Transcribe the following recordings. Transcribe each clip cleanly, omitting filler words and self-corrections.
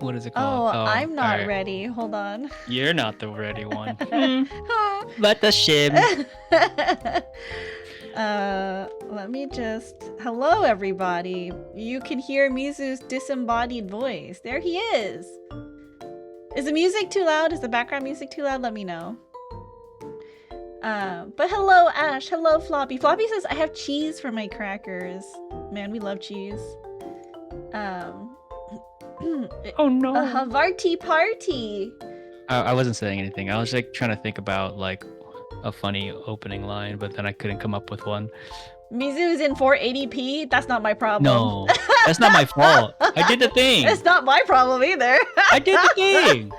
what is it Oh, called? I'm not alright. ready. Hold on. You're not the ready one. Let the shim. Let me just... Hello, everybody. You can hear Mizu's disembodied voice. There he is. Is the music too loud? Is the background music too loud? Let me know. But hello, Ash. Hello, Floppy. Floppy says, I have cheese for my crackers. Man, we love cheese. Oh no. A Havarti party. I wasn't saying anything. I was like trying to think about like a funny opening line, but then I couldn't come up with one. Mizu's in 480p? That's not my problem. No, that's not my fault. I did the thing. It's not my problem either. I did the thing.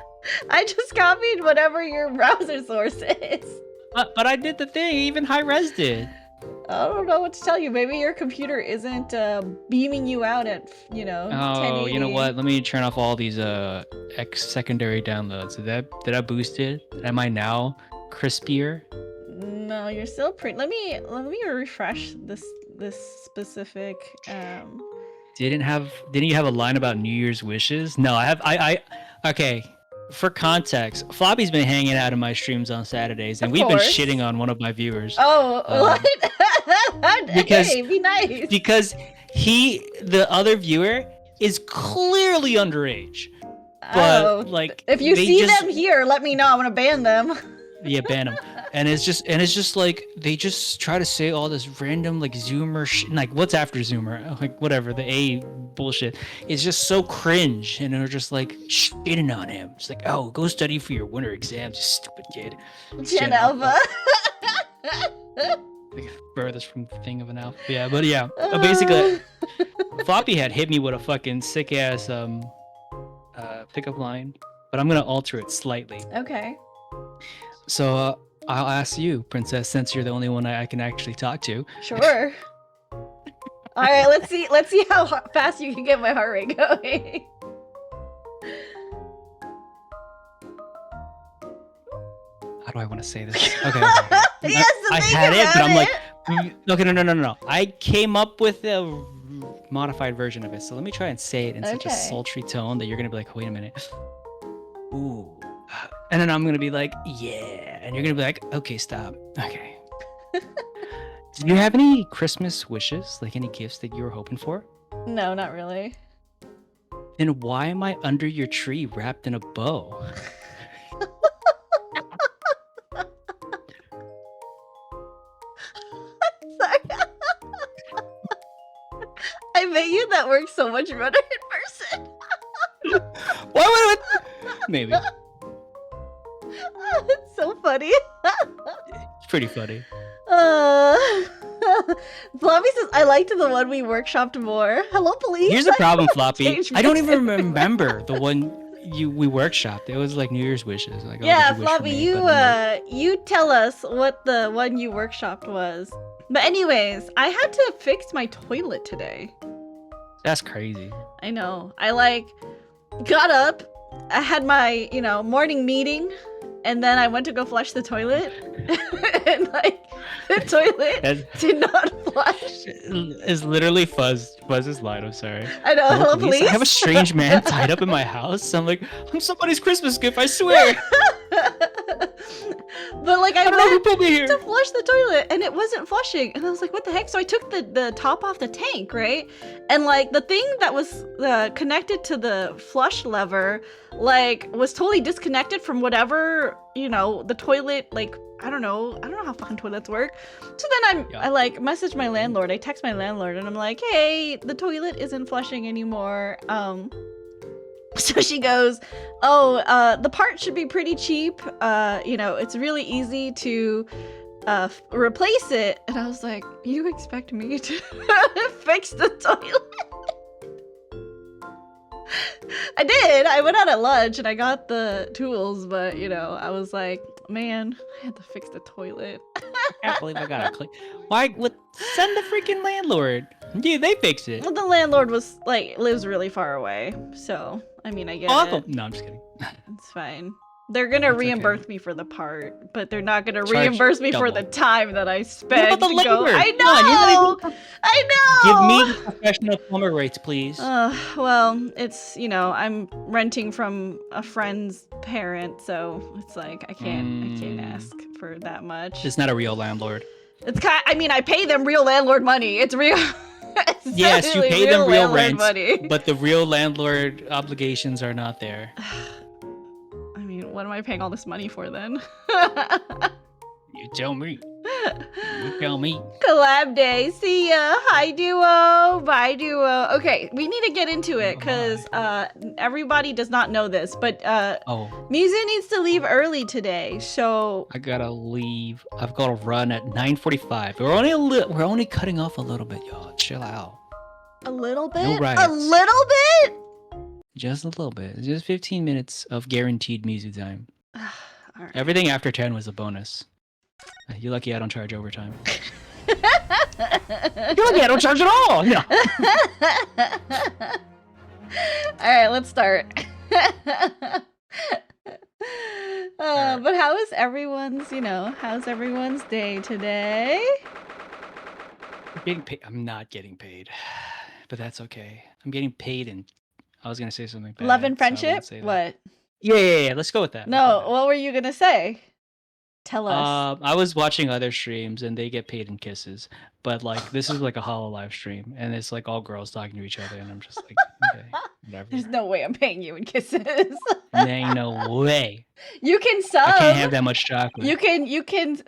I just copied whatever your browser source is. But I did the thing. Even high res did. I don't know what to tell you. Maybe your computer isn't beaming you out at, you know, 1080. You know what? Let me turn off all these secondary downloads. Did I boost it? Am I now crispier? No, you're still pretty. Let me refresh this specific. Didn't you have a line about New Year's wishes? No, okay. For context, Floppy's been hanging out in my streams on Saturdays, and we've been shitting on one of my viewers. Oh, what? Because, hey, be nice. Because the other viewer is clearly underage. But like, if you see them here, let me know. I'm gonna ban them. Yeah, ban them. And it's just like they just try to say all this random like Zoomer shit. Like, what's after Zoomer? Like, whatever, the A bullshit. It's just so cringe, and they're just like shitting on him. It's like, oh, go study for your winter exams, you stupid kid. Gen Alpha. Like, furthest from the thing of an alpha. Yeah, but yeah, basically, Floppy had hit me with a fucking sick ass pickup line, but I'm gonna alter it slightly. Okay. So I'll ask you, Princess, since you're the only one I can actually talk to. Sure. All right, let's see how fast you can get my heart rate going. How do I want to say this? Okay. Yes, I had it, but I'm like, okay, no. I came up with a modified version of it, so let me try and say it in such a sultry tone that you're gonna be like, wait a minute. Ooh. And then I'm gonna be like, yeah, and you're gonna be like, okay, stop. Okay. Do you have any Christmas wishes, like any gifts that you were hoping for? No, not really. Then why am I under your tree wrapped in a bow? Sorry. I bet you that works so much better in person. Why would it? Maybe. It's so funny. It's pretty funny. Floppy says, I liked the one we workshopped more. Hello, police. Here's the problem, Floppy. I don't even remember the one we workshopped. It was like New Year's wishes. Like, yeah, Floppy, you tell us what the one you workshopped was. But anyways, I had to fix my toilet today. That's crazy. I know. I like got up, I had my, morning meeting, and then I went to go flush the toilet, and like the toilet did not flush. It's literally Fuzz's line. I'm sorry. I know. Hello, police. I have a strange man tied up in my house. I'm like, I'm somebody's Christmas gift. I swear. But like I went put me here to flush the toilet and it wasn't flushing, and I was like, what the heck? So I took the top off the tank, right? And like the thing that was connected to the flush lever like was totally disconnected from whatever, the toilet, like I don't know how fucking toilets work. So then I like messaged my landlord. I text my landlord and I'm like, hey, the toilet isn't flushing anymore. So she goes, oh, the part should be pretty cheap. It's really easy to replace it. And I was like, you expect me to fix the toilet? I did. I went out at lunch and I got the tools, but I was like, man, I had to fix the toilet. I can't believe I got it. Why? Send the freaking landlord. Yeah, they fix it. Well, the landlord lives really far away, so I mean, I get it. No, I'm just kidding. It's fine. They're gonna That's reimburse okay. me for the part, but they're not gonna Charge reimburse me for double. the time that I What spent about the to go. labor? I Come on, you're not know! even. Give me I the professional plumber rates, please. know! Well, it's, I'm renting from a friend's parent, so it's like I can't ask for that much. It's not a real landlord. It's I pay them real landlord money. It's real. It's Yes, you definitely pay them real landlord rent, money. but the real landlord obligations are not there. I mean, what am I paying all this money for then? You tell me. You tell me. Collab day. See ya. Hi, Duo. Bye, Duo. Okay, we need to get into it because everybody does not know this, but Mizu needs to leave early today, so I gotta leave. I've got to run at 9:45. We're only cutting off a little bit, y'all. Chill out. a little bit. No A riots. little bit. Just a little bit. Just 15 minutes of guaranteed Mizu time. All right. Everything after 10 was a bonus. You're lucky I don't charge overtime. You're lucky I don't charge at all! No. Alright, let's start. But how's everyone's day today? I'm not getting paid. But that's okay. I'm getting paid and I was gonna say something bad. Love and so I won't friendship? say that. What? Yeah. Let's go with that. No, what were you gonna say? Tell us. I was watching other streams and they get paid in kisses, but like this is like a hollow live stream and it's like all girls talking to each other and I'm just like, okay, whatever. There's no way I'm paying you in kisses. There ain't no way. You can sub. I can't have that much chocolate. You can you can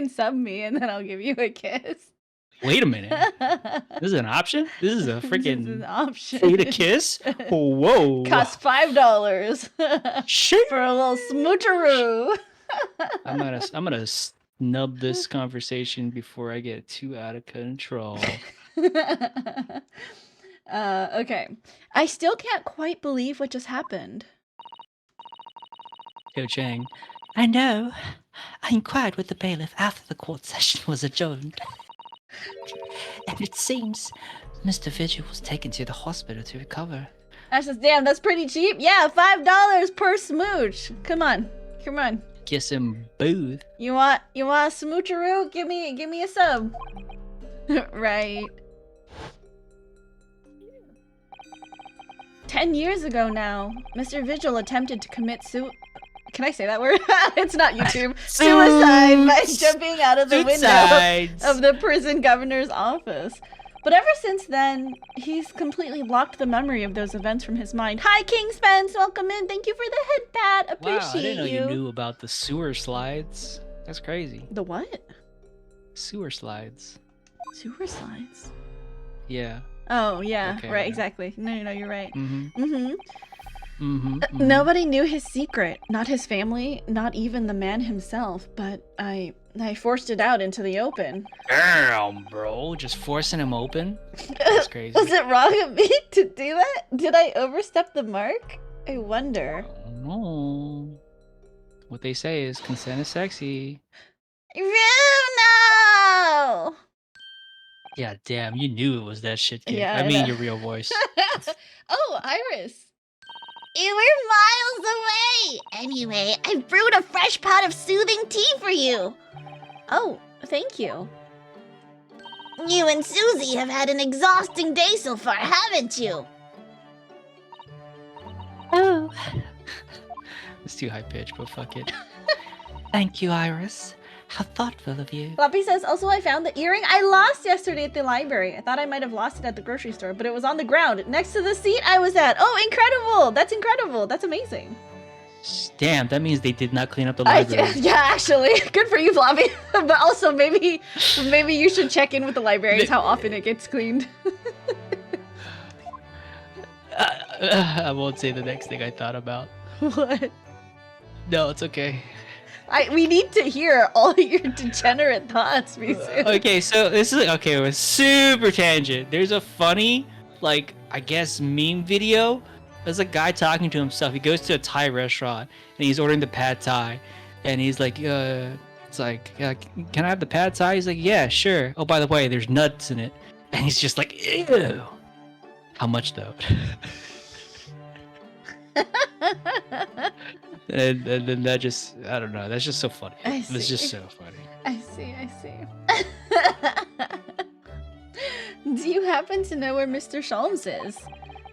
sub me and then I'll give you a kiss. Wait a minute. This is an option? This is a This is freaking an option. free to kiss? Whoa. Costs $5 Shit. for a little smoocheroo. I'm gonna snub this conversation before I get too out of control. Okay. I still can't quite believe what just happened. Yo, Chang. I know. I inquired with the bailiff after the court session was adjourned. And it seems Mr. Vigil was taken to the hospital to recover. Ash says, damn, that's pretty cheap. Yeah, $5 per smooch. Come on. Kiss him both. You want a smoocheroo? Give me a sub. Right. 10 years ago now, Mr. Vigil attempted to commit Can I say that word? It's not YouTube. Suicide by jumping out of the window of the prison governor's office. But ever since then, he's completely blocked the memory of those events from his mind. Hi, King Spence! Welcome in. Thank you for the head pat. Appreciate Wow, I didn't know you. you knew about the sewer slides. That's crazy. The what? Sewer slides. Sewer slides? Yeah. Oh, yeah. Okay, Right, yeah. exactly. No, you're right. Mm-hmm. Nobody knew his secret. Not his family, not even the man himself. But I forced it out into the open. Damn, bro. Just forcing him open? That's crazy. Was it wrong of me to do that? Did I overstep the mark? I wonder. No. What they say is consent is sexy. No! Yeah, damn, you knew it was that shit, kid. Yeah, I I mean know. your real voice. Oh, Iris. You were miles away! Anyway, I've brewed a fresh pot of soothing tea for you. Oh, thank you. You and Susie have had an exhausting day so far, haven't you? Oh. It's too high pitched, but fuck it. Thank you, Iris. How thoughtful of you. Floppy says, also I found the earring I lost yesterday at the library. I thought I might have lost it at the grocery store, but it was on the ground next to the seat I was at. Oh, incredible! That's incredible. That's amazing. Damn, that means they did not clean up the library. Yeah, actually. Good for you, Floppy. But also, maybe you should check in with the librarians how often it gets cleaned. I won't say the next thing I thought about. What? No, it's okay. We need to hear all your degenerate thoughts, Mizu. Okay, so this is okay. We're super tangent. There's a funny, like I guess, meme video. There's a guy talking to himself. He goes to a Thai restaurant and he's ordering the pad Thai, and he's like, it's like, can I have the pad Thai? He's like, yeah, sure. Oh, by the way, there's nuts in it, and he's just like, ew. How much though? And then that just, I don't know. That's just so funny. I It's just see. so funny. I see. Do you happen to know where Mr. Sholmes is?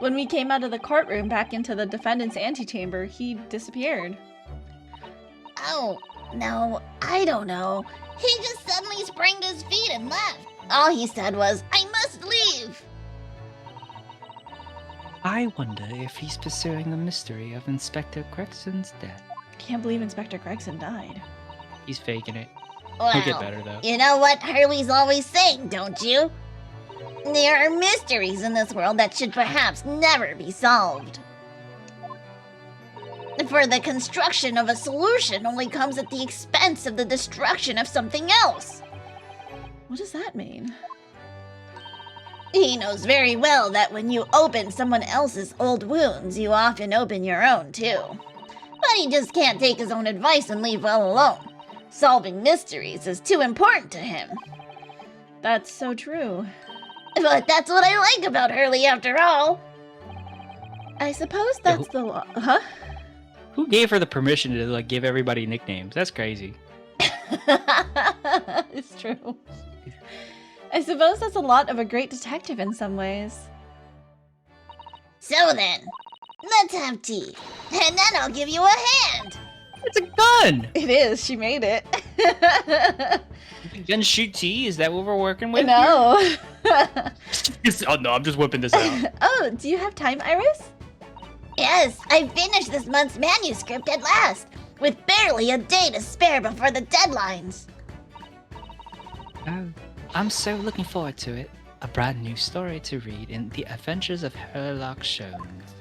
When we came out of the courtroom back into the defendant's antechamber, he disappeared. Oh, no, I don't know. He just suddenly sprang to his feet and left. All he said was, I must leave. I wonder if he's pursuing the mystery of Inspector Gregson's death. Can't believe Inspector Gregson died. He's faking it. Well, He'll get better, though. you know what Hurley's always saying, don't you? There are mysteries in this world that should perhaps never be solved. For the construction of a solution only comes at the expense of the destruction of something else. What does that mean? He knows very well that when you open someone else's old wounds, you often open your own too. But he just can't take his own advice and leave well alone. Solving mysteries is too important to him. That's so true. But that's what I like about Hurley after all. I suppose that's the law. Huh? Who gave her the permission to like give everybody nicknames? That's crazy. It's true. I suppose that's a lot of a great detective in some ways. So then, let's have tea. And then I'll give you a hand. It's a gun! It is. She made it. Gun shoot tea? Is that what we're working with? No. Oh no, I'm just whipping this out. Oh, do you have time, Iris? Yes, I finished this month's manuscript at last, with barely a day to spare before the deadlines. Oh, I'm so looking forward to it. A brand new story to read in The Adventures of Sherlock Holmes.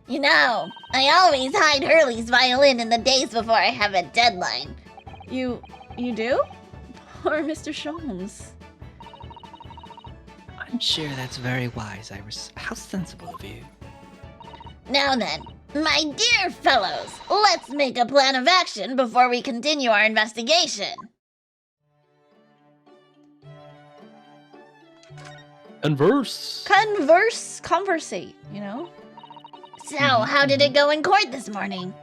You know, I always hide Hurley's violin in the days before I have a deadline. You do? Poor Mr. Sholmes. I'm sure that's very wise, Iris. How sensible of you. Now then, my dear fellows, let's make a plan of action before we continue our investigation. Conversate, you know? So, how did it go in court this morning?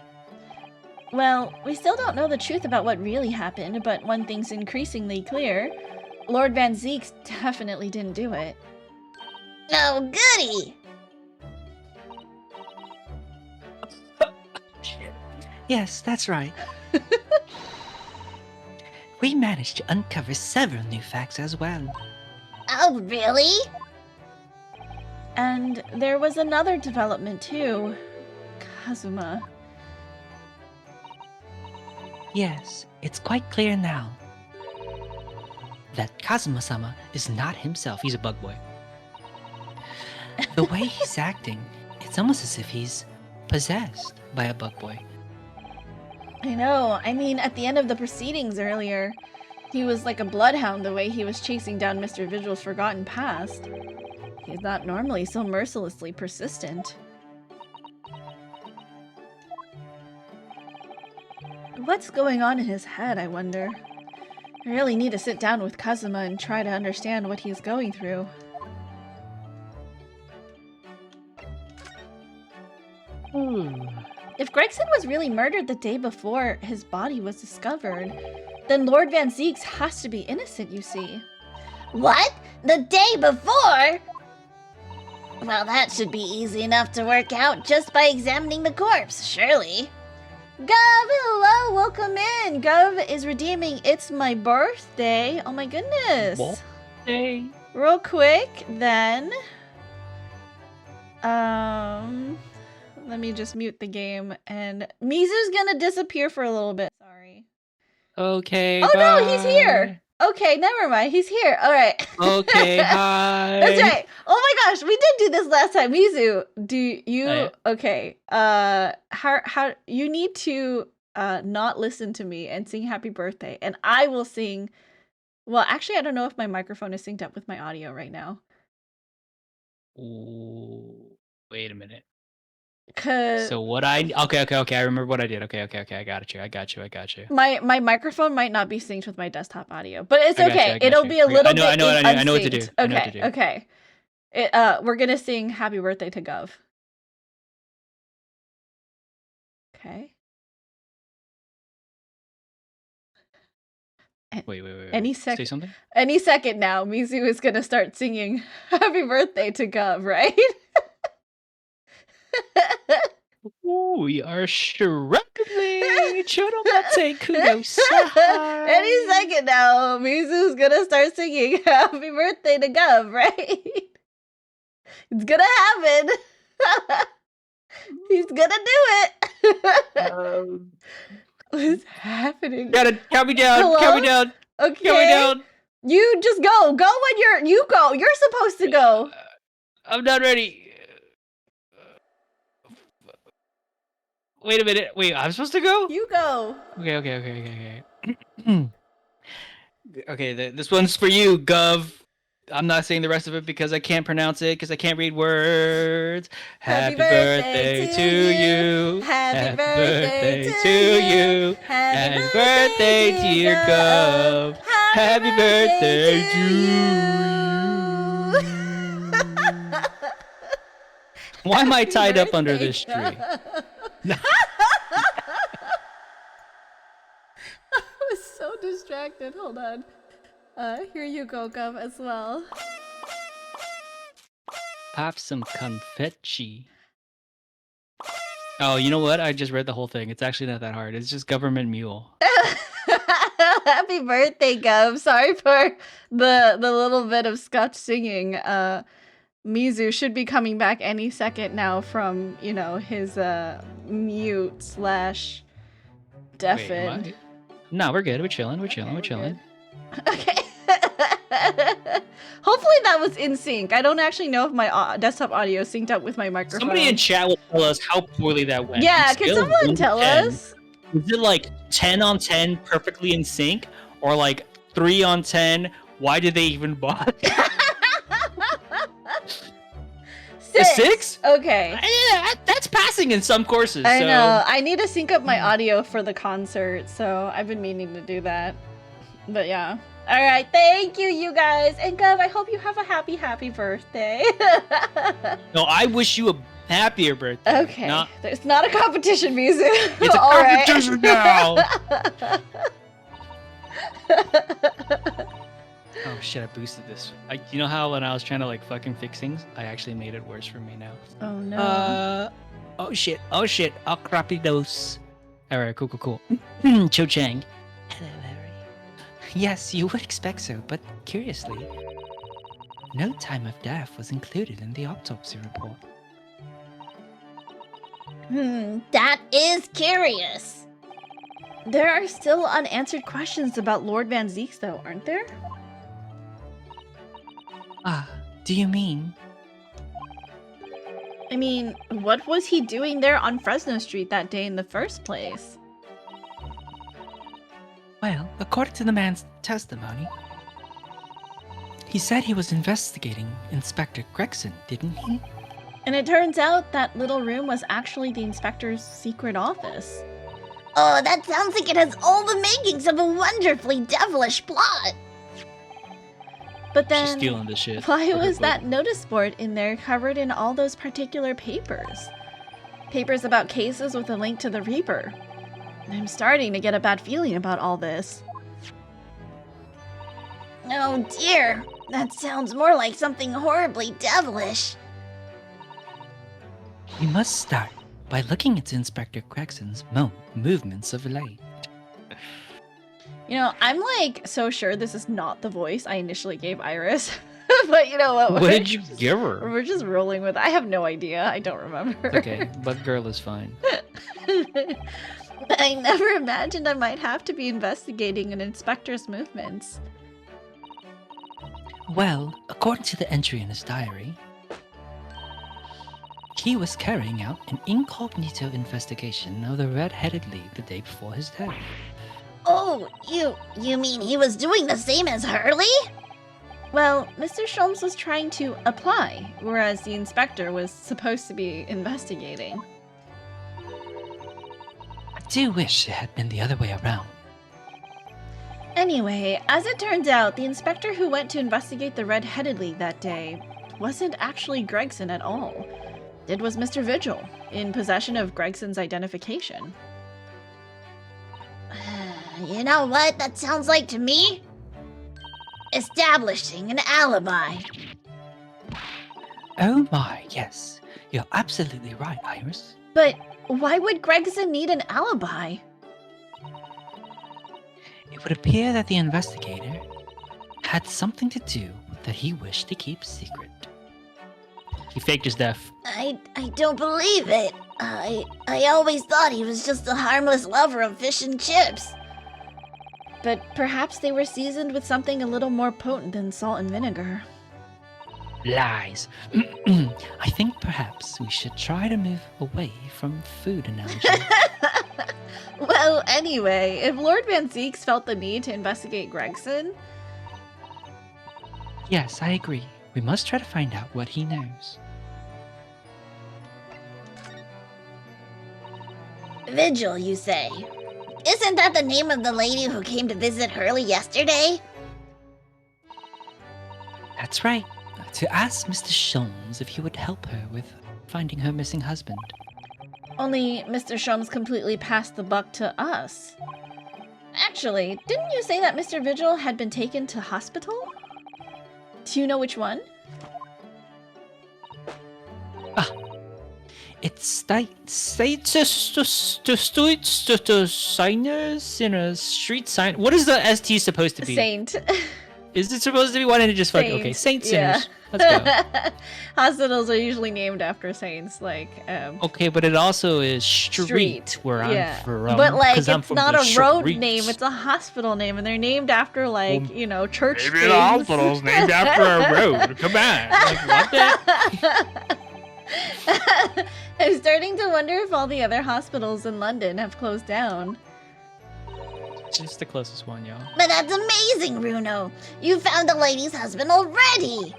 Well, we still don't know the truth about what really happened, but one thing's increasingly clear. Lord Van Zeeks definitely didn't do it. Oh, goody! Yes, that's right. We managed to uncover several new facts as well. Oh, really? And there was another development too. Kazuma. Yes, it's quite clear now that Kazuma-sama is not himself. He's a bug boy. The way he's acting, it's almost as if he's possessed by a bug boy. I know. I mean, at the end of the proceedings earlier, he was like a bloodhound the way he was chasing down Mr. Vigil's forgotten past. He's not normally so mercilessly persistent. What's going on in his head, I wonder? I really need to sit down with Kazuma and try to understand what he's going through. If Gregson was really murdered the day before his body was discovered, then Lord Van Zeeks has to be innocent, you see. What? The day before? Well, that should be easy enough to work out just by examining the corpse, surely. Gov, hello, welcome in. Gov is redeeming It's My Birthday. Oh my goodness. Hey. Real quick, then. Let me just mute the game, and Mizu's gonna disappear for a little bit. Sorry. Okay. Oh bye. no, he's here. Okay, never mind. He's here. All right. Okay, hi. That's right. Oh my gosh, we did do this last time. Mizu, do you? Okay. How you need to not listen to me and sing Happy Birthday, and I will sing. Well, actually, I don't know if my microphone is synced up with my audio right now. Ooh, wait a minute. Cause So what I okay. I remember what I did. Okay. I got you. my microphone might not be synced with my desktop audio, but it's I got okay. you, I got It'll you. be a Okay, little I know what to do. unsynced. I know what to do. Okay. We're gonna sing Happy Birthday to Gov. Okay. Wait. Any Say second, something? any second now, Mizu is gonna start singing "Happy Birthday" to Gov, right? Ooh, we are struggling. Chodomate Any kudosai. second now, Mizu's gonna start singing "Happy Birthday" to Gov, right? It's gonna happen. He's gonna do it. What's happening? Gotta count me down. Hello? Count me down. Count me Okay. down. You just go. Go when you go. You're supposed to go. I'm not ready. Wait a minute. Wait, I'm supposed to go? You go. Okay. Okay, this one's for you, Gov. I'm not saying the rest of it because I can't pronounce it because I can't read words. Happy birthday to you. Happy birthday to you. Happy birthday, dear Gov. Happy birthday to you. Why am I tied up under this tree? I was so distracted. Hold on. Here you go, Gov, as well. Pop some confetti. Oh, you know what? I just read the whole thing. It's actually not that hard. It's just government mule. Happy birthday, Gov. Sorry for the little bit of Scotch singing. Mizu should be coming back any second now from, you know, his mute slash deafened. No, we're good. We're chilling. Okay. Hopefully that was in sync. I don't actually know if my desktop audio synced up with my microphone. Somebody in chat will tell us how poorly that went. Yeah, On can scale of someone 1 to tell 10, us? Is it like 10 on 10 perfectly in sync? Or like 3 on 10? Why did they even bother? 6? Okay. Yeah, that's passing in some courses. I so. know. I need to sync up my audio for the concert, so I've been meaning to do that. But yeah. All right. Thank you, you guys. And Gov, I hope you have a happy, happy birthday. No, I wish you a happier birthday. Okay. It's not a competition, Mizu. It's a All right. competition now. Oh shit! I boosted this. You know how when I was trying to like fucking fix things, I actually made it worse for me now. Oh no. Oh shit! Oh crappy dose. All right, cool. Cho Chang. Hello, Harry. Yes, you would expect so, but curiously, no time of death was included in the autopsy report. That is curious. There are still unanswered questions about Lord Van Zeeks, though, aren't there? Ah, do you mean? I mean, what was he doing there on Fresno Street that day in the first place? Well, according to the man's testimony, he said he was investigating Inspector Gregson, didn't he? And it turns out that little room was actually the inspector's secret office. Oh, that sounds like it has all the makings of a wonderfully devilish plot. But She's then, stealing this shit. why for her was book. that notice board in there covered in all those particular papers? Papers about cases with a link to the Reaper. I'm starting to get a bad feeling about all this. Oh dear, that sounds more like something horribly devilish. We must start by looking at Inspector Gregson's movements of late. You know, I'm like so sure this is not the voice I initially gave Iris. But you know what? What did you give her? We're just rolling with it. I have no idea. I don't remember. Okay, but girl is fine. I never imagined I might have to be investigating an inspector's movements. Well, according to the entry in his diary, he was carrying out an incognito investigation of the red-headed lead the day before his death. Oh, you mean he was doing the same as Hurley? Well, Mr. Sholmes was trying to apply, whereas the inspector was supposed to be investigating. I do wish it had been the other way around. Anyway, as it turns out, the inspector who went to investigate the red-headed lead that day wasn't actually Gregson at all. It was Mr. Vigil, in possession of Gregson's identification. You know what that sounds like to me? Establishing an alibi. Oh my, yes. You're absolutely right, Iris. But why would Gregson need an alibi? It would appear that the investigator had something to do that he wished to keep secret. He faked his death. I don't believe it. I always thought he was just a harmless lover of fish and chips. But perhaps they were seasoned with something a little more potent than salt and vinegar. Lies. I think perhaps we should try to move away from food analogy. Well, anyway, if Lord Van Zeeks felt the need to investigate Gregson... Yes, I agree. We must try to find out what he knows. Vigil, you say? Isn't that the name of the lady who came to visit Hurley yesterday? That's right. To ask Mr. Sholmes if he would help her with finding her missing husband. Only Mr. Sholmes completely passed the buck to us. Actually, didn't you say that Mr. Vigil had been taken to hospital? Do you know which one? It's signers in a street sign. What is the ST supposed to be? Saint. Is it supposed to be one and it just fucking okay? Saint sinners. Let's go. Hospitals are usually named after saints, like Okay, but it also is street where I'm from. But like, it's not not a road name; it's a hospital name, and they're named after like church maybe things. the hospital's named after a road. Come on, like what the? I'm starting to wonder if all the other hospitals in London have closed down. Just the closest one, y'all. But that's amazing, Runo. You found the lady's husband already.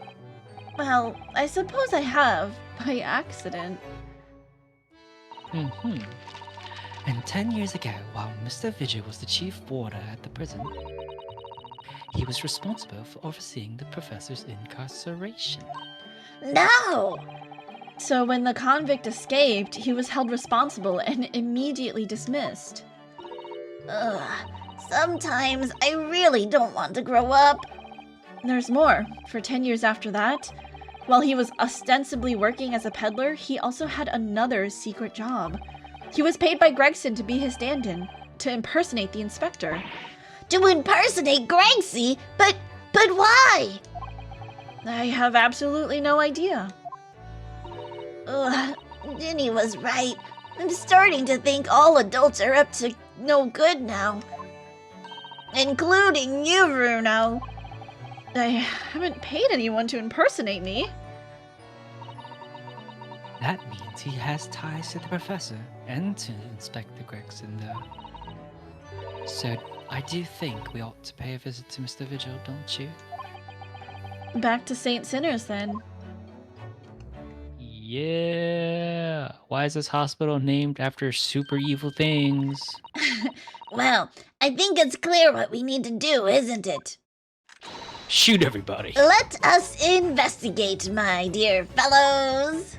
Well, I suppose I have, by accident. Mm-hmm. And 10 years ago, while Mr. Vigil was the chief warder at the prison, he was responsible for overseeing the professor's incarceration. No! So when the convict escaped, he was held responsible and immediately dismissed. Ugh. Sometimes I really don't want to grow up. There's more. For 10 years after that, while he was ostensibly working as a peddler, he also had another secret job. He was paid by Gregson to be his stand-in, to impersonate the inspector. To impersonate Gregsy? But why? I have absolutely no idea. Ugh, Ginny was right. I'm starting to think all adults are up to no good now. Including you, Runo. I haven't paid anyone to impersonate me. That means he has ties to the professor and to Inspector Gregson, though. So I do think we ought to pay a visit to Mr. Vigil, don't you? Back to Saint Sinners, then. Yeah. Why is this hospital named after super evil things? Well, I think it's clear what we need to do, isn't it? Shoot everybody. Let us investigate, my dear fellows.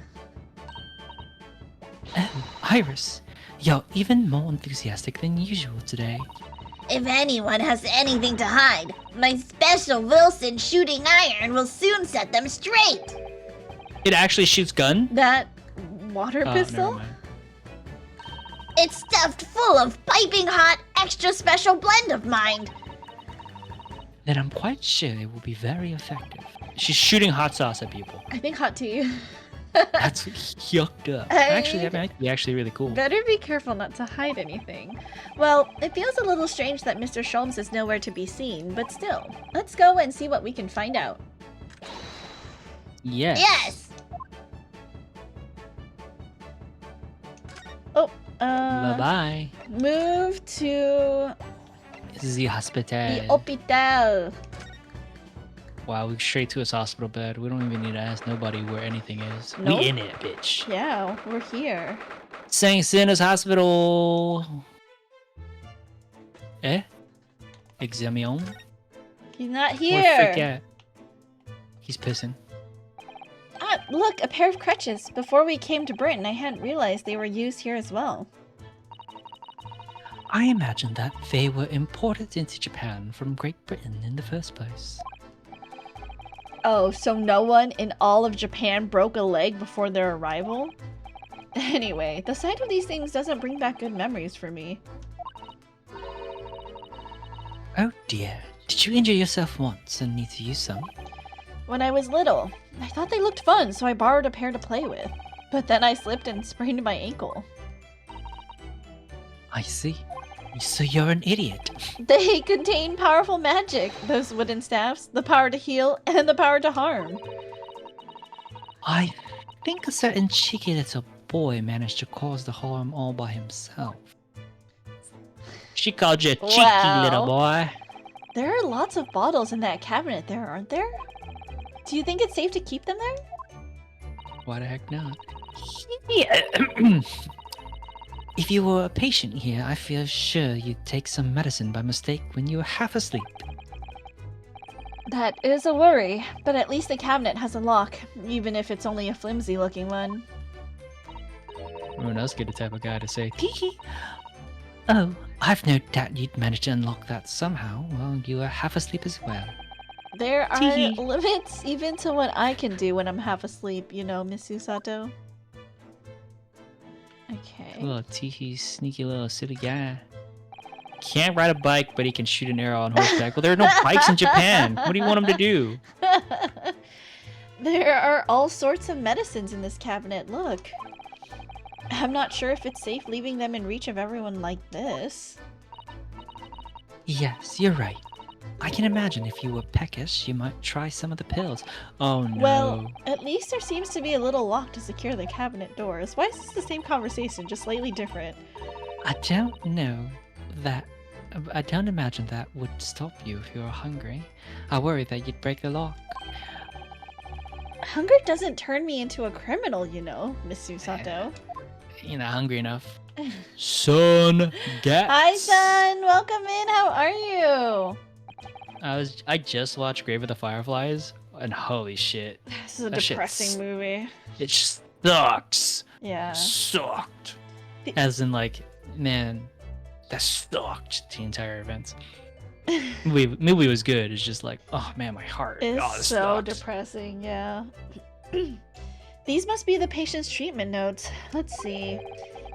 Oh, Iris, you're even more enthusiastic than usual today. If anyone has anything to hide, my special Wilson shooting iron will soon set them straight. It actually shoots gun? That water Never pistol? mind. It's stuffed full of piping hot, extra special blend of mine. Then I'm quite sure it will be very effective. She's shooting hot sauce at people. I think hot tea. That's yucked up. Actually, that might be actually really cool. Better be careful not to hide anything. Well, it feels a little strange that Mr. Sholmes is nowhere to be seen, but still, let's go and see what we can find out. Yes. Yes. Oh, Bye-bye. move to The hospital. the hospital. Wow, we straight to his hospital bed. We don't even need to ask nobody where anything is. Nope. We in it, bitch. Yeah, we're here. St. Sinners Hospital. Examion? He's not Where here. freak at? He's pissing. Ah, look, a pair of crutches. Before we came to Britain, I hadn't realized they were used here as well. I imagine that they were imported into Japan from Great Britain in the first place. Oh, so no one in all of Japan broke a leg before their arrival? Anyway, the sight of these things doesn't bring back good memories for me. Oh dear, did you injure yourself once and need to use some? When I was little, I thought they looked fun, so I borrowed a pair to play with. But then I slipped and sprained my ankle. I see. So you're an idiot. They contain powerful magic, those wooden staffs, the power to heal, and the power to harm. I think a certain cheeky little boy managed to cause the harm all by himself. She called you a cheeky little boy. There are lots of bottles in that cabinet there, aren't there? Do you think it's safe to keep them there? Why the heck not? Yeah. If you were a patient here, I feel sure you'd take some medicine by mistake when you were half asleep. That is a worry, but at least the cabinet has a lock, even if it's only a flimsy-looking one. Everyone else get the type of guy to say, tee-hee. Oh, I've no doubt you'd manage to unlock that somehow while you were half asleep as well. There are Tee-hee. limits even to what I can do when I'm half asleep, you know, Miss Susato. Okay. Little tee-hee, sneaky little silly guy. Can't ride a bike, but he can shoot an arrow on horseback. Well, there are no bikes in Japan. What do you want him to do? There are all sorts of medicines in this cabinet, look. I'm not sure if it's safe leaving them in reach of everyone like this. Yes, you're right. I can imagine if you were peckish, you might try some of the pills. Oh no. Well, at least there seems to be a little lock to secure the cabinet doors. Why is this the same conversation, just slightly different? I don't know that. I don't imagine that would stop you if you were hungry. I worry that you'd break the lock. Hunger doesn't turn me into a criminal, you know, Miss Susato. You're not hungry enough. Son, get. Hi, son. Welcome in. How are you? I just watched Grave of the Fireflies, and holy shit, This is a That shit depressing movie. it sucks. Yeah. Sucked. As in, like, man, that sucked the entire event. Movie was good. It's just like, oh man, my heart. It's oh, this so sucked. depressing, yeah. These must be the patient's treatment notes. Let's see.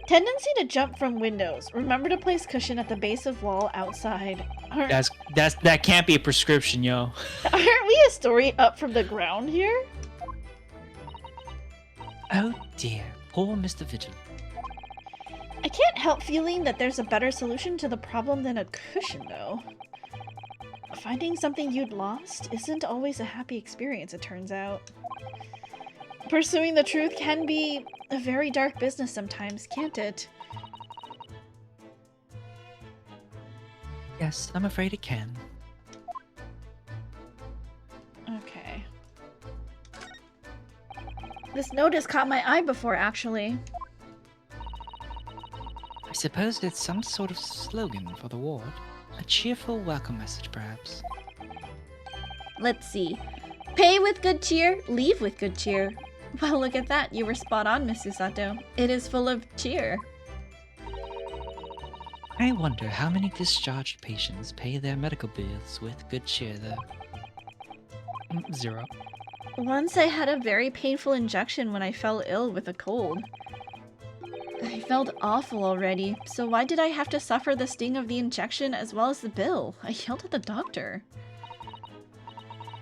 Tendency to jump from windows. Remember to place cushion at the base of wall outside. That can't be a prescription, yo. Aren't we a story up from the ground here? Oh dear, poor Mr. Vigil. I can't help feeling that there's a better solution to the problem than a cushion, though. Finding something you'd lost isn't always a happy experience, it turns out. Pursuing the truth can be a very dark business sometimes, can't it? Yes, I'm afraid it can. Okay. This notice caught my eye before, actually. I suppose it's some sort of slogan for the ward. A cheerful welcome message, perhaps. Let's see. Pay with good cheer, leave with good cheer. Well, look at that. You were spot on, Miss Susato. It is full of cheer. I wonder how many discharged patients pay their medical bills with good cheer, though. 0. Once I had a very painful injection when I fell ill with a cold. I felt awful already, so why did I have to suffer the sting of the injection as well as the bill? I yelled at the doctor.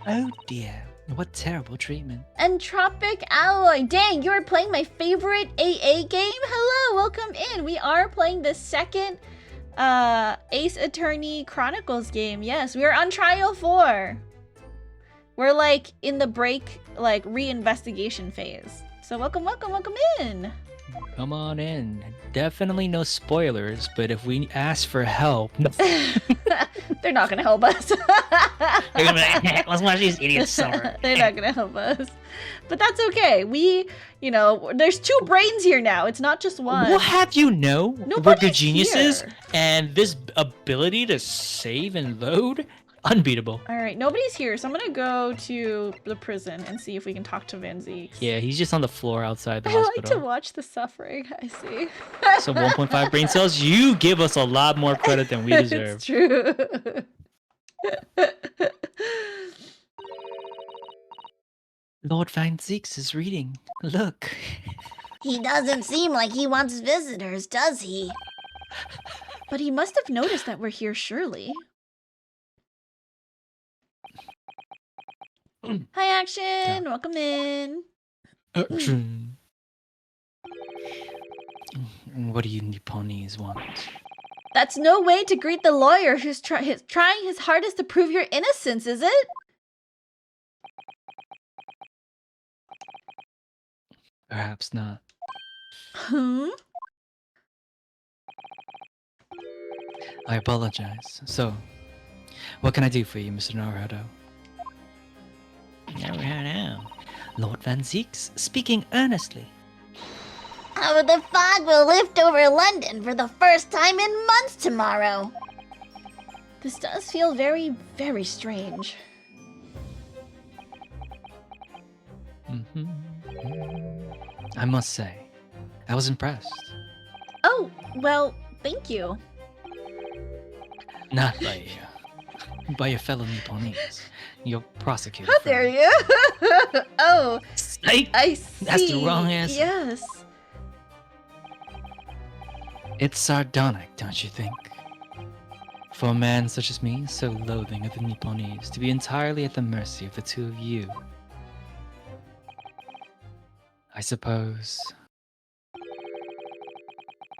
Oh dear, what terrible treatment. Entropic Alloy! Dang, you are playing my favorite AA game? Hello, welcome in! We are playing the second Ace Attorney Chronicles game. Yes, we are on Trial 4. We're like in the break, like reinvestigation phase. So welcome in! Come on in. Definitely no spoilers, but if we ask for help... They're not gonna help us. They're gonna be like, let's watch these idiots suffer. They're not gonna help us. But that's okay. We, you know, there's 2 brains here now. It's not just one. We'll have you know, we're Nobody's good geniuses, here. and this ability to save and load Unbeatable. All right, nobody's here, so I'm gonna go to the prison and see if we can talk to Van Zeeks. Yeah, he's just on the floor outside the I like hospital. to watch the suffering. I see. So 1.5 brain cells, you give us a lot more credit than we deserve. It's true. Lord Van Zeeks is reading. Look. He doesn't seem like he wants visitors, does he? But he must have noticed that we're here, surely. Hi, Action! Welcome in. What do you Nipponese want? That's no way to greet the lawyer who's trying his hardest to prove your innocence, is it? Perhaps not. I apologize. So, what can I do for you, Mr. Naruto? Naruto. Lord Van Zeeks speaking earnestly. Oh, the fog will lift over London for the first time in months tomorrow. This does feel very, very strange. I must say, I was impressed. Oh, well, thank you. Not by your fellow Nipponese, your prosecutor. How dare you? Oh, Psych! I see. That's the wrong answer. Yes. It's sardonic, don't you think? For a man such as me, so loathing of the Nipponese, to be entirely at the mercy of the two of you. I suppose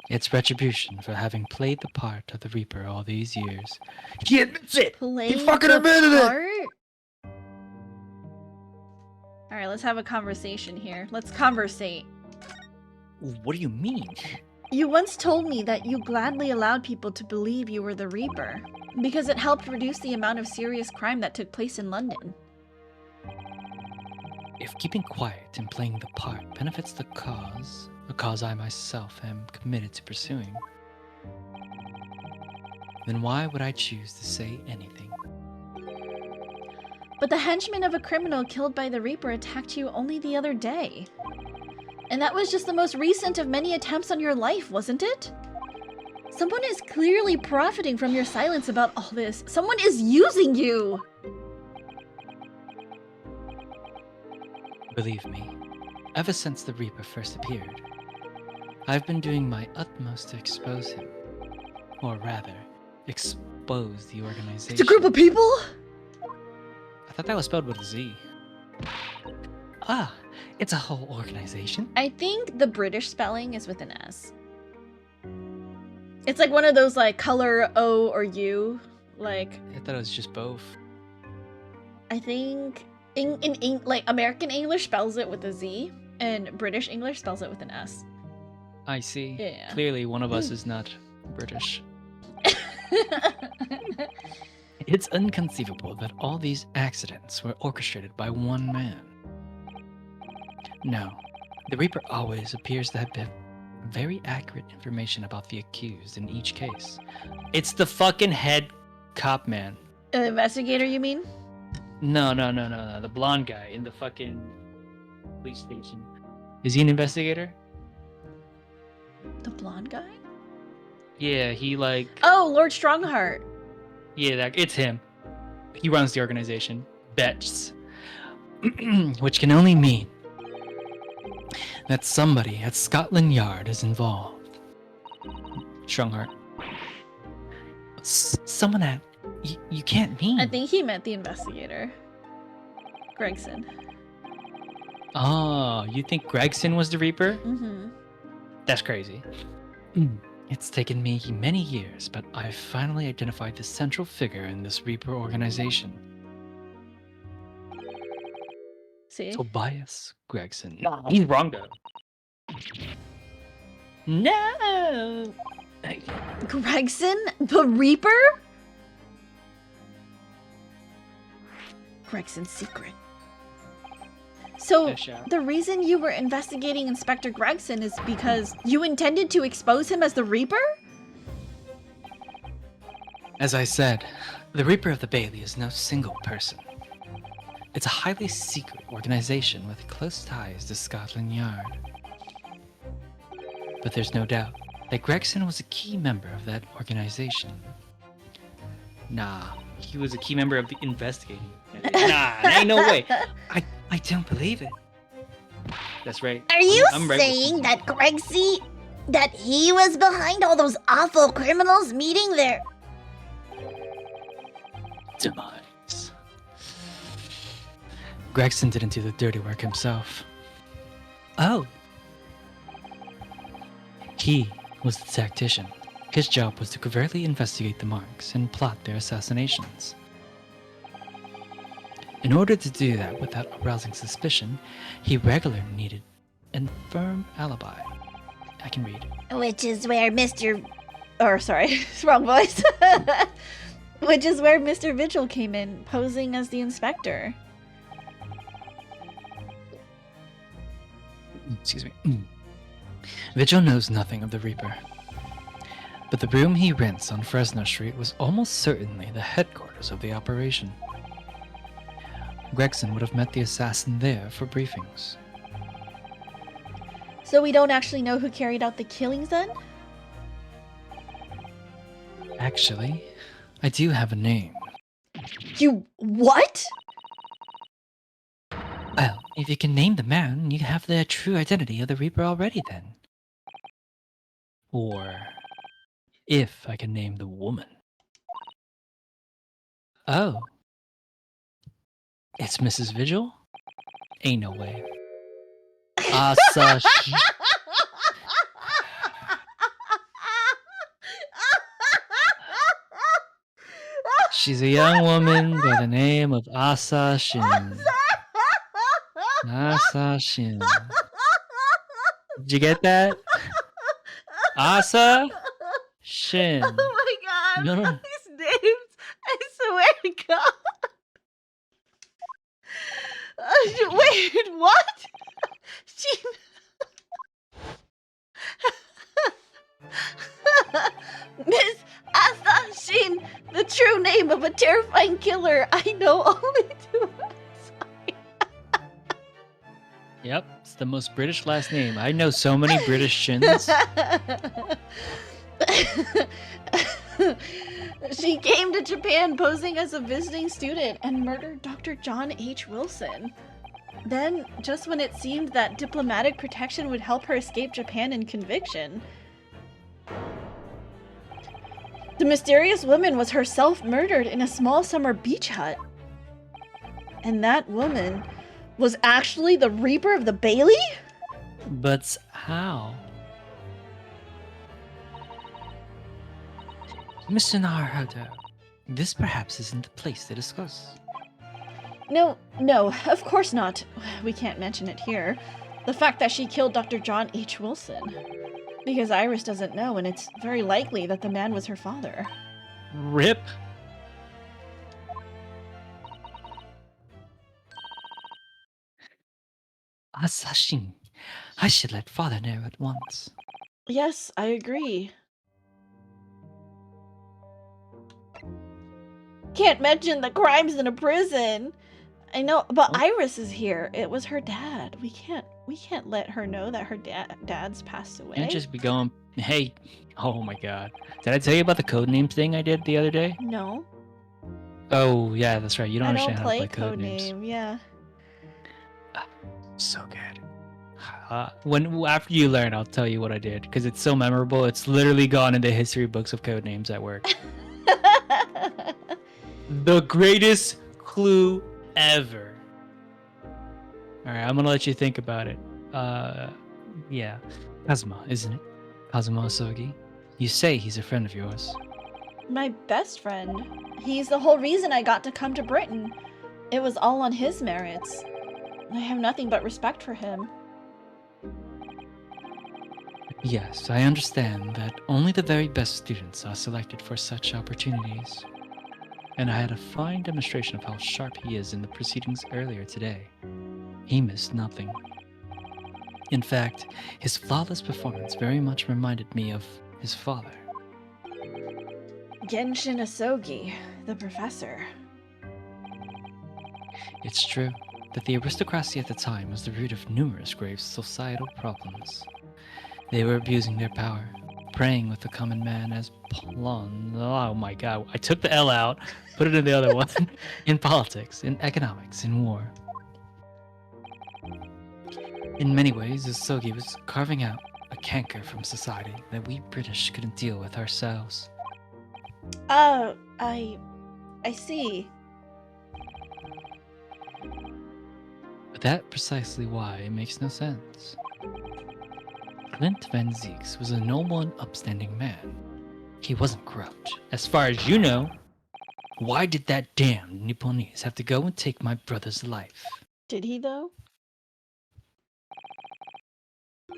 it's retribution for having played the part of the Reaper all these years. He admits it! Play fucking the admitted it! part? Alright, let's have a conversation here. Let's conversate. What do you mean? You once told me that you gladly allowed people to believe you were the Reaper, because it helped reduce the amount of serious crime that took place in London. If keeping quiet and playing the part benefits the cause, a cause I myself am committed to pursuing, then why would I choose to say anything? But the henchman of a criminal killed by the Reaper attacked you only the other day. And that was just the most recent of many attempts on your life, wasn't it? Someone is clearly profiting from your silence about all this. Someone is using you! Believe me, ever since the Reaper first appeared, I've been doing my utmost to expose him. Or rather, expose the organization. It's a group of people? I thought that was spelled with a Z. Ah, it's a whole organization. I think the British spelling is with an S. It's like one of those like color O or U. Like, I thought it was just both. I think in like American English spells it with a Z and British English spells it with an S. I see. Yeah. Clearly one of us is not British. It's inconceivable that all these accidents were orchestrated by one man. No, the Reaper always appears to have very accurate information about the accused in each case. It's the fucking head cop man. An investigator, you mean? No. The blonde guy in the fucking police station. Is he an investigator? The blonde guy? Yeah, he like... Oh, Lord Strongheart. Yeah, it's him. He runs the organization. Bets. Which can only mean that somebody at Scotland Yard is involved. Strongheart. Someone at... You can't mean... I think he meant the investigator. Gregson. Oh, you think Gregson was the Reaper? Mm-hmm. That's crazy. It's taken me many years, but I've finally identified the central figure in this Reaper organization. See? Tobias Gregson. No, he's wrong though. No! Gregson? The Reaper? Gregson's secret. So, Fish out. the reason you were investigating Inspector Gregson is because you intended to expose him as the Reaper? As I said, The Reaper of the Bailey is no single person. It's a highly secret organization with close ties to Scotland Yard. But there's no doubt that Gregson was a key member of that organization. Nah, he was a key member of the investigating. Nah, ain't no way. I don't believe it. That's right. Are you I'm right with saying you. that Gregsy, that he was behind all those awful criminals meeting their... Demise. Gregson didn't do the dirty work himself. Oh. He was the tactician. His job was to covertly investigate the marks and plot their assassinations. In order to do that without arousing suspicion, he regularly needed a firm alibi. I can read. Which is where Mr... Or sorry, wrong voice. Which is where Mr. Vigil came in, posing as the inspector. Excuse me. Vigil knows nothing of the Reaper. But the room he rents on Fresno Street was almost certainly the headquarters of the operation. Gregson would have met the assassin there for briefings. So we don't actually know who carried out the killings then? Actually, I do have a name. You what? Well, if you can name the man, you have the true identity of the Reaper already then. Or if I can name the woman. Oh. It's Mrs. Vigil? Ain't no way. She's a young woman by the name of Asa Shin. Asa Shin. Did you get that? Asa Shin. Oh my god, No, no. these names, I swear to god. Wait, what? She... Miss Asa Shin, the true name of a terrifying killer I know only too well. Yep, it's the most British last name. I know so many British Shins. She came to Japan posing as a visiting student and murdered Dr. John H. Wilson. Then, just when it seemed that diplomatic protection would help her escape Japan and conviction, the mysterious woman was herself murdered in a small summer beach hut. And that woman was actually the Reaper of the Bailey? But how? Mr. Naruto, this perhaps isn't the place to discuss. No, of course not. We can't mention it here. The fact that she killed Dr. John H. Wilson. Because Iris doesn't know, and it's very likely that the man was her father. RIP. Asashin, I should let father know at once. Yes, I agree. Can't mention the crimes in a prison. I know, but Iris is here. It was her dad. We can't let her know that her dad's passed away. Can't just be going, hey, oh my god. Did I tell you about the codename thing I did the other day? No. Oh, yeah, that's right. You don't I understand don't how to play play codenames. codename, yeah. So good. After you learn, I'll tell you what I did because it's so memorable. It's literally gone in the history books of codenames at work. The greatest clue ever. All right, I'm gonna let you think about it. Yeah, Kazuma, isn't it? Kazuma Osogi. You say he's a friend of yours. My best friend. He's the whole reason I got to come to Britain. It was all on his merits. I have nothing but respect for him. Yes, I understand that only the very best students are selected for such opportunities. And I had a fine demonstration of how sharp he is in the proceedings earlier today. He missed nothing. In fact, his flawless performance very much reminded me of his father. Genshin Asogi. the professor. It's true that the aristocracy at the time was the root of numerous grave societal problems. They were abusing their power, preying with the common man as pawn. Oh my god, I took the L out, put it in the other one. In politics, in economics, in war. In many ways, Usogi was carving out a canker from society that we British couldn't deal with ourselves. Oh, I see. But that's precisely why it makes no sense. Clint Van Zieks was a noble and upstanding man. He wasn't corrupt. As far as you know, why did that damn Nipponese have to go and take my brother's life? Did he though?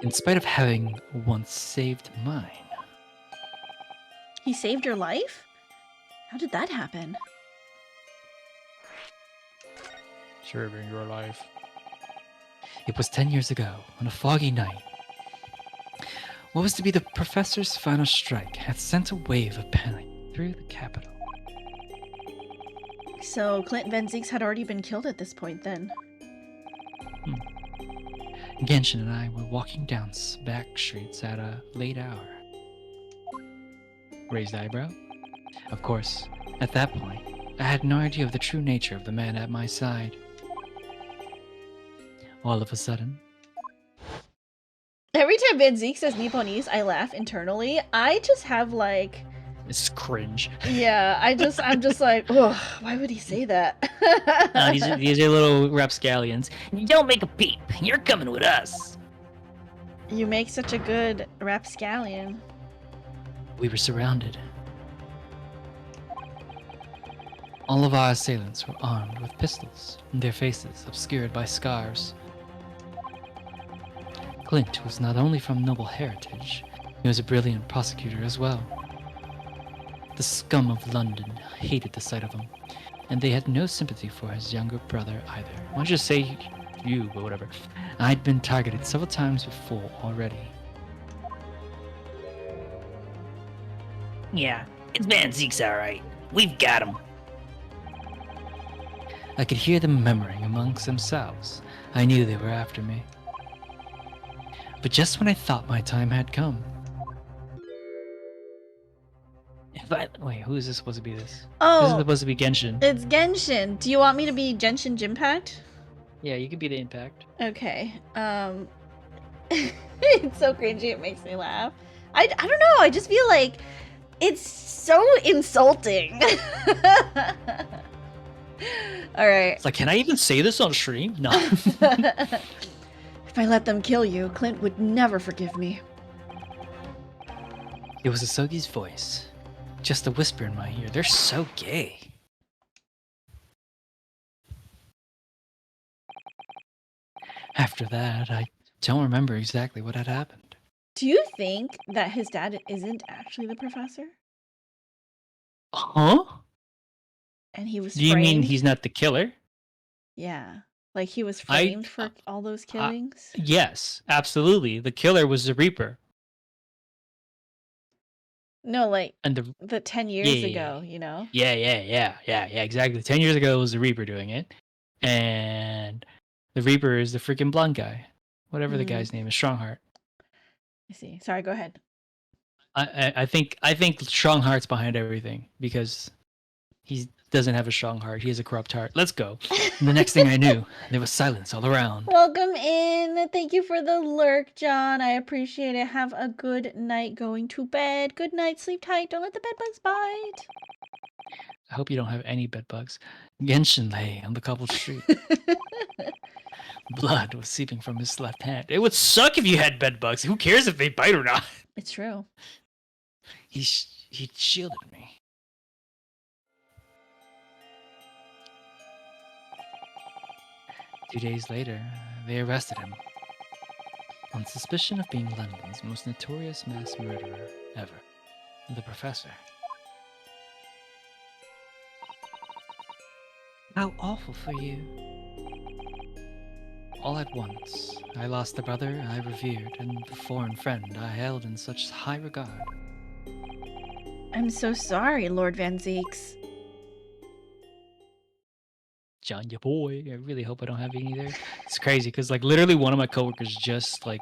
In spite of having once saved mine. He saved your life? How did that happen? Serving your life. It was 10 years ago, on a foggy night. What was to be the professor's final strike had sent a wave of panic through the capital. So Clint Van Zieks had already been killed at this point then. Genshin and I were walking down back streets at a late hour. Raised eyebrow? Of course, at that point, I had no idea of the true nature of the man at my side. All of a sudden, Every time Van Zieks says Nipponese, I laugh internally. I just have like, it's cringe. yeah, I'm just like, ugh, why would he say that? These are little rapscallions. Don't make a peep. You're coming with us. You make such a good rapscallion. We were surrounded. All of our assailants were armed with pistols, their faces obscured by scars. Clint was not only from noble heritage, he was a brilliant prosecutor as well. The scum of London hated the sight of him, and they had no sympathy for his younger brother either. Why don't you say you, but whatever. I'd been targeted several times before already. Yeah, it's Van Zieks, alright. We've got him. I could hear them murmuring amongst themselves. I knew they were after me. But just when I thought my time had come. Wait, who is this supposed to be this? This is Oh, supposed to be Genshin. it's Genshin. Do you want me to be Genshin Jimpact? Yeah, you could be the Impact. Okay. It's so cringy. It makes me laugh. I don't know. I just feel like it's so insulting. All right. It's like, can I even say this on stream? No. If I let them kill you, Clint would never forgive me. It was Asogi's voice. Just a whisper in my ear. They're so gay. After that, I don't remember exactly what had happened. Do you think that his dad isn't actually the professor? Huh? And he was Do you mean framed? he's not the killer? Yeah. Like he was framed for all those killings? Yes, absolutely. The killer was the Reaper. No, like And the 10 years Yeah, yeah, ago, you know? yeah, exactly. 10 years ago it was the Reaper doing it. And the Reaper is the freaking blonde guy. Whatever the guy's name is, Strongheart. I see. Sorry, go ahead. I think Strongheart's behind everything because he doesn't have a strong heart. He has a corrupt heart. Let's go. And the next thing I knew, there was silence all around. Welcome in. Thank you for the lurk, John. I appreciate it. Have a good night going to bed. Good night. Sleep tight. Don't let the bed bugs bite. I hope you don't have any bed bugs. Genshin lay on the cobbled street. Blood was seeping from his left hand. It would suck if you had bed bugs. Who cares if they bite or not? It's true. He shielded me. Two days later, they arrested him on suspicion of being London's most notorious mass murderer ever, the Professor. How awful for you. All at once, I lost the brother I revered and the foreign friend I held in such high regard. I'm so sorry, Lord Van Zieks. John, your boy. I really hope I don't have any there. It's crazy because like literally one of my coworkers just like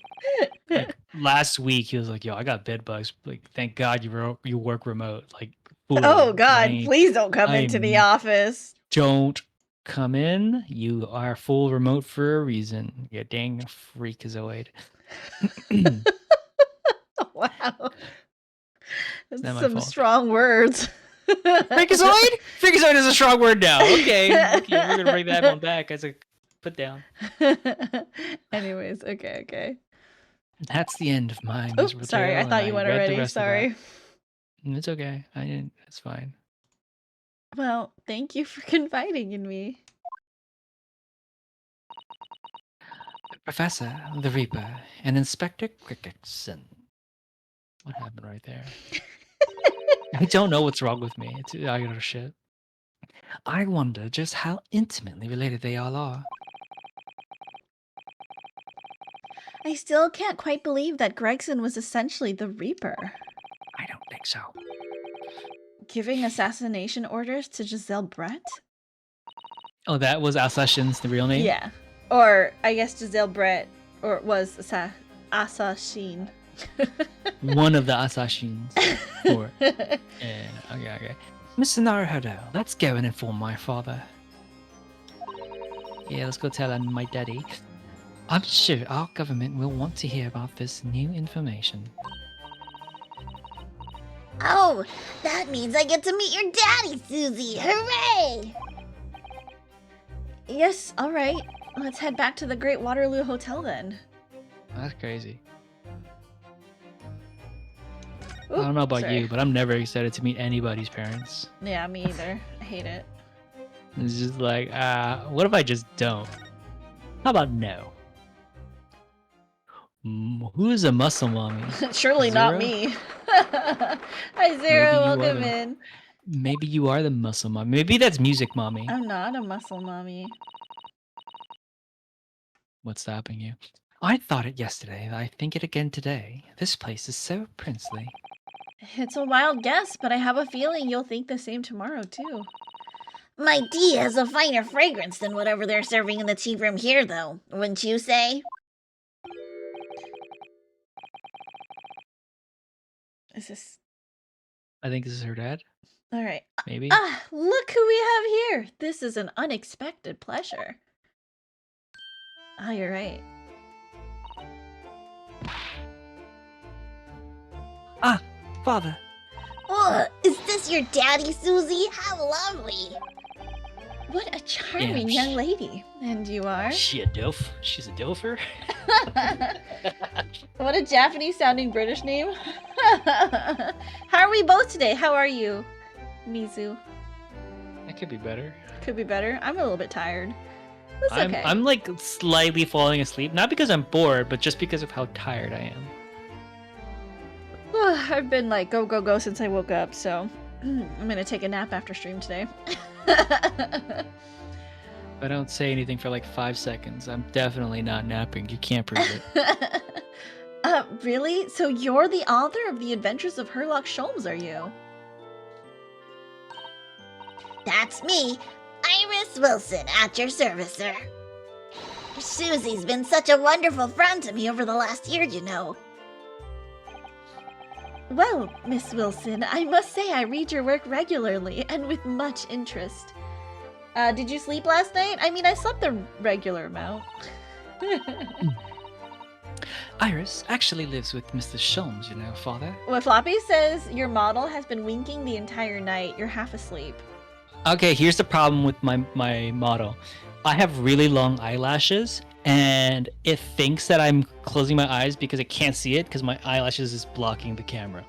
last week he was like, "Yo, I got bed bugs. Like, thank God you work remote. Like, Oh fool, God, I please don't come I into the am- office. don't come in. You are full remote for a reason. You dang freakazoid." Wow. That's not my some fault. strong words. Freakazoid? Freakazoid is a strong word now. Okay, we're gonna bring that one back as a put down. Anyways, okay. That's the end of my Oh, miserable sorry, tale, I thought and you I went read the already. rest of that. Sorry. It's okay. I didn't. It's fine. Well, thank you for confiding in me. Professor the Reaper and Inspector Cricketson. What happened right there? I don't know what's wrong with me. I got shit. I wonder just how intimately related they all are. I still can't quite believe that Gregson was essentially the Reaper, I don't think so. giving assassination orders to Giselle Brett. Oh, that was Assassin's the real name? Yeah, or I guess Giselle Brett, or was assassin. One of the assassins. Or, okay. Mr. Naruhodo, let's go and inform my father. Yeah, let's go tell my daddy. I'm sure our government will want to hear about this new information. Oh, that means I get to meet your daddy, Susie. Hooray! Yes, all right. Let's head back to the Great Waterloo Hotel then. That's crazy. I Oop, don't know about sorry. you, but I'm never excited to meet anybody's parents. Yeah, me either. I hate it. It's just like, what if I just don't? How about no? Who's a muscle mommy? Surely not Zero? me. Hi, Zero. you are Welcome the- in. Maybe you are the muscle mommy. Maybe that's music mommy. I'm not a muscle mommy. What's stopping you? I thought it yesterday. I think it again today. This place is so princely. It's a wild guess, but I have a feeling you'll think the same tomorrow, too. My tea has a finer fragrance than whatever they're serving in the tea room here, though. Wouldn't you say? Is this... I think this is her dad. All right. Maybe. Ah, look who we have here. This is an unexpected pleasure. Ah, you're right. Ah, father. Oh, is this your daddy, Susie? How lovely! What a charming Yeah, young lady. And you are? She a dilf? She's a dilfer? What a Japanese sounding British name. How are we both today? How are you, Mizu? That could be better. Could be better. I'm a little bit tired. That's okay. I'm like slightly falling asleep, not because I'm bored, but just because of how tired I am. I've been like go since I woke up, so I'm gonna take a nap after stream today. If I don't say anything for like 5 seconds, I'm definitely not napping. You can't prove it. Really? So you're the author of The Adventures of Herlock Sholmes, are you? That's me, Iris Wilson, at your service, sir. Susie's been such a wonderful friend to me over the last year, you know. Well, Miss Wilson, I must say I read your work regularly and with much interest. Did you sleep last night? I mean, I slept the regular amount. Iris actually lives with Mr. Sholmes, you know, father. What Floppy says, your model has been winking the entire night. You're half asleep. Okay, here's the problem with my model. I have really long eyelashes, and it thinks that I'm closing my eyes because it can't see it because my eyelashes is blocking the camera.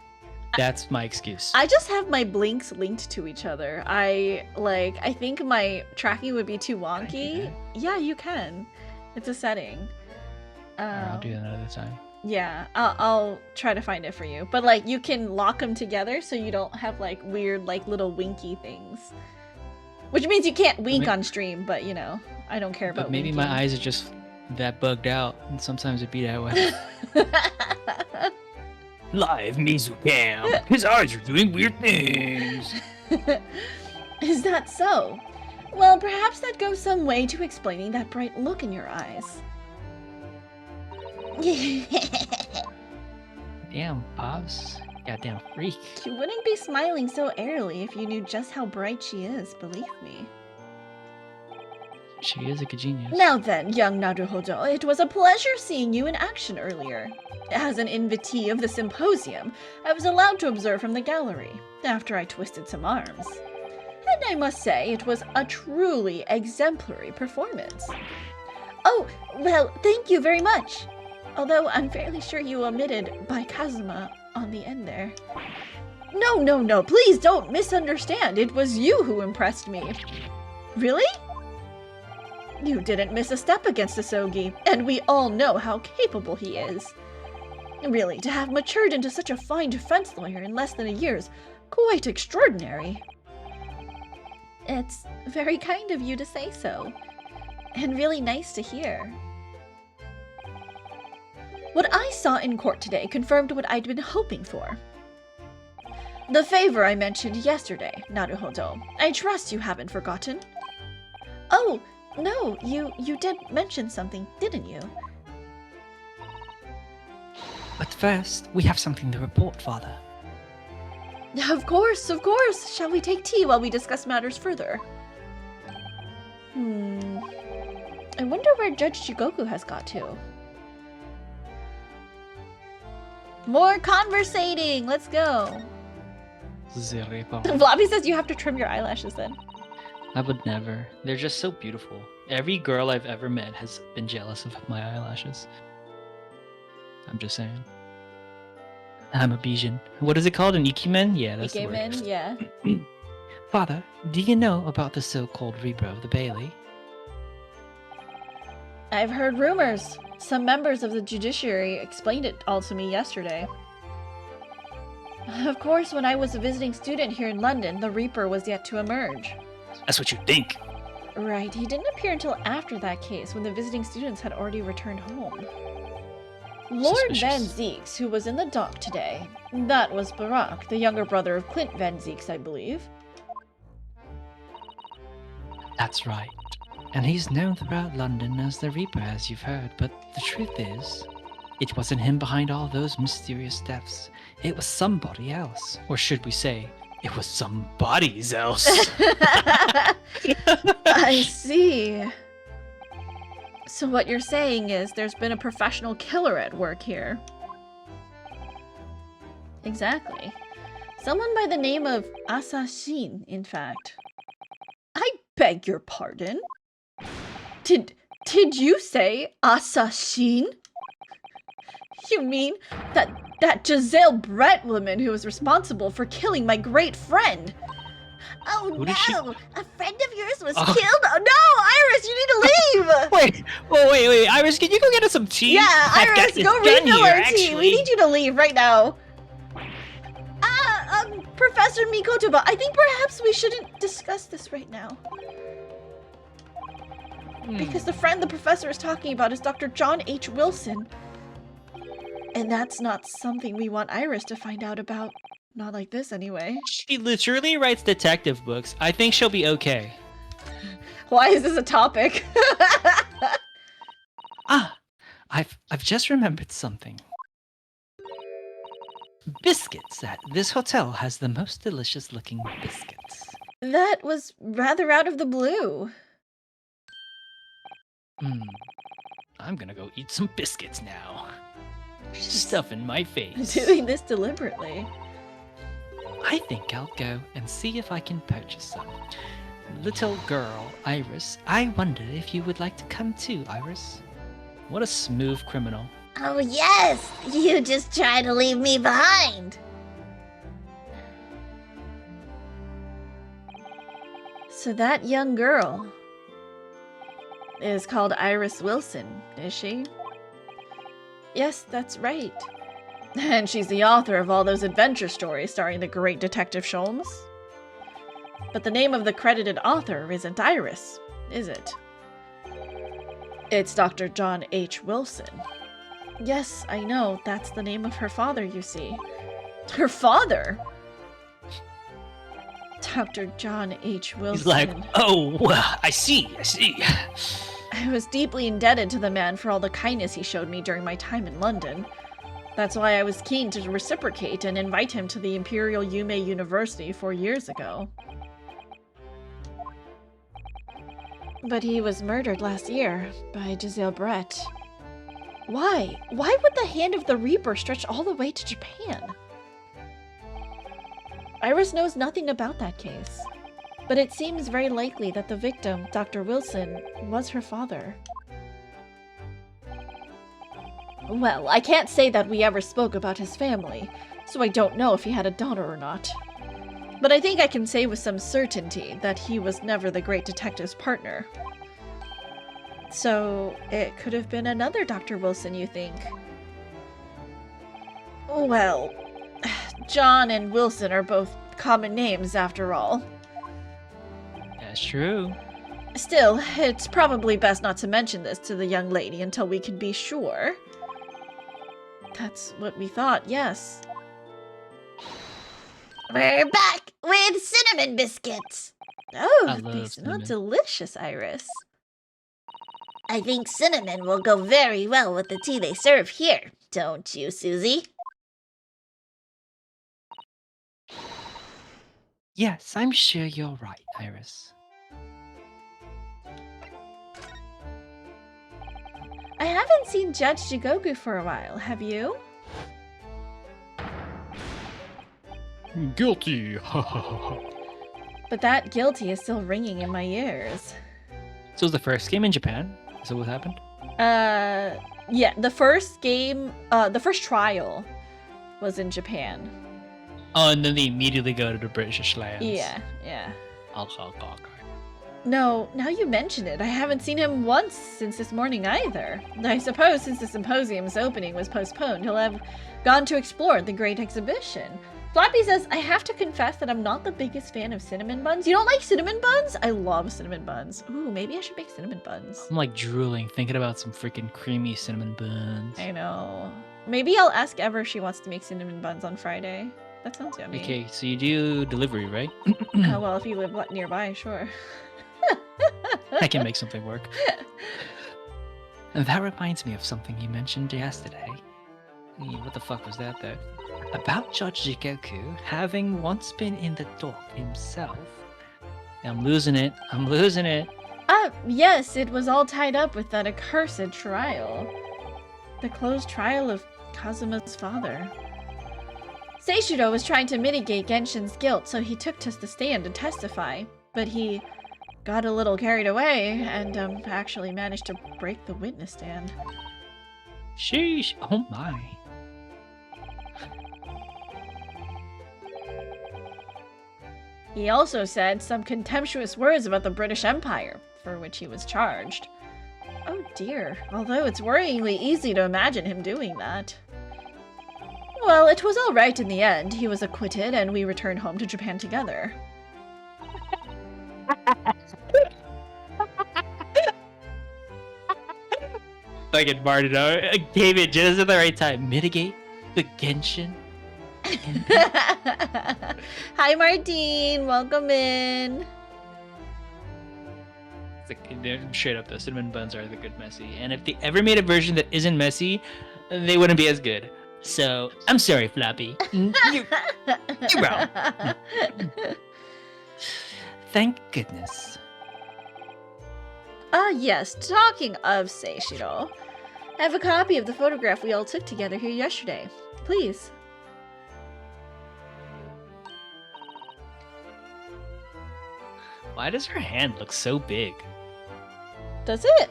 That's my excuse. I just have my blinks linked to each other. I think my tracking would be too wonky. Yeah, you can. It's a setting. I'll do that another time. Yeah, I'll try to find it for you. But like, you can lock them together so you don't have like weird like little winky things. Which means you can't wink on stream, but you know, I don't care about. But maybe winking. my eyes are just that bugged out, and sometimes it be that way. Live Mizukam. His eyes are doing weird things. Is that so? Well, perhaps that goes some way to explaining that bright look in your eyes. Damn, Pops. Goddamn freak. You wouldn't be smiling so airily if you knew just how bright she is, believe me. She is a genius. Now then, young Naruhodo, it was a pleasure seeing you in action earlier. As an invitee of the symposium, I was allowed to observe from the gallery, after I twisted some arms. And I must say, it was a truly exemplary performance. Oh, well, thank you very much. Although I'm fairly sure you omitted by Kazuma on the end there. No, please don't misunderstand. It was you who impressed me. Really? You didn't miss a step against Asogi, and we all know how capable he is. Really, to have matured into such a fine defense lawyer in less than a year is quite extraordinary. It's very kind of you to say so, and really nice to hear. What I saw in court today confirmed what I'd been hoping for. The favor I mentioned yesterday, Naruhodo. I trust you haven't forgotten. Oh, no, you did mention something, didn't you? But first, we have something to report, Father. Of course. Shall we take tea while we discuss matters further? I wonder where Judge Shigoku has got to. More conversating! Let's go! Blobby says you have to trim your eyelashes then. I would never. They're just so beautiful. Every girl I've ever met has been jealous of my eyelashes. I'm just saying. I'm a Bijan. What is it called? An Ikimen? Yeah, that's the word. Ikemen, yeah. Father, do you know about the so-called Reaper of the Bailey? I've heard rumors. Some members of the judiciary explained it all to me yesterday. Of course, when I was a visiting student here in London, the Reaper was yet to emerge. That's what you think. Right, he didn't appear until after that case, when the visiting students had already returned home. Lord Van Zeeks, who was in the dock today, that was Barak, the younger brother of Clint Van Zeeks, I believe. That's right. And he's known throughout London as the Reaper, as you've heard, but the truth is, it wasn't him behind all those mysterious deaths. It was somebody else. Or should we say, it was somebody's else. I see. So what you're saying is there's been a professional killer at work here. Exactly. Someone by the name of Assassin, in fact. I beg your pardon? Did you say Assassin? You mean that Giselle Brett woman who was responsible for killing my great friend? Oh Who did she- no! A friend of yours was Oh. killed? Oh no! Iris, you need to leave! Wait, Iris, can you go get us some tea? Yeah, I've got Iris, this go gun refill here, our tea. We actually. need you to leave right now. Professor Mikotoba, I think perhaps we shouldn't discuss this right now. Because the friend the professor is talking about is Dr. John H. Wilson. And that's not something we want Iris to find out about. Not like this, anyway. She literally writes detective books. I think she'll be okay. Why is this a topic? I've just remembered something. Biscuits at this hotel has the most delicious looking biscuits. That was rather out of the blue. I'm gonna go eat some biscuits now. Stuff in my face. Doing this deliberately. I think I'll go and see if I can purchase some. Little girl, Iris, I wonder if you would like to come too, Iris. What a smooth criminal. Oh yes! You just try to leave me behind! So that young girl is called Iris Wilson, is she? Yes, that's right. And she's the author of all those adventure stories starring the great Detective Sholmes. But the name of the credited author isn't Iris, is it? It's Dr. John H. Wilson. Yes, I know, that's the name of her father, you see. Her father? Dr. John H. Wilson. He's like, oh, I see. I was deeply indebted to the man for all the kindness he showed me during my time in London. That's why I was keen to reciprocate and invite him to the Imperial Yume University 4 years ago. But he was murdered last year by Giselle Brett. Why? Why would the hand of the Reaper stretch all the way to Japan? Iris knows nothing about that case, but it seems very likely that the victim, Dr. Wilson, was her father. Well, I can't say that we ever spoke about his family, so I don't know if he had a daughter or not. But I think I can say with some certainty that he was never the great detective's partner. So, it could have been another Dr. Wilson, you think? Well, John and Wilson are both common names after all. That's true. Still, it's probably best not to mention this to the young lady until we can be sure. That's what we thought, yes. We're back with cinnamon biscuits. Oh, I they love smell cinnamon. delicious, Iris. I think cinnamon will go very well with the tea they serve here, don't you, Susie? Yes, I'm sure you're right, Iris. I haven't seen Judge Jigoku for a while, have you? Guilty. But that guilty is still ringing in my ears. So was the first game in Japan? Is that what happened? Yeah, the first game, the first trial was in Japan. Oh, and then they immediately go to the British lands. Yeah. Okay. No, now you mention it, I haven't seen him once since this morning either. I suppose since the symposium's opening was postponed, he'll have gone to explore the Great Exhibition. Floppy says, I have to confess that I'm not the biggest fan of cinnamon buns. You don't like cinnamon buns? I love cinnamon buns. Ooh, maybe I should make cinnamon buns. I'm like drooling, thinking about some freaking creamy cinnamon buns. I know. Maybe I'll ask Ever if she wants to make cinnamon buns on Friday. That sounds yummy. Okay, so you do delivery, right? Well, if you live nearby, sure. I can make something work. And that reminds me of something you mentioned yesterday. What the fuck was that though? About Judge Jigoku having once been in the dock himself. I'm losing it. Yes, it was all tied up with that accursed trial. The closed trial of Kazuma's father. Seishiro was trying to mitigate Genshin's guilt, so he took to the stand to testify. But he got a little carried away and actually managed to break the witness stand. Sheesh. Oh my. He also said some contemptuous words about the British Empire, for which he was charged. Oh dear, although it's worryingly easy to imagine him doing that. Well, it was all right in the end. He was acquitted and we returned home to Japan together. Like it barred it out. I gave it just at the right time. Mitigate the Genshin. Hi, Martine. Welcome in. It's like, they're straight up though, cinnamon buns are the good messy. And if they ever made a version that isn't messy, they wouldn't be as good. So, I'm sorry, Floppy. You're wrong. Thank goodness. Yes, talking of Seishiro, I have a copy of the photograph we all took together here yesterday. Please. Why does her hand look so big? Does it?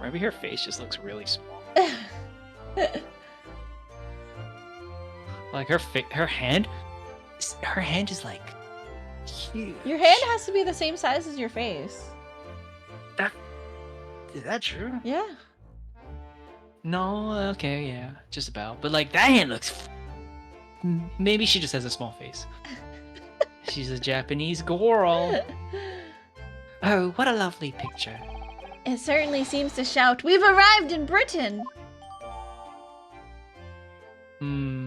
Maybe her face just looks really small. Like her hand is like huge. Your hand has to be the same size as your face. Is that true? Yeah. No, okay, yeah, just about. But like that hand looks. Maybe she just has a small face. She's a Japanese girl. Oh, what a lovely picture. It certainly seems to shout, "We've arrived in Britain!"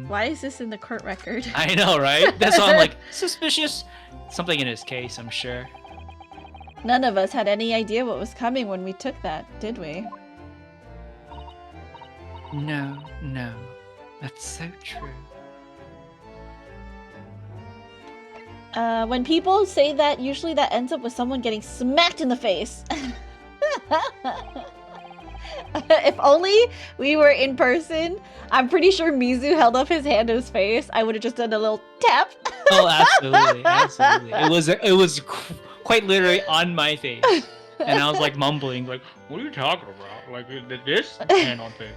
Why is this in the court record? I know, right? That's why I'm like, suspicious. Something in his case, I'm sure. None of us had any idea what was coming when we took that, did we? No, no. That's so true. When people say that, usually that ends up with someone getting smacked in the face. If only we were in person, I'm pretty sure Mizu held up his hand to his face. I would have just done a little tap. Oh, absolutely, absolutely. It was quite literally on my face, and I was like mumbling, like, "What are you talking about? Like this hand on face."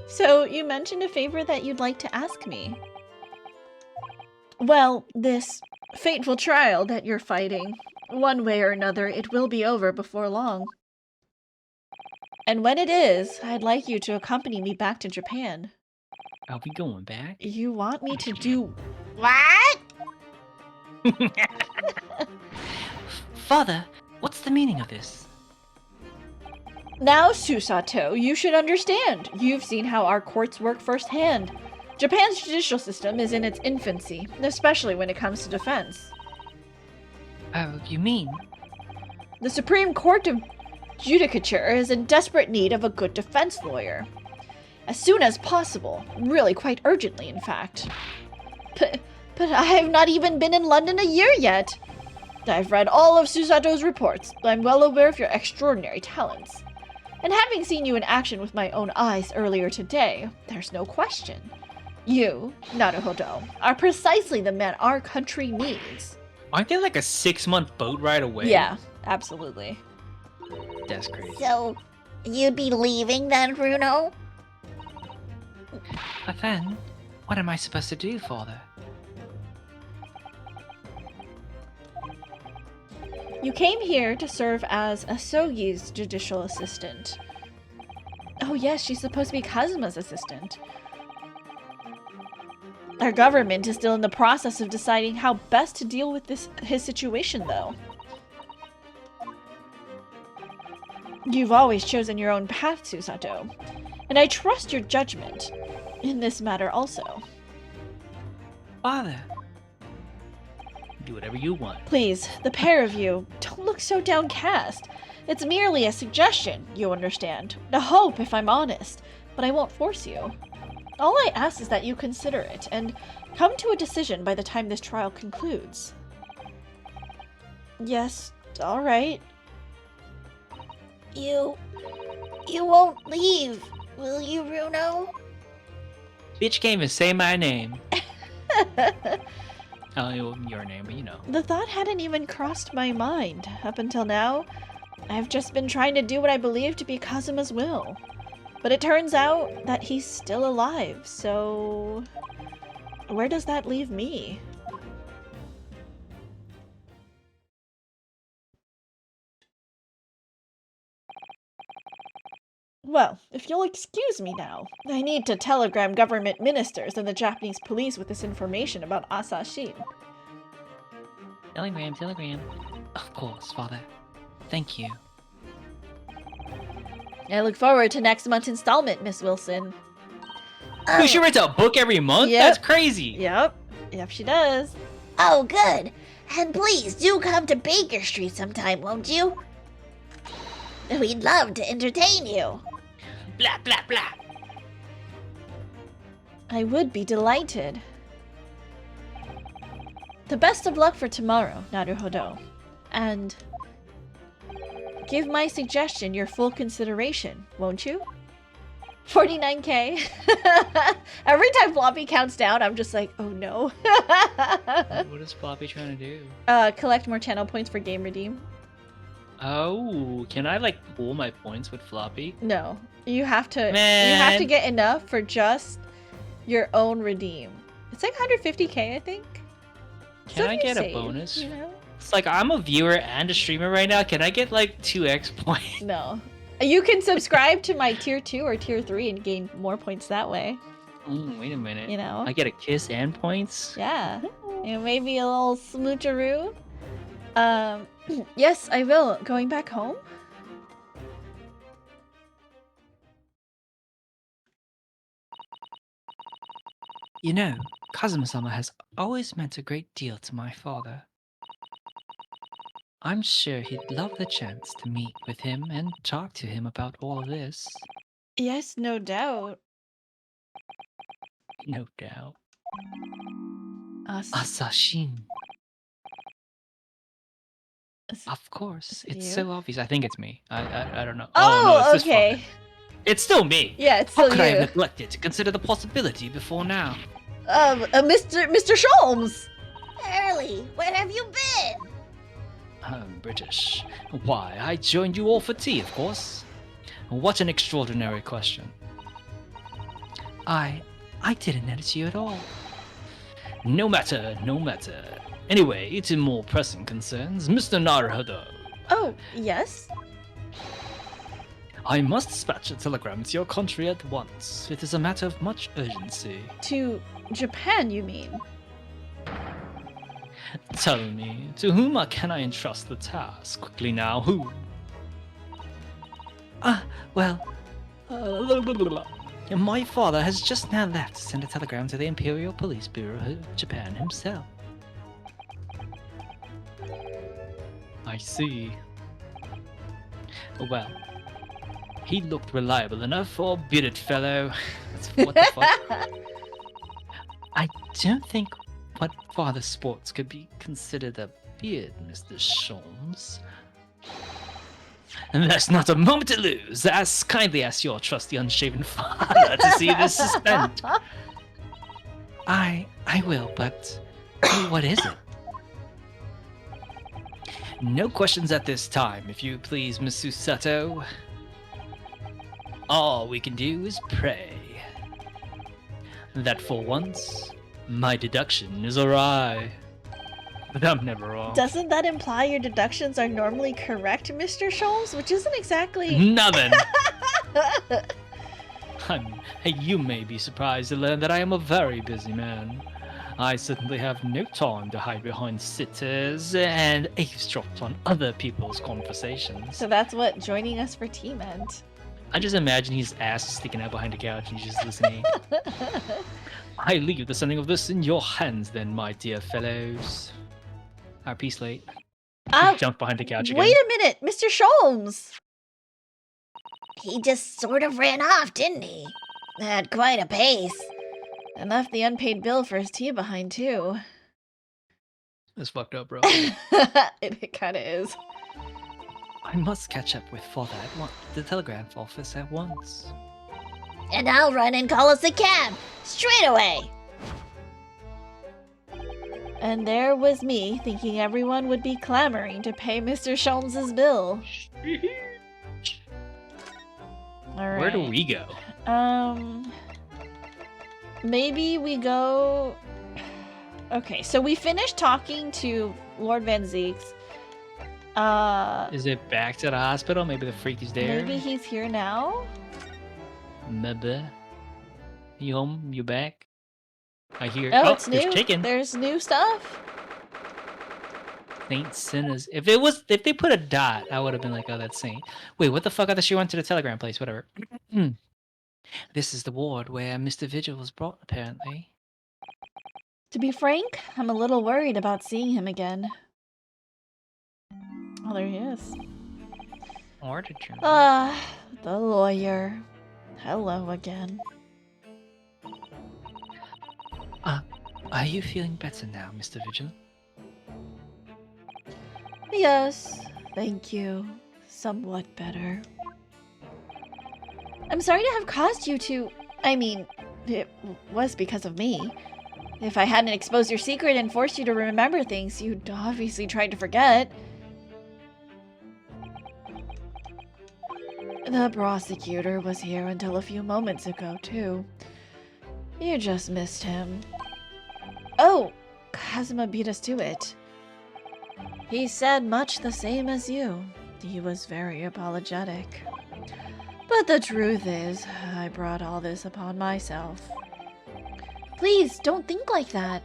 So you mentioned a favor that you'd like to ask me. Well, this fateful trial that you're fighting, one way or another, it will be over before long. And when it is, I'd like you to accompany me back to Japan. Are we going back? You want me to do What? Father, what's the meaning of this? Now, Susato, you should understand. You've seen how our courts work firsthand. Japan's judicial system is in its infancy, especially when it comes to defense. Oh, you mean? The Supreme Court of Judicature is in desperate need of a good defense lawyer. As soon as possible. Really quite urgently, in fact. But I have not even been in London a year yet. I've read all of Susato's reports. I'm well aware of your extraordinary talents. And having seen you in action with my own eyes earlier today, there's no question. You, Naruhodo, are precisely the man our country needs. Aren't they like a 6-month boat ride away? Yeah, absolutely. That's crazy. So, you'd be leaving then, Bruno? But then, what am I supposed to do, Father? You came here to serve as Asogi's judicial assistant. Oh yes, she's supposed to be Kazuma's assistant. Our government is still in the process of deciding how best to deal with his situation, though. You've always chosen your own path, Susato, and I trust your judgment in this matter also. Father, do whatever you want. Please, the pair of you, don't look so downcast. It's merely a suggestion, you understand. A hope, if I'm honest, but I won't force you. All I ask is that you consider it, and come to a decision by the time this trial concludes. Yes, all right. You won't leave, will you, Bruno? Bitch can't even say my name. Oh, your name, but you know. The thought hadn't even crossed my mind. Up until now, I've just been trying to do what I believe to be Kazuma's will. But it turns out that he's still alive, so... where does that leave me? Well, if you'll excuse me now, I need to telegram government ministers and the Japanese police with this information about Asashi. Telegram, telegram. Of course, Father. Thank you. I look forward to next month's installment, Miss Wilson. Who, she writes a book every month? Yep. That's crazy. Yep, she does. Oh, good. And please do come to Baker Street sometime, won't you? We'd love to entertain you. Blah, blah, blah. I would be delighted. The best of luck for tomorrow, Naruhodo. And give my suggestion your full consideration, won't you? 49k. Every time Floppy counts down, I'm just like, oh no. What is Floppy trying to do? Collect more channel points for game redeem. Oh, can I like pool my points with Floppy? No, you have to. Man. You have to get enough for just your own redeem. It's like 150k, I think. Can I get save, a bonus? You know? It's like I'm a viewer and a streamer right now. Can I get like 2x points? No. You can subscribe to my tier 2 or tier 3 and gain more points that way. Wait a minute. You know? I get a kiss and points? Yeah. And maybe a little smoocheroo. Yes, I will. Going back home? You know, Kazuma-sama has always meant a great deal to my father. I'm sure he'd love the chance to meet with him and talk to him about all this. Yes, no doubt. No doubt. Us. Asashin. Is Of course. it It's you? so obvious. I think it's me. I don't know. Oh, no, it's this okay. fucker. It's still me. Yeah, it's How still could I have you. neglected to consider the possibility before now? Mr. Sholmes. Early, where have you been? I'm British. Why, I joined you all for tea, of course. What an extraordinary question. I didn't notice you at all. No matter, no matter. Anyway, to more pressing concerns, Mr. Naruhodo. Oh, yes. I must dispatch a telegram to your country at once. It is a matter of much urgency. To Japan, you mean? Tell me, to whom can I entrust the task? Quickly now, who? My father has just now left to send a telegram to the Imperial Police Bureau of Japan himself. I see. Well, he looked reliable enough, albeit it, fellow. What the fuck? I don't think what father sports could be considered a beard, Mr. Sholmes. And there's not a moment to lose. Kindly ask your trusty unshaven father to see this suspend. I will, but what is it? No questions at this time, if you please, Miss Susato. All we can do is pray that for once, my deduction is awry. But I'm never wrong. Doesn't that imply your deductions are normally correct, Mr. Sholmes? Which isn't exactly... Nothing. Hey, you may be surprised to learn that I am a very busy man. I certainly have no time to hide behind sitters and eavesdrop on other people's conversations. So that's what joining us for tea meant. I just imagine his ass sticking out behind the couch and he's just listening. I leave the sending of this in your hands then, my dear fellows. Our peace late. Jump behind the couch again. Wait a minute, Mr. Sholmes! He just sort of ran off, didn't he? At quite a pace. And left the unpaid bill for his tea behind, too. That's fucked up, bro. It kind of is. I must catch up with father at the telegraph office at once. And I'll run and call us a cab, straight away. And there was me, thinking everyone would be clamoring to pay Mr. Sholmes' bill. Alright. Where do we go? Maybe we go... Okay, so we finished talking to Lord Van Zeeks. Is it back to the hospital? Maybe the freak is there? Maybe he's here now? Maybe. You home? You back? I hear. Oh, it's there's new. chicken. There's new stuff. Saint Sinners. If they put a dot, I would have been like, oh, that's Saint. Wait, what the fuck? I thought she went to the telegram place. Whatever. This is the ward where Mr. Vigil was brought, apparently. To be frank, I'm a little worried about seeing him again. Oh, there he is. Or did you? The lawyer. Hello again. Are you feeling better now, Mr. Vigil? Yes, thank you. Somewhat better. I'm sorry to have caused you to... I mean, it was because of me. If I hadn't exposed your secret and forced you to remember things, you'd obviously tried to forget. The prosecutor was here until a few moments ago, too. You just missed him. Oh, Kazuma beat us to it. He said much the same as you. He was very apologetic. But the truth is, I brought all this upon myself. Please, don't think like that.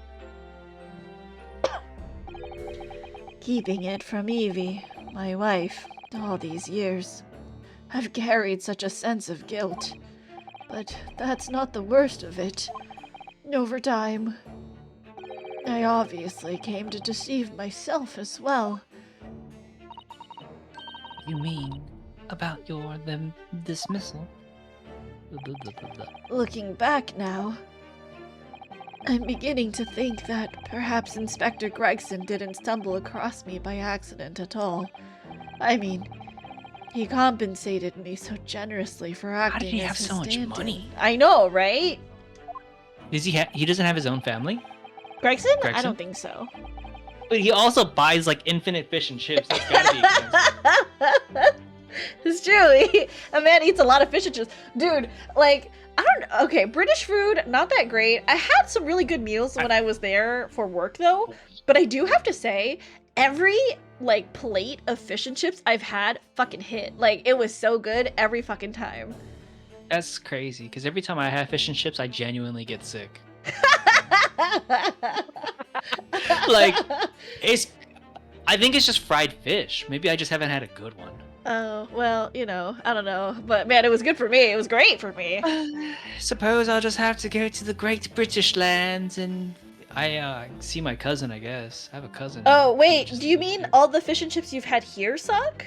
Keeping it from Evie, my wife, all these years. I've carried such a sense of guilt. But that's not the worst of it. Over time, I obviously came to deceive myself as well. You mean about your dismissal? Blah, blah, blah, blah, blah. Looking back now, I'm beginning to think that perhaps Inspector Gregson didn't stumble across me by accident at all. I mean, he compensated me so generously for acting How did he as have his so much stand-in. money? I know, right? He doesn't have his own family? Gregson? I Gregson? don't think so. But he also buys like infinite fish and chips. That's gotta be expensive. It's true. A man eats a lot of fish and chips. Dude, like, I don't. Okay, British food, not that great. I had some really good meals when I was there for work, though. But I do have to say, every like plate of fish and chips I've had fucking hit. Like, it was so good every fucking time. That's crazy, because every time I have fish and chips, I genuinely get sick. Like, I think it's just fried fish. Maybe I just haven't had a good one. Oh, well, you know, I don't know. But man, it was good for me. It was great for me. Suppose I'll just have to go to the Great British lands and I see my cousin, I guess. I have a cousin. Oh, wait, Just- do you mean all the fish and chips you've had here suck?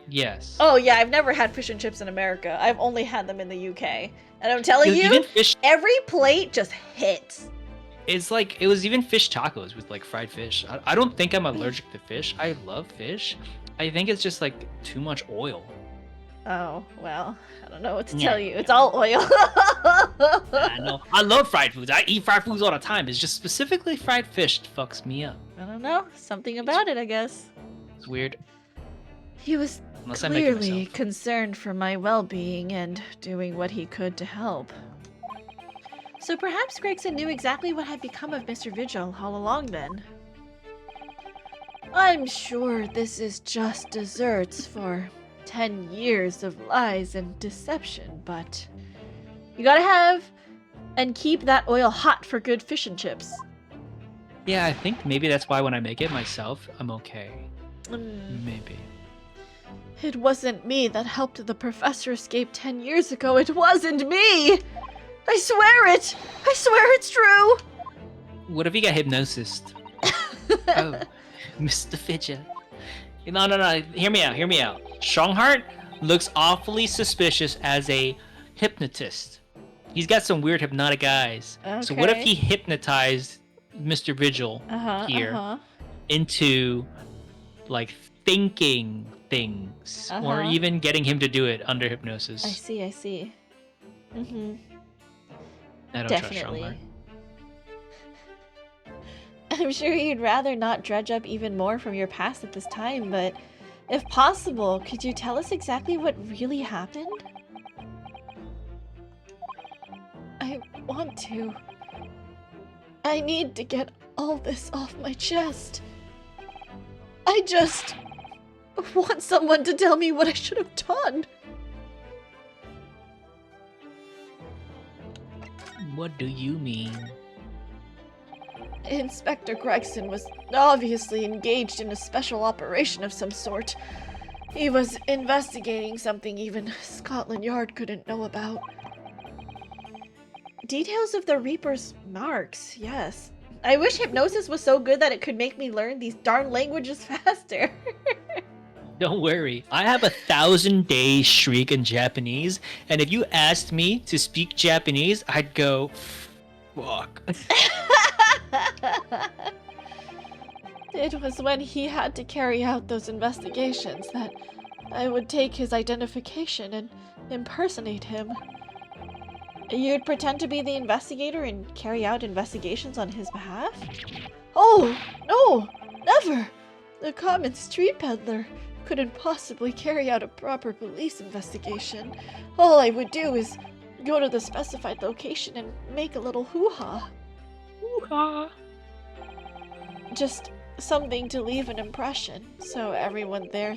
Yes. Oh, yeah, I've never had fish and chips in America. I've only had them in the UK. And I'm telling you, Even fish. every plate just hits. It's like it was even fish tacos with like fried fish. I don't think I'm allergic to fish. I love fish. I think it's just like too much oil. Oh, well, I don't know what to Yeah. tell you. It's all oil. I know. I love fried foods. I eat fried foods all the time. It's just specifically fried fish that fucks me up. I don't know. Something about it, I guess. It's weird. He was Unless I make it clearly myself. concerned for my well-being and doing what he could to help. So perhaps Gregson knew exactly what had become of Mr. Vigil all along then. I'm sure this is just desserts for 10 years of lies and deception, but you gotta have and keep that oil hot for good fish and chips. Yeah, I think maybe that's why when I make it myself, I'm okay. Mm. Maybe. It wasn't me that helped the professor escape 10 years ago. It wasn't me! I swear it! I swear it's true! What if he got hypnosis? Oh, Mr. Fidget. No. Hear me out. Strongheart looks awfully suspicious as a hypnotist. He's got some weird hypnotic eyes. So what if Okay. he hypnotized Mr. Vigil here into like thinking things or Uh-huh. even getting him to do it under hypnosis? I see. Mm-hmm. I don't Definitely. trust Strongheart. I'm sure you'd rather not dredge up even more from your past at this time, but if possible, could you tell us exactly what really happened? I want to. I need to get all this off my chest. I just want someone to tell me what I should have done. What do you mean? Inspector Gregson was obviously engaged in a special operation of some sort. He was investigating something even Scotland Yard couldn't know about. Details of the Reaper's marks, yes. I wish hypnosis was so good that it could make me learn these darn languages faster. Don't worry, I have 1,000-day streak in Japanese, and if you asked me to speak Japanese, I'd go, fuck. It was when he had to carry out those investigations that I would take his identification and impersonate him. You'd pretend to be the investigator and carry out investigations on his behalf? Oh, no, never! The common street peddler couldn't possibly carry out a proper police investigation. All I would do is go to the specified location and make a little hoo-ha. Hoo-ha. Just something to leave an impression, so everyone there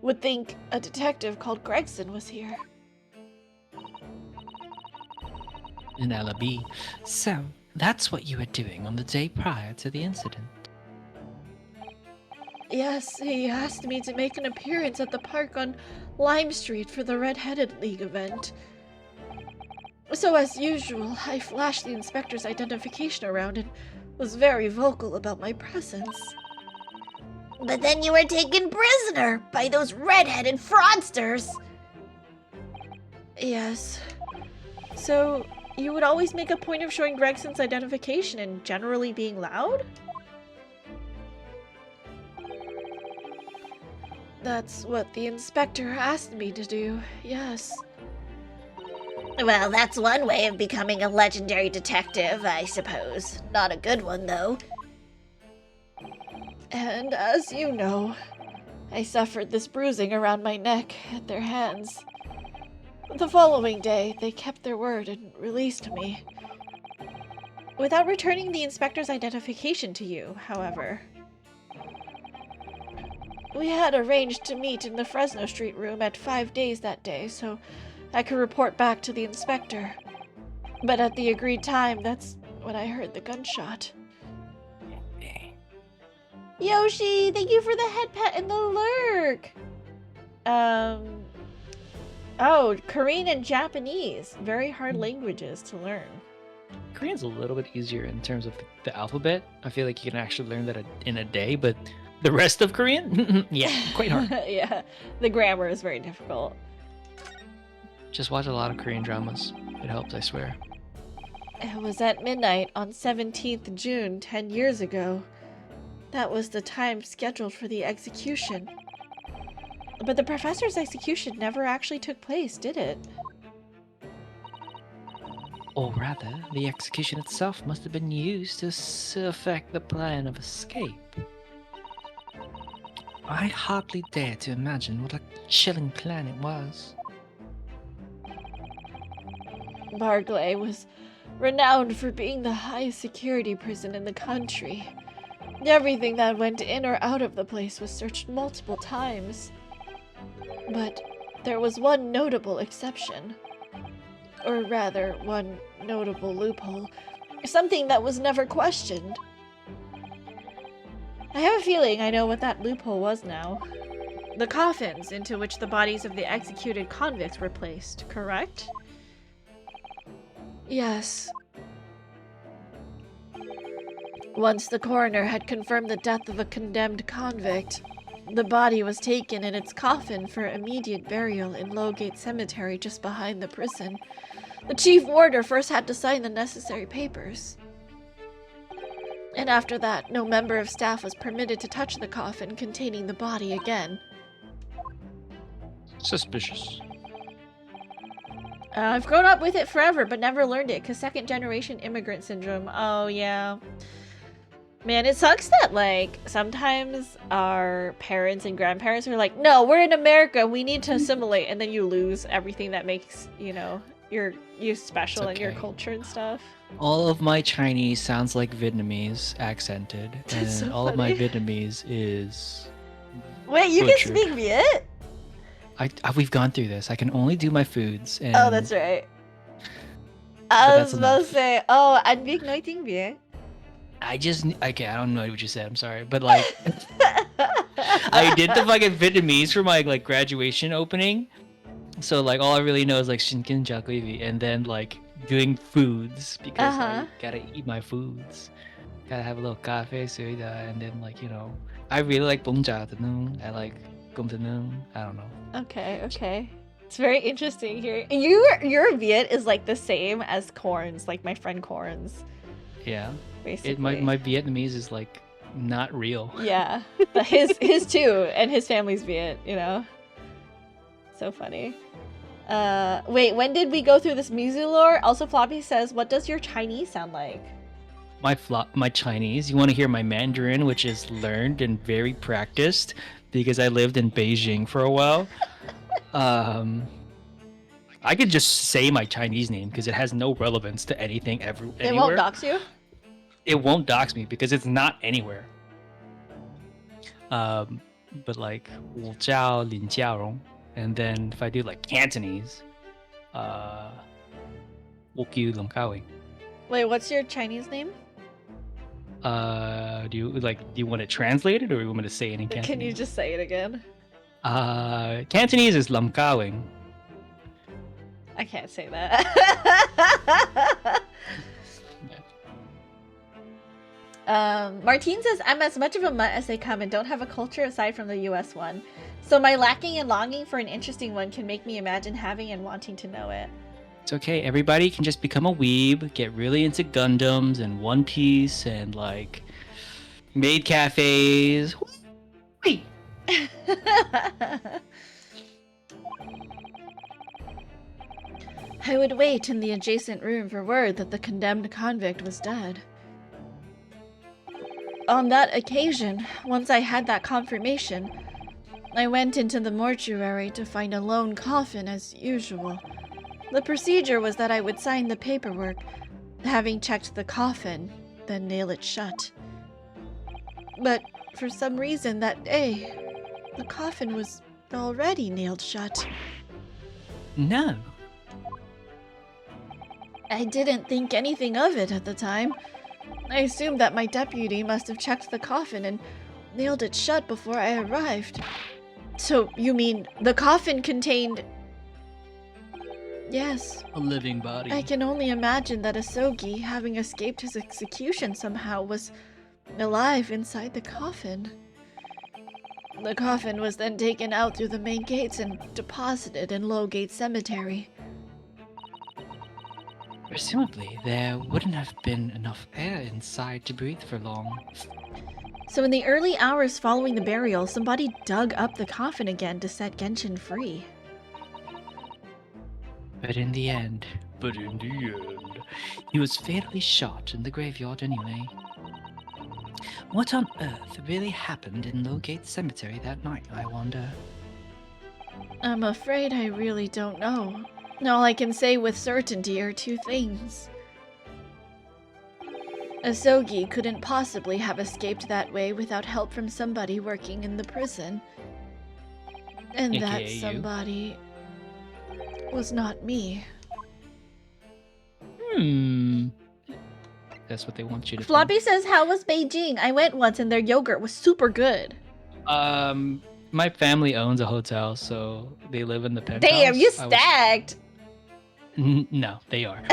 would think a detective called Gregson was here. An alibi. So, that's what you were doing on the day prior to the incident. Yes, he asked me to make an appearance at the park on Lime Street for the Red-Headed League event. So as usual, I flashed the inspector's identification around and was very vocal about my presence. But then you were taken prisoner by those red-headed fraudsters. Yes. So, you would always make a point of showing Gregson's identification and generally being loud? That's what the inspector asked me to do, yes. Well, that's one way of becoming a legendary detective, I suppose. Not a good one, though. And as you know, I suffered this bruising around my neck at their hands. The following day, they kept their word and released me. Without returning the inspector's identification to you, however. We had arranged to meet in the Fresno Street room at 5 days that day, so I could report back to the inspector. But at the agreed time, that's when I heard the gunshot. Yoshi, thank you for the head pet and the lurk! Oh, Korean and Japanese. Very hard languages to learn. Korean's a little bit easier in terms of the alphabet. I feel like you can actually learn that in a day, but the rest of Korean? Yeah, quite hard. Yeah, the grammar is very difficult. Just watch a lot of Korean dramas. It helps, I swear. It was at midnight on 17th June 10 years ago. That was the time scheduled for the execution. But the professor's execution never actually took place, did it? Or rather, the execution itself must have been used to affect the plan of escape. I hardly dare to imagine what a chilling plan it was. Barclay was renowned for being the highest security prison in the country. Everything that went in or out of the place was searched multiple times. But there was one notable exception. Or rather, one notable loophole. Something that was never questioned. I have a feeling I know what that loophole was now. The coffins into which the bodies of the executed convicts were placed, correct? Yes. Once the coroner had confirmed the death of a condemned convict, the body was taken in its coffin for immediate burial in Lowgate Cemetery just behind the prison. The chief warder first had to sign the necessary papers. And after that, no member of staff was permitted to touch the coffin containing the body again. Suspicious. I've grown up with it forever, but never learned it, because second-generation immigrant syndrome. Oh, yeah. Man, it sucks that, like, sometimes our parents and grandparents are like, no, we're in America, we need to assimilate, and then you lose everything that makes, you know, you special in your culture and stuff. All of my Chinese sounds like Vietnamese accented, That's and so all of my funny. Vietnamese is Wait, you butchered. can speak Viet? We've gone through this. I can only do my foods. And Oh, that's right. I was that's about to enough. say, oh, anh biết nói tiếng Việt. I don't know what you said. I'm sorry, but like, I did the fucking Vietnamese for my like graduation opening. So like, all I really know is like Shin Kin Chak Uy Vi, and then like doing foods because I gotta eat my foods. Gotta have a little cafe soda, and then like, you know, I really like bún chả thịt nướng. I like cơm thịt nướng. I don't know. Okay. It's very interesting here. Your Viet is like the same as Corn's, like my friend Corn's, Yeah. basically. My Vietnamese is like not real. Yeah, but his too, and his family's Viet, you know. So funny. Wait, when did we go through this Mizu lore? Also, Floppy says, what does your Chinese sound like? My Chinese. You want to hear my Mandarin, which is learned and very practiced because I lived in Beijing for a while. I could just say my Chinese name because it has no relevance to anything anywhere. It won't dox you? It won't dox me because it's not anywhere. But like 我叫林家荣, and then if I do like Cantonese, 我叫林家榮. Wait, what's your Chinese name? Do you want it translated or do you want me to say it in Cantonese? Can you just say it again? Cantonese is Lam Ka Wing. I can't say that. Martine says, I'm as much of a mutt as they come and don't have a culture aside from the US one. So my lacking and longing for an interesting one can make me imagine having and wanting to know it. It's okay. Everybody can just become a weeb, get really into Gundams and One Piece and like maid cafes. Wait. I would wait in the adjacent room for word that the condemned convict was dead. On that occasion, once I had that confirmation, I went into the mortuary to find a lone coffin as usual. The procedure was that I would sign the paperwork, having checked the coffin, then nail it shut. But for some reason that day, the coffin was already nailed shut. No. I didn't think anything of it at the time. I assumed that my deputy must have checked the coffin and nailed it shut before I arrived. So, you mean the coffin contained... Yes. A living body. I can only imagine that Asogi, having escaped his execution somehow, was alive inside the coffin. The coffin was then taken out through the main gates and deposited in Lowgate Cemetery. Presumably, there wouldn't have been enough air inside to breathe for long. So in the early hours following the burial, somebody dug up the coffin again to set Genshin free. But in the end, he was fatally shot in the graveyard anyway. What on earth really happened in Lowgate Cemetery that night, I wonder? I'm afraid I really don't know. All I can say with certainty are two things. Asogi couldn't possibly have escaped that way without help from somebody working in the prison. And AKA that you. somebody was not me. That's what they want you to Floppy says, how was Beijing? I went once and their yogurt was super good. think. My family owns a hotel, so they live in the penthouse. Damn, you stacked! No, they are.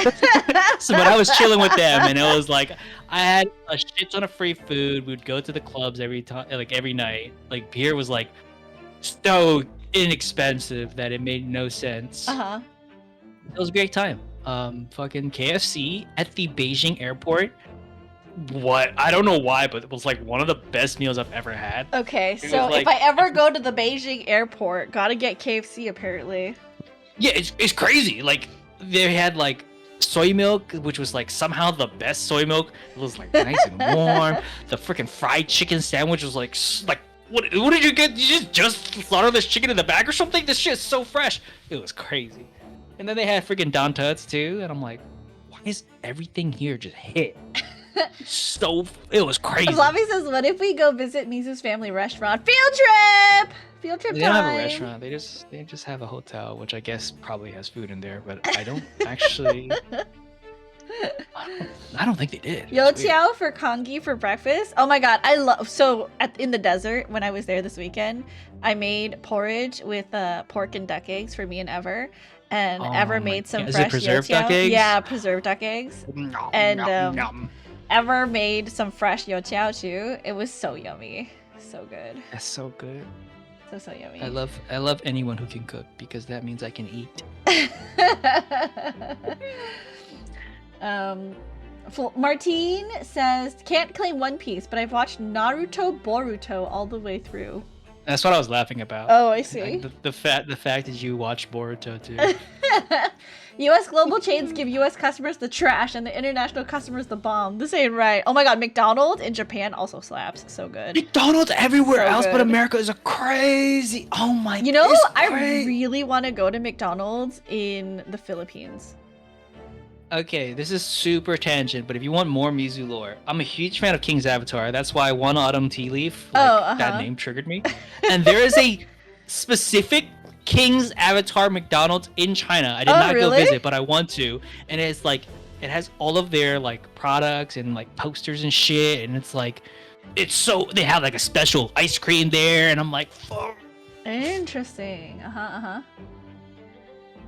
So, but I was chilling with them, and it was like I had a shit ton of free food. We'd go to the clubs every time, like every night. Like beer was like so inexpensive that it made no sense. Uh-huh. It was a great time. Fucking KFC at the Beijing airport. What? I don't know why, but it was like one of the best meals I've ever had. Okay, It so was like- if I ever go to the Beijing airport, gotta get KFC apparently. Yeah, it's crazy. Like they had like soy milk, which was like somehow the best soy milk. It was like nice and warm. The freaking fried chicken sandwich was like what did you get? You just slaughter this chicken in the bag or something? This shit is so fresh. It was crazy. And then they had freaking Don Tuts too, and I'm like, why is everything here just hit? It was crazy. Fluffy says, what if we go visit Mizu's family restaurant? Field trip! Field trip They time! don't have a restaurant. They just have a hotel, which I guess probably has food in there, but I don't actually. I don't think they did. Yo It's weird. Chow for Kongi for breakfast. Oh my god, I love. So in the desert when I was there this weekend, I made porridge with pork and duck eggs for me and Ever, and Oh Ever my made some God. Is it fresh preserved youtiao. duck eggs? Yeah, preserved duck eggs. Nom, And, nom, nom. Ever made some fresh youtiao too. It was so yummy, so good, That's so good. so yummy. I love anyone who can cook because that means I can eat. Martine says, can't claim One Piece, but I've watched Naruto Boruto all the way through. That's what I was laughing about. Oh, I see. Like, the fact that you watch Boruto too. U.S. global chains give U.S. customers the trash and the international customers the bomb. This ain't right. Oh my god, McDonald's in Japan also slaps. So good. McDonald's everywhere So else but good. America is a crazy. Oh my. You know, it's I crazy. really want to go to McDonald's in the Philippines. Okay, this is super tangent, but if you want more Mizu lore, I'm a huge fan of King's Avatar. That's why One Autumn Tea Leaf, like, that name triggered me. And there is a specific King's Avatar McDonald's in China. I did not really? go visit, but I want to. And it's like, it has all of their like products and like posters and shit. And it's like, they have like a special ice cream there. And I'm like, fuck. Interesting.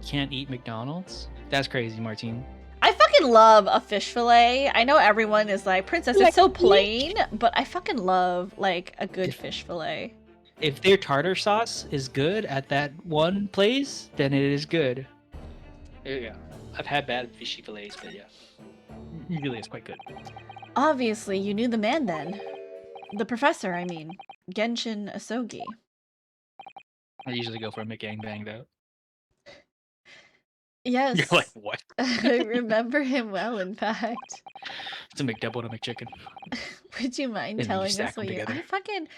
Can't eat McDonald's? That's crazy, Martine. I fucking fucking love a fish fillet. I know everyone is like, Princess, it's so plain, but I fucking love like a good fish fillet. If their tartar sauce is good at that one place, then it is good. Yeah, I've had bad fishy fillets, but yeah, usually it's quite good. Obviously, you knew the man then. The professor, I mean. Genshin Asogi. I usually go for a McGangbang though. Yes. You're like, what? I remember him well, in fact. It's a McDouble and a McChicken. Would you mind And you telling stack us them what you... together. I fucking...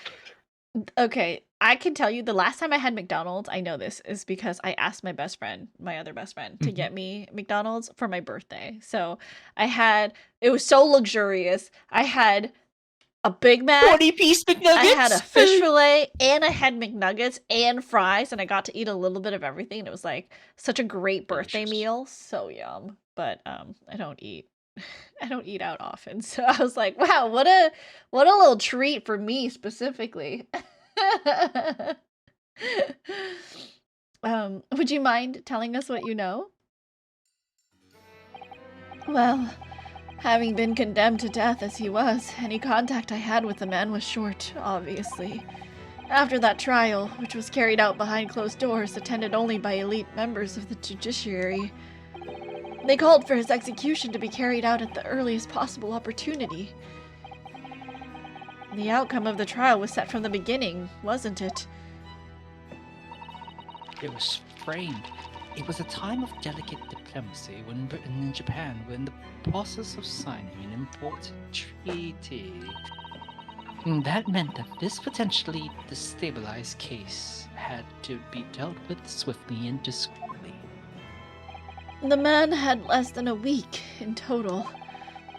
Okay, I can tell you the last time I had McDonald's, I know this, is because I asked my best friend, my other best friend, to get me McDonald's for my birthday. So I had... It was so luxurious. I had a Big Mac, 40-piece McNuggets? I had a fish fillet, and I had McNuggets and fries, and I got to eat a little bit of everything. And it was like such a great birthday Delicious. meal. So yum. But I don't eat out often. So I was like, wow, what a little treat for me specifically. Would you mind telling us what you know? Well, having been condemned to death as he was, any contact I had with the man was short, obviously. After that trial, which was carried out behind closed doors, attended only by elite members of the judiciary, they called for his execution to be carried out at the earliest possible opportunity. The outcome of the trial was set from the beginning, wasn't it? It was framed. It was a time of delicate diplomacy when Britain and Japan were in the process of signing an important treaty. That meant that this potentially destabilized case had to be dealt with swiftly and discreetly. The man had less than a week in total.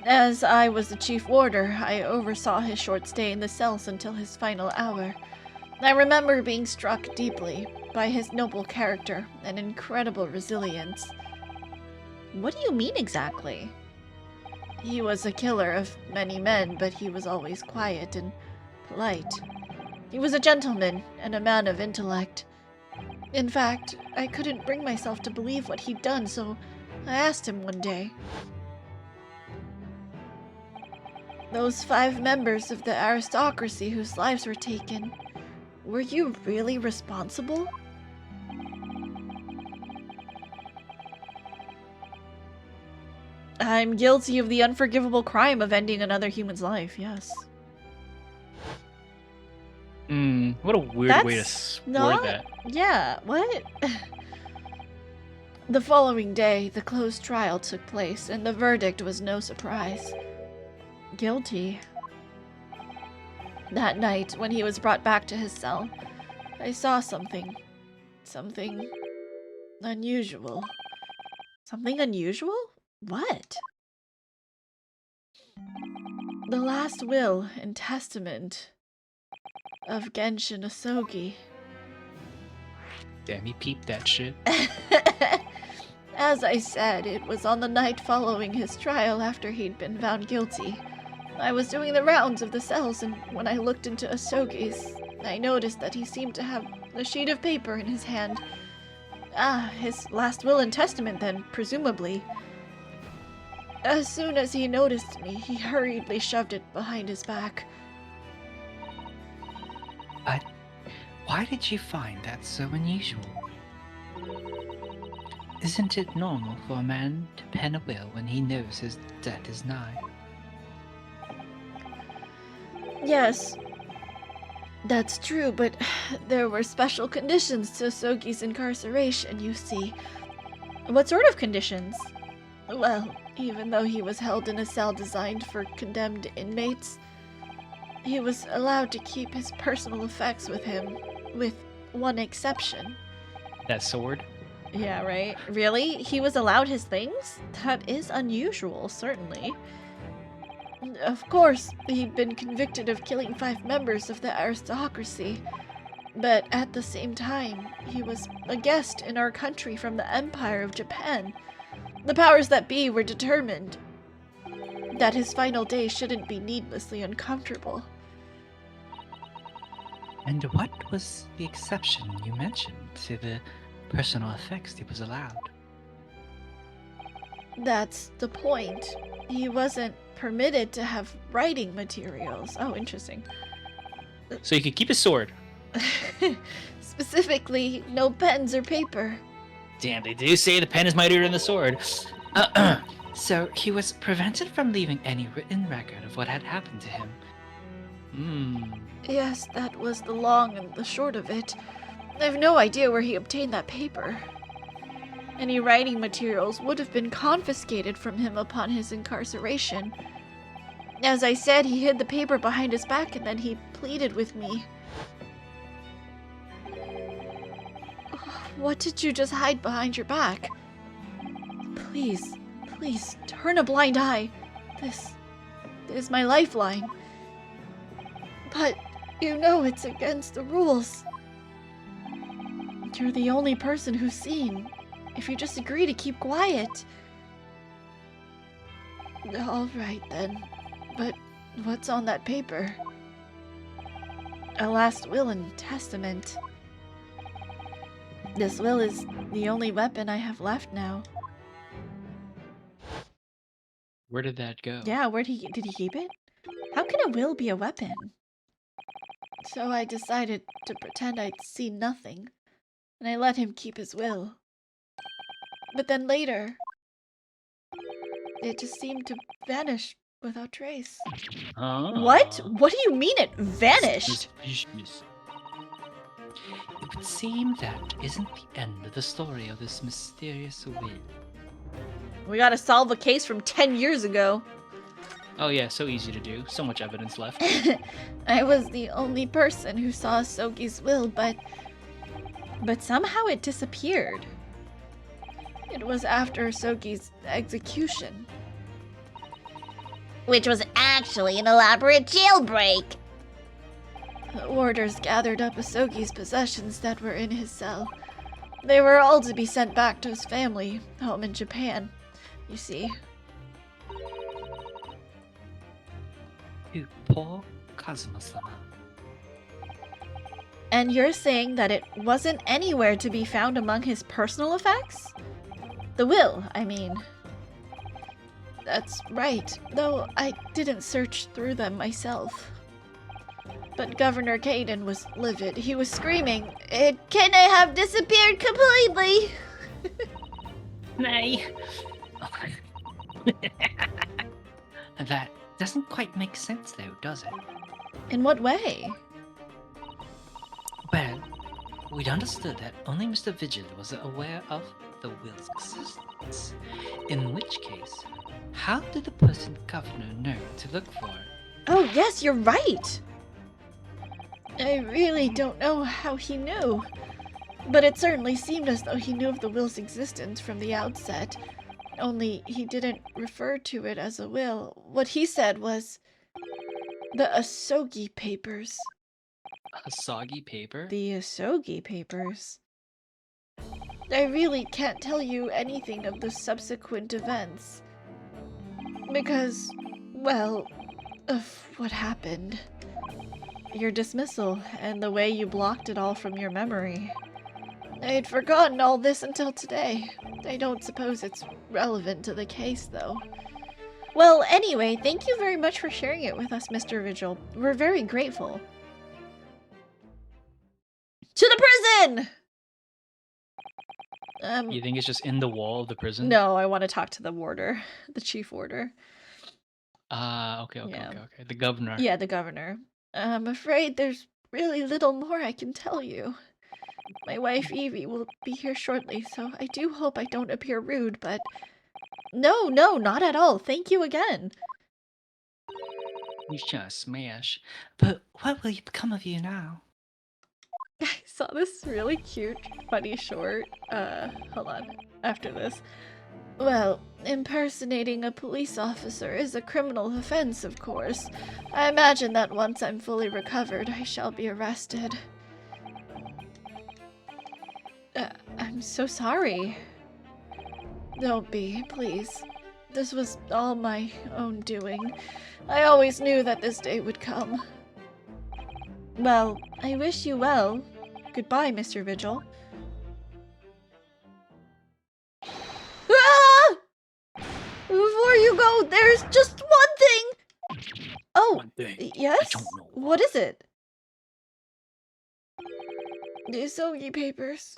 As I was the chief warder, I oversaw his short stay in the cells until his final hour. I remember being struck deeply by his noble character and incredible resilience. What do you mean exactly? He was a killer of many men, but he was always quiet and polite. He was a gentleman and a man of intellect. In fact, I couldn't bring myself to believe what he'd done, so I asked him one day. Those 5 members of the aristocracy whose lives were taken, were you really responsible? I'm guilty of the unforgivable crime of ending another human's life, yes. What a weird way to That's word not- that. Yeah, what? The following day, the closed trial took place, and the verdict was no surprise. Guilty. That night, when he was brought back to his cell, I saw something. Something unusual. Something unusual? What? The last will and testament of Genshin Asogi. Damn, he peeped that shit. As I said, it was on the night following his trial after he'd been found guilty. I was doing the rounds of the cells, and when I looked into Asogi's, I noticed that he seemed to have a sheet of paper in his hand. His last will and testament then, presumably. As soon as he noticed me, he hurriedly shoved it behind his back. But why did you find that so unusual? Isn't it normal for a man to pen a will when he knows his death is nigh? Yes, that's true, but there were special conditions to Asogi's incarceration, you see. What sort of conditions? Well, even though he was held in a cell designed for condemned inmates, he was allowed to keep his personal effects with him, with one exception. That sword? Yeah, right? Really? He was allowed his things? That is unusual, certainly. Of course, he'd been convicted of killing 5 members of the aristocracy, but at the same time, he was a guest in our country from the Empire of Japan. The powers that be were determined that his final day shouldn't be needlessly uncomfortable. And what was the exception you mentioned to the personal effects he was allowed? That's the point. He wasn't permitted to have writing materials. Oh, interesting. So you could keep his sword. Specifically, no pens or paper. Damn, they do say the pen is mightier than the sword. So he was prevented from leaving any written record of what had happened to him. Yes, that was the long and the short of it. I have no idea where he obtained that paper. Any writing materials would have been confiscated from him upon his incarceration. As I said, he hid the paper behind his back and then he pleaded with me. What did you just hide behind your back? Please, please, turn a blind eye. This is my lifeline. But you know it's against the rules. You're the only person who's seen. If you just agree to keep quiet. All right then. But what's on that paper? A last will and testament. This will is the only weapon I have left now. Where did that go? Yeah, did he keep it? How can a will be a weapon? So I decided to pretend I'd seen nothing, and I let him keep his will. But then later, it just seemed to vanish without trace. What? What do you mean it vanished? Suspicious. It would seem that isn't the end of the story of this mysterious will. We gotta solve a case from 10 years ago. Oh yeah, so easy to do. So much evidence left. I was the only person who saw Sogi's will, but somehow it disappeared. It was after Sogi's execution. Which was actually an elaborate jailbreak. The warders gathered up Asogi's possessions that were in his cell. They were all to be sent back to his family, home in Japan, you see. You poor Kazuma-sama. And you're saying that it wasn't anywhere to be found among his personal effects? The will, I mean. That's right, though I didn't search through them myself. But Governor Caden was livid. He was screaming, "It can have disappeared completely!" Nay. That doesn't quite make sense though, does it? In what way? Well, we'd understood that only Mr. Vigil was aware of the will's existence. In which case, how did the person governor know to look for it? Oh yes, you're right! I really don't know how he knew. But it certainly seemed as though he knew of the will's existence from the outset. Only he didn't refer to it as a will. What he said was the Asogi papers. A soggy paper? The Asogi papers. I really can't tell you anything of the subsequent events. Because, well, of what happened. Your dismissal and the way you blocked it all from your memory. I had forgotten all this until today. I don't suppose it's relevant to the case, though. Well, anyway, thank you very much for sharing it with us, Mr. Vigil. We're very grateful. To the prison! You think it's just in the wall of the prison? No, I want to talk to the warder. The chief warder. Okay. The governor. Yeah, the governor. I'm afraid there's really little more I can tell you. My wife Evie will be here shortly, so I do hope I don't appear rude, but... No, not at all. Thank you again. You just smash. But what will become of you now? I saw this really cute, funny short. Hold on. After this. Well, impersonating a police officer is a criminal offense, of course. I imagine that once I'm fully recovered, I shall be arrested. I'm so sorry. Don't be, please. This was all my own doing. I always knew that this day would come. Well, I wish you well. Goodbye, Mr. Vigil. Ah! there's just one thing. Oh, One thing. yes? I don't know What is it? The Sogi papers.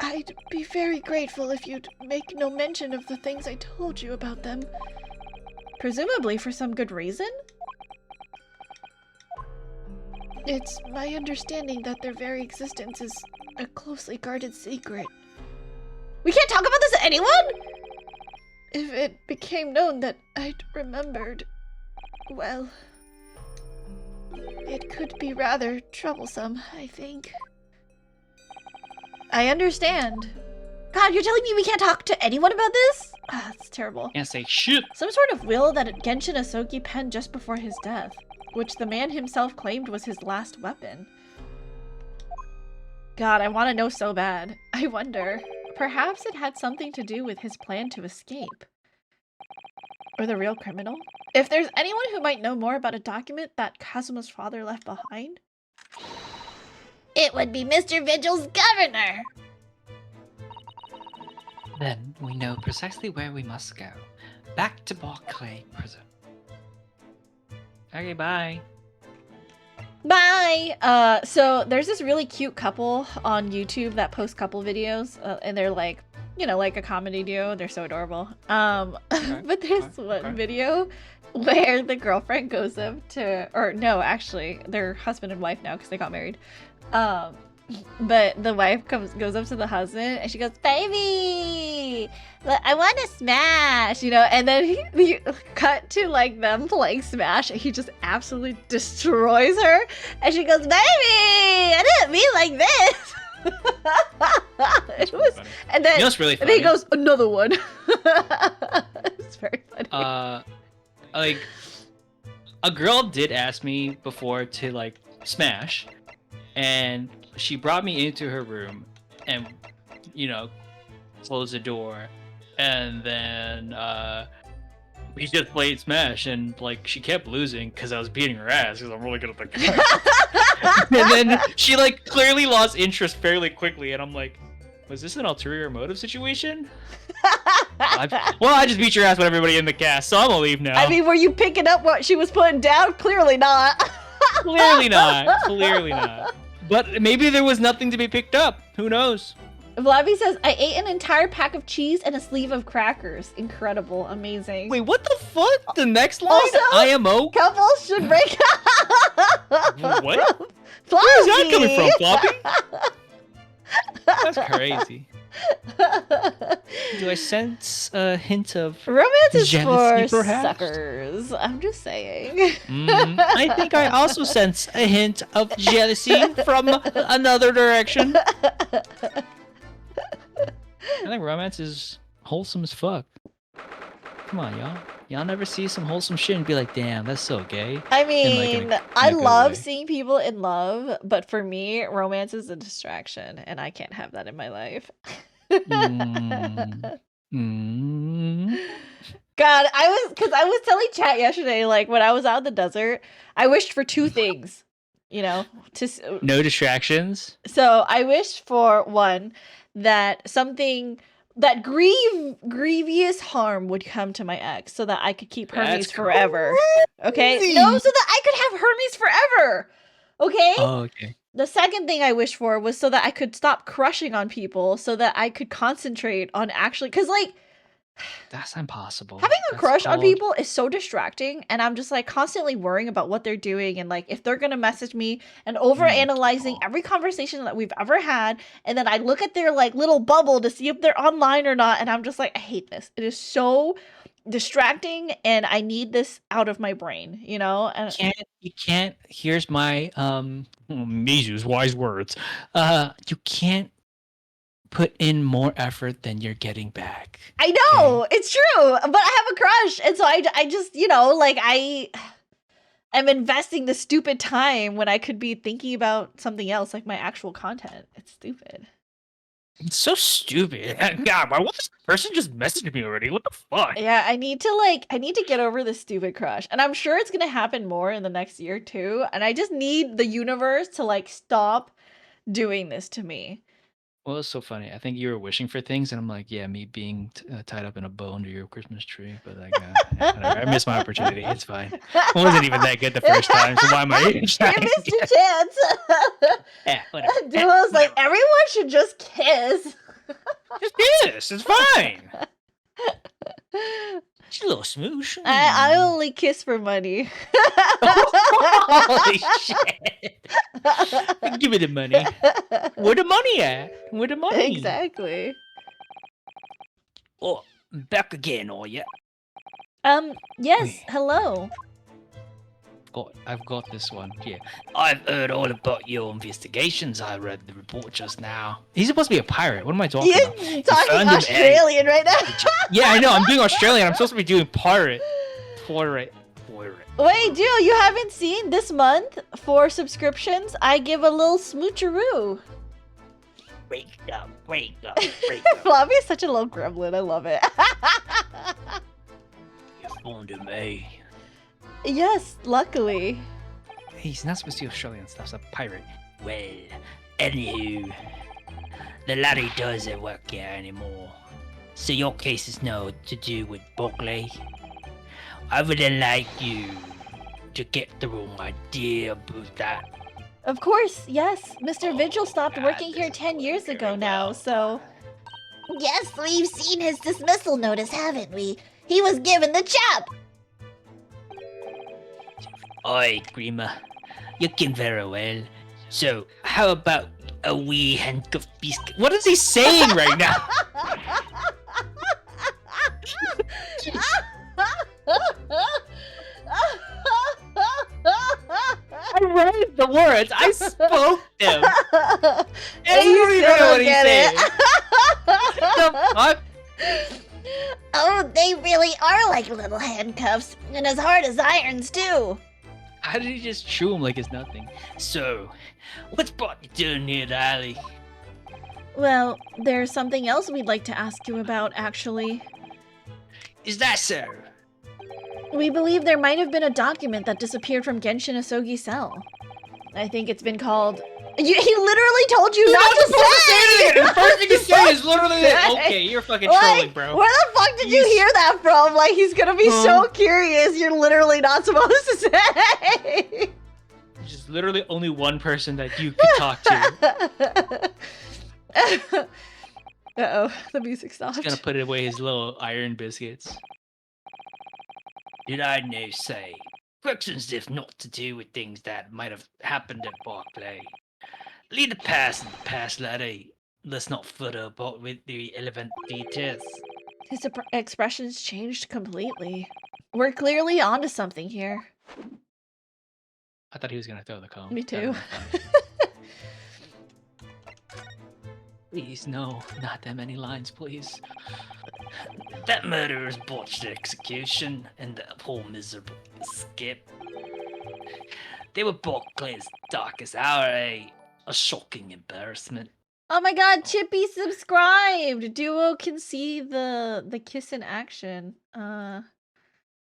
I'd be very grateful if you'd make no mention of the things I told you about them. Presumably for some good reason? It's my understanding that their very existence is a closely guarded secret. We can't talk about this to anyone? If it became known that I'd remembered, well, it could be rather troublesome, I think. I understand. God, you're telling me we can't talk to anyone about this? Ah, that's terrible. Can't say shit. Some sort of will that Genshin Asogi penned just before his death, which the man himself claimed was his last weapon. God, I want to know so bad. I wonder. Perhaps it had something to do with his plan to escape. Or the real criminal? If there's anyone who might know more about a document that Kazuma's father left behind, It would be Mr. Vigil's governor. Then we know precisely where we must go. Back to Barclay Prison. Okay, bye. bye! So there's this really cute couple on YouTube that post couple videos, and they're like, you know, like a comedy duo. They're so adorable. But there's one video where the girlfriend goes up to, or no, actually, they're husband and wife now because they got married. But the wife goes up to the husband and she goes, "Baby, I want to smash," you know. And then he cut to like them playing Smash, and he just absolutely destroys her. And she goes, "Baby, I didn't mean like this." It was, and then You know what's really and then he funny? goes, "Another one." It's very funny. Like, a girl did ask me before to like smash, and she brought me into her room and, you know, closed the door, and then we just played Smash, and like she kept losing because I was beating her ass because I'm really good at the game. And then she like clearly lost interest fairly quickly, and I'm like, was this an ulterior motive situation? I just beat your ass with everybody in the cast, so I'm gonna leave now. I mean, were you picking up what she was putting down? Clearly not. Clearly not. Clearly not. But maybe there was nothing to be picked up. Who knows? Vlavy says, "I ate an entire pack of cheese and a sleeve of crackers. Incredible. Amazing." Wait, what the fuck? The next line? Also- IMO? Couples should break up. What? Floppy. Where's that coming from, Floppy? That's crazy. Do I sense a hint of Romance is jealousy, for perhaps? suckers. I'm just saying. I think I also sense a hint of jealousy from another direction. I think romance is wholesome as fuck. Come on, y'all. Y'all never see some wholesome shit and be like, damn, that's so gay. I In mean, a I good love way. seeing people in love, but for me, romance is a distraction, and I can't have that in my life. Mm. Mm. God, I was telling chat yesterday, like when I was out in the desert, I wished for two things, you know, No distractions. so I wished for one that grievous harm would come to my ex so that I could keep Hermes That's forever. Okay? crazy. No, so that I could have Hermes forever. Okay? Oh, okay. The second thing I wished for was so that I could stop crushing on people so that I could concentrate on actually, because like That's impossible. having a That's crush on called- people is so distracting, and I'm just like constantly worrying about what they're doing and like if they're gonna message me and over analyzing every conversation that we've ever had, and then I look at their like little bubble to see if they're online or not, and I'm just like, I hate this. It is so distracting, and I need this out of my brain, you know? And You can't. Here's my Mizu's wise words. You can't put in more effort than you're getting back. I know it's true, but I have a crush, and so I just, you know, like I'm investing the stupid time when I could be thinking about something else, like my actual content. It's stupid. It's so stupid. God, why won't this person just message me already? What the fuck? Yeah, I need to get over this stupid crush, and I'm sure it's gonna happen more in the next year too. And I just need the universe to like stop doing this to me. Well, it's so funny. I think you were wishing for things, and I'm like, yeah, me being tied up in a bow under your Christmas tree. But like, yeah, whatever. I missed my opportunity. It's fine. It wasn't even that good the first time, so why am I You trying missed your again? chance. Yeah, whatever. Duo's like, Whatever. everyone should just kiss. Just kiss. It's fine. Just a little smoosh. I only kiss for money. Holy shit! Give me the money. Where the money at? Where the money? Exactly. Oh, back again, are ya? Yes, Wait. hello. I've got this one. Yeah. I've heard all about your investigations. I read the report just now. He's supposed to be a pirate. What am I talking You're about? talking found him, Australian right now. Yeah, I know. I'm doing Australian. I'm supposed to be doing pirate. Pirate. Wait, Duo, you haven't seen this month for subscriptions? I give a little smoocheroo. Wake up, wake up, wake up. Flavi is such a little gremlin. I love it. You're fond of me. Yes, luckily. He's not supposed to be Australian stuff. He's a pirate. Well, anywho, the laddie doesn't work here anymore. So your case is no to do with Buckley. I would like you to get the wrong idea about that. Of course, yes. Mr. Vigil stopped God, working this here is 10 going years very ago now, well. so... Yes, we've seen his dismissal notice, haven't we? He was given the chop. Oi, Grima, you can very well. So, how about a wee handcuff biscuit? What is he saying right now? I read the words. I spoke them. And you Everybody still know don't what he's get saying. it. The fuck? Oh, they really are like little handcuffs, and as hard as irons, too. How did he just chew him like it's nothing? So, what's brought you down here, Riley? Well, there's something else we'd like to ask you about, actually. Is that so? We believe there might have been a document that disappeared from Genshin Asogi's cell. I think it's been called... He literally told you not to say! The first thing you say is literally Say. that. Okay, you're fucking trolling, Like, bro. where the fuck did you hear that from? Like, he's gonna be so curious, you're literally not supposed to say! There's just literally only one person that you could talk to. Uh-oh, the music stopped. He's gonna put away his little iron biscuits. Did I no say? Questions if not to do with things that might have happened at Barclay. Leave the past in the past, laddie. Let's not further about with the relevant details. His expressions changed completely. We're clearly onto something here. I thought he was gonna throw the comb. Me That too. would've been fun. Please, no, not that many lines, please. That murderer's botched execution and the whole miserable escape. They were Barclay's darkest hour, a shocking embarrassment. Oh my god, Chippy subscribed! Duo can see the kiss in action.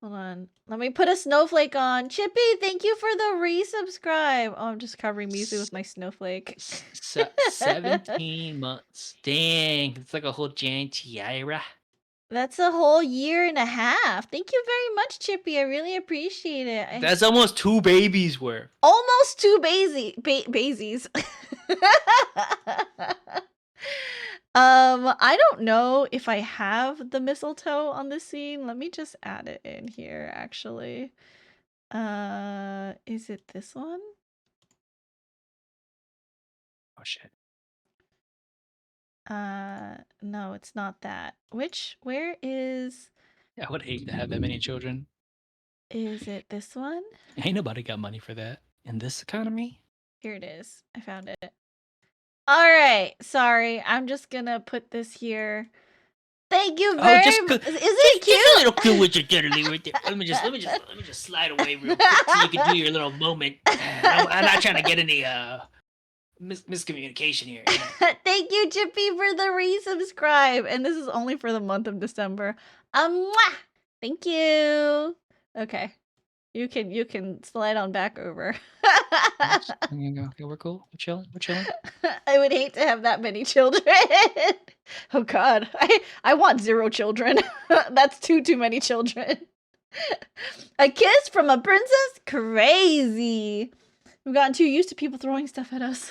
Hold on. Let me put a snowflake on. Chippy, thank you for the resubscribe. Oh, I'm just covering Mizu with my snowflake. 17 months. Dang, it's like a whole giant tiara. That's a whole year and a half. Thank you very much, Chippy. I really appreciate it. That's almost 2 babies worth. Almost 2 bazies. I don't know if I have the mistletoe on this scene. Let me just add it in here, actually. Is it this one? Oh shit. No, it's not that. Where is I would hate to have that many children. it this one? Ain't nobody got money for that in this economy. Here it is. I found it. All right. Sorry. I'm just gonna put this here. Thank you very much. Isn't it cute? Just a little cool with your dirtly right there. Let me just slide away real quick so you can do your little moment. I'm not trying to get any miscommunication here. You know? Thank you, Chippy, for the resubscribe. And this is only for the month of December. Mwah! Thank you. Okay. You can slide on back over. There you go. Okay, we're cool. We're chilling. We're chilling. I would hate to have that many children. Oh God, I want 0 children. That's too many children. A kiss from a princess? Crazy. We've gotten too used to people throwing stuff at us.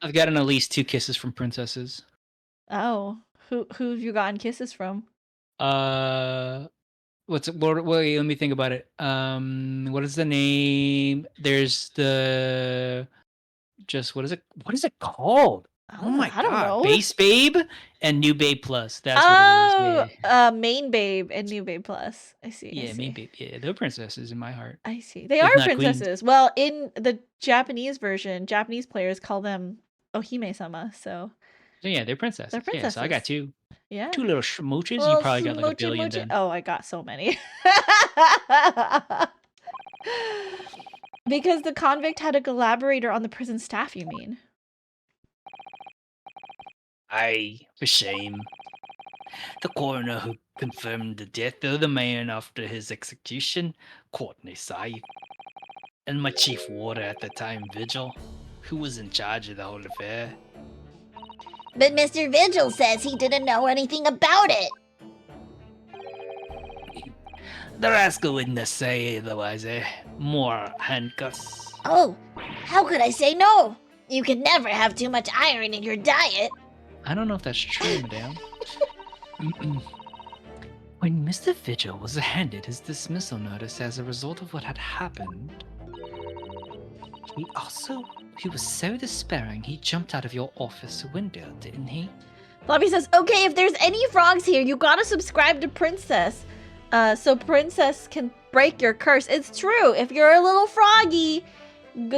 I've gotten at least 2 kisses from princesses. Oh, who've you gotten kisses from? Wait, let me think about it. What is the name? There's the what is it called? Oh my I don't god. know. Base Babe and New Babe Plus. That's what it is. Yeah. Main Babe and New Babe Plus. I see. Yeah, Main Babe. Yeah, they're princesses in my heart. I see. They If are not queens. princesses. Well, in the Japanese version, Japanese players call them Ohime-sama. So So yeah, they're princesses. Yeah, so I got princesses. 2. yeah. 2 little schmooches. You Well, probably got like a smoochie, billion moochie. then. Oh, I got so many. Because the convict had a collaborator on the prison staff, you mean? Aye, for shame. The coroner who confirmed the death of the man after his execution, Courtney Scythe. And my chief warder at the time, Vigil, who was in charge of the whole affair. But Mr. Vigil says he didn't know anything about it. The rascal wouldn't say otherwise, eh? More handcuffs. Oh, how could I say no? You can never have too much iron in your diet. I don't know if that's true, madame. When Mr. Vigil was handed his dismissal notice as a result of what had happened, he was so despairing he jumped out of your office window, didn't he? Bobby says, okay, if there's any frogs here, you gotta subscribe to Princess. So Princess can break your curse. It's true. If you're a little froggy,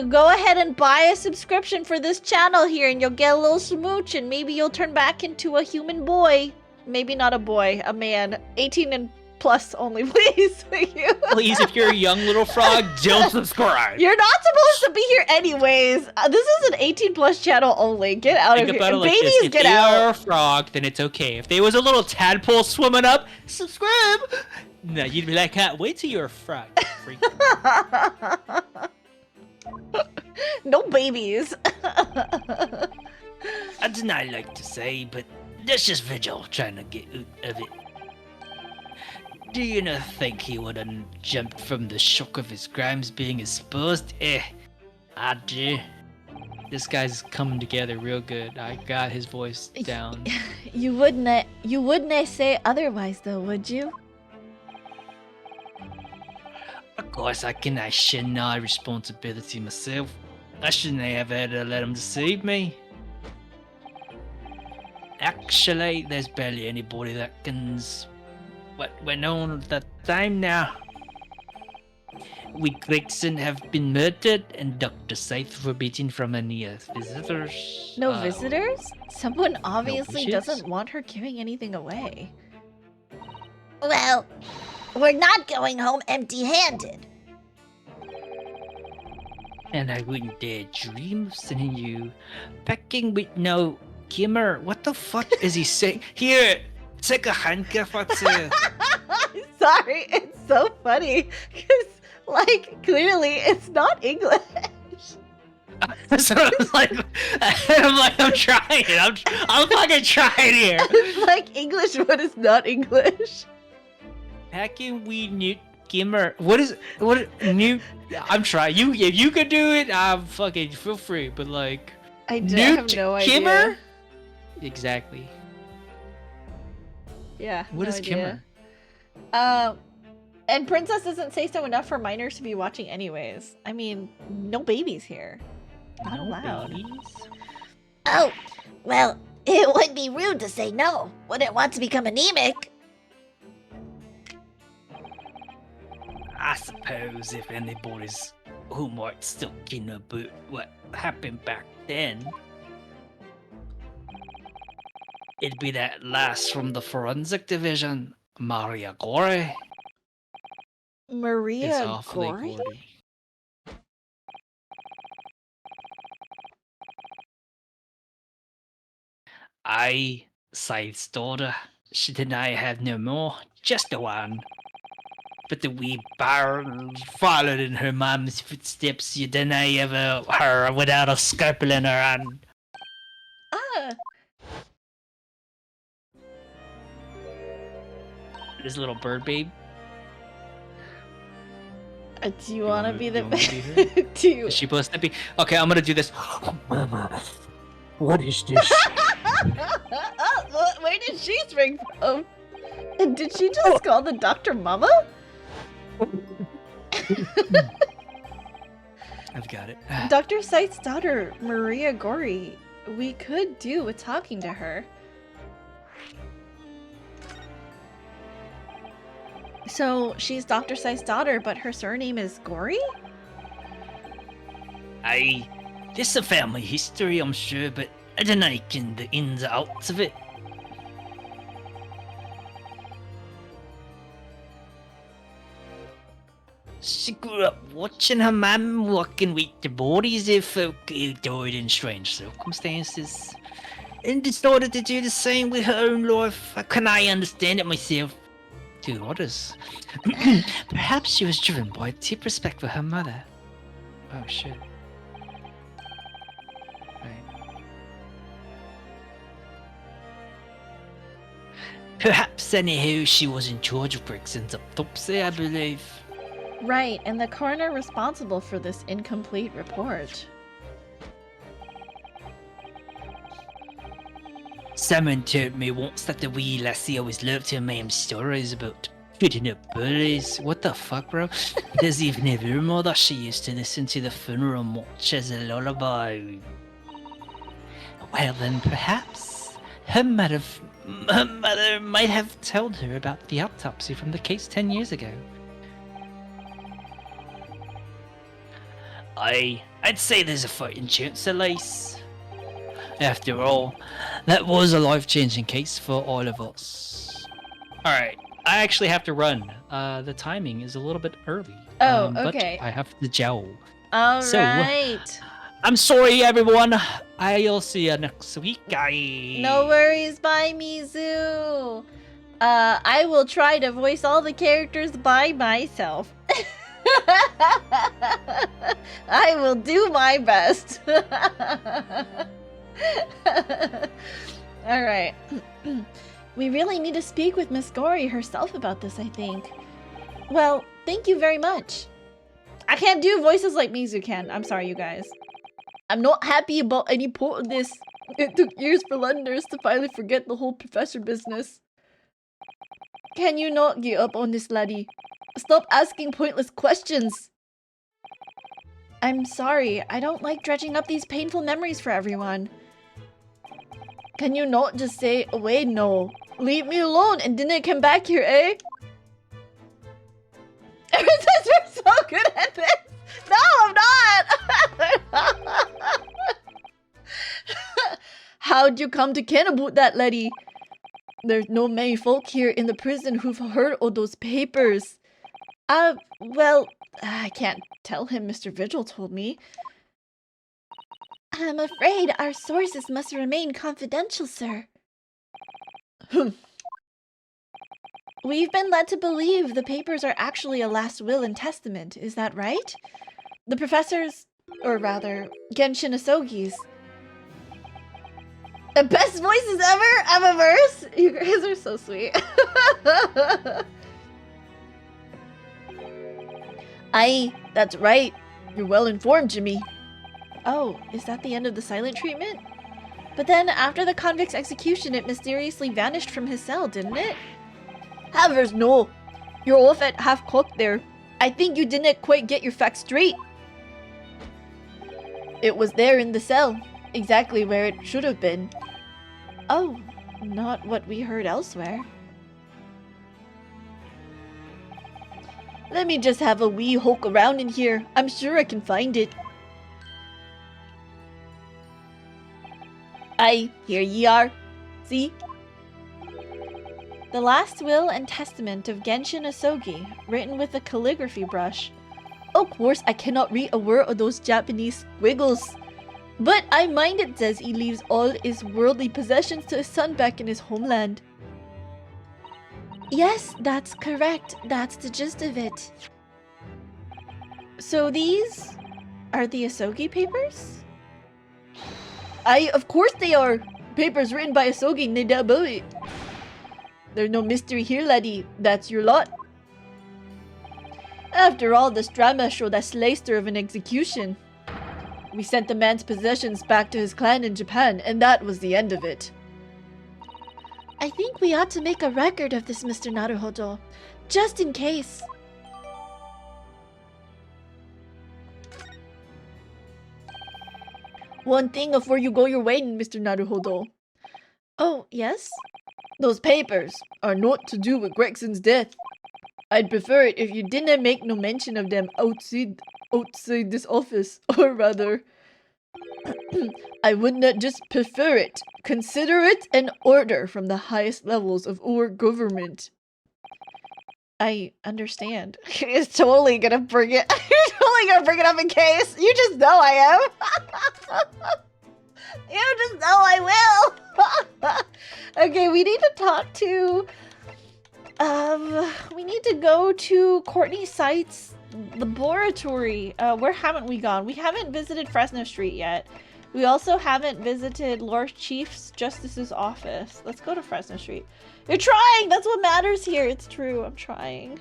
go ahead and buy a subscription for this channel here and you'll get a little smooch and maybe you'll turn back into a human boy. Maybe not a boy, a man. 18 and plus only, please. Thank you. Please, if you're a young little frog, don't subscribe. You're not supposed to be here anyways. This is an 18 plus channel only. Get out of here. About it like Babies, this. If get they out. are a frog, then it's okay. If they was a little tadpole swimming up, subscribe. No, you'd be like, can't wait till you're a frog. Freak. No babies. I did not like to say, but that's just Vigil trying to get out of it. Do you not think he would have jumped from the shock of his crimes being exposed? I do. This guy's coming together real good. I got his voice down. You wouldn't say otherwise though, would you? Of course, I cannot deny responsibility myself. I shouldn't have had to let him deceive me. Actually, there's barely anybody that can... What went on at that time now? We Gregson have been murdered and Dr. Scythe forbidden from any visitors. No visitors? Someone obviously wishes? doesn't want her giving anything away. Well, we're not going home empty-handed. And I wouldn't dare dream of sending you packing with no kimmer. What the fuck is he saying? Here, take a handkerchief or two. Sorry, it's so funny because, like, clearly it's not English. So I'm trying. I'm fucking trying here. It's like English, but it's not English. Packing weed newt gimmer. What new? I'm trying. If you could do it, I'm fucking feel free. But like, I have newt no kimmer? idea. Exactly. Yeah. What no is idea. kimmer? And Princess doesn't say so enough for minors to be watching anyways. I mean, no babies here. Not allowed. babies? Oh, well, it would be rude to say no. Wouldn't want to become anemic. I suppose if anybody's who might still kin about what happened back then, it'd be that lass from the forensic division, Maria Gore. It's Maria awfully Gory? gory. I, Scythe's daughter, she did I have no more, just the one. but the wee bairn followed in her mom's footsteps. You deny ever her without a scalpel in her hand. Ah, This little bird babe. do you want to be the? you want me to be her? Do you? Is she supposed to be? Okay, I'm gonna do this. Mama, what is this? Where did she spring from? And did she just call the doctor Mama? I've got it. Dr. Sight's daughter, Maria Gori. We could do with talking to her. So she's Dr. Sight's daughter, but her surname is Gori? This a family history, I'm sure, but I don't know the ins and outs of it. She grew up watching her mum working with the bodies of folk who died in strange circumstances, and decided to do the same with her own life. How can I understand it myself? To others. Perhaps she was driven by a deep respect for her mother. Oh shit. Right. Perhaps anyhow she was in charge of Brixton's autopsy, I believe. Right, and the coroner responsible for this incomplete report. Someone told me once that the wee lassie always loved her mum's stories about shooting up bullies. What the fuck, bro? There's even a rumour that she used to listen to the funeral march as a lullaby. Well then, perhaps Her mother might have told her about the autopsy from the case 10 years ago. I'd say there's a fighting chance, Elise. After all, that was a life-changing case for all of us. Alright, I actually have to run. The timing is a little bit early. Oh, but okay. I have to jowl. All So, right. I'm sorry, everyone. I'll see you next week. No worries, bye, Mizu. I will try to voice all the characters by myself. I will do my best. All right. We really need to speak with Miss Gori herself about this, I think. Well, thank you very much. I can't do voices like Mizu can. I'm sorry, you guys. I'm not happy about any part of this. It took years for Londoners to finally forget the whole professor business. Can you not get up on this, laddie? Stop asking pointless questions. I'm sorry, I don't like dredging up these painful memories for everyone. Can you not just say, away, no? Leave me alone and didn't come back here, eh? Since we're so good at this. No, I'm not! How'd you come to ken about that, laddie? There's no many folk here in the prison who've heard of those papers. Well, I can't tell him, Mr. Vigil told me. I'm afraid our sources must remain confidential, sir. We've been led to believe the papers are actually a last will and testament, is that right? The professor's, or rather, Genshin Asogi's. The best voices ever of a verse? You guys are so sweet. Aye, that's right. You're well informed, Jimmy. Oh, is that the end of the silent treatment? But then, after the convict's execution, it mysteriously vanished from his cell, didn't it? Havers, no. You're off at half-cocked there. I think you didn't quite get your facts straight. It was there in the cell, exactly where it should have been. Oh, not what we heard elsewhere. Let me just have a wee poke around in here. I'm sure I can find it. Aye, here ye are. See? The last will and testament of Genshin Asogi, written with a calligraphy brush. Of course, I cannot read a word of those Japanese squiggles. But I mind it says he leaves all his worldly possessions to his son back in his homeland. Yes, that's correct. That's the gist of it. So these are the Asogi papers? Of course they are. Papers written by Asogi, no doubt about it. There's no mystery here, laddie. That's your lot. After all, this drama showed a slayster of an execution. We sent the man's possessions back to his clan in Japan, and that was the end of it. I think we ought to make a record of this, Mr. Naruhodo, just in case. One thing before you go your way, Mr. Naruhodo. Oh, yes? Those papers are not to do with Gregson's death. I'd prefer it if you didn't make no mention of them outside this office, or rather, I would not just prefer it. Consider it an order from the highest levels of our government. I understand. He's totally gonna bring it. He's totally gonna bring it up in case. You just know I am. You just know I will. Okay, we need to talk to. We need to go to Courtney Site's laboratory. Where haven't we gone? We haven't visited Fresno Street yet. We also haven't visited Lord Chief Justice's office. Let's go to Fresno Street. You're trying! That's what matters here. It's true. I'm trying.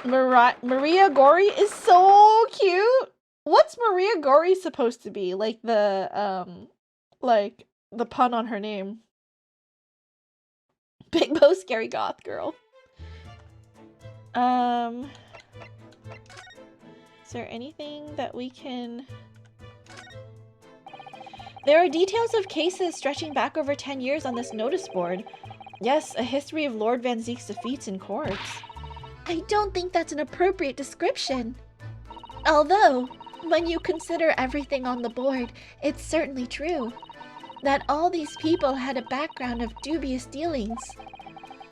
Maria Gori is so cute! What's Maria Gori supposed to be? Like the pun on her name. Big Bo Scary Goth Girl. Is there anything that we can... There are details of cases stretching back over 10 years on this notice board. Yes, a history of Lord Van Zeek's defeats in courts. I don't think that's an appropriate description. Although, when you consider everything on the board, it's certainly true. That all these people had a background of dubious dealings.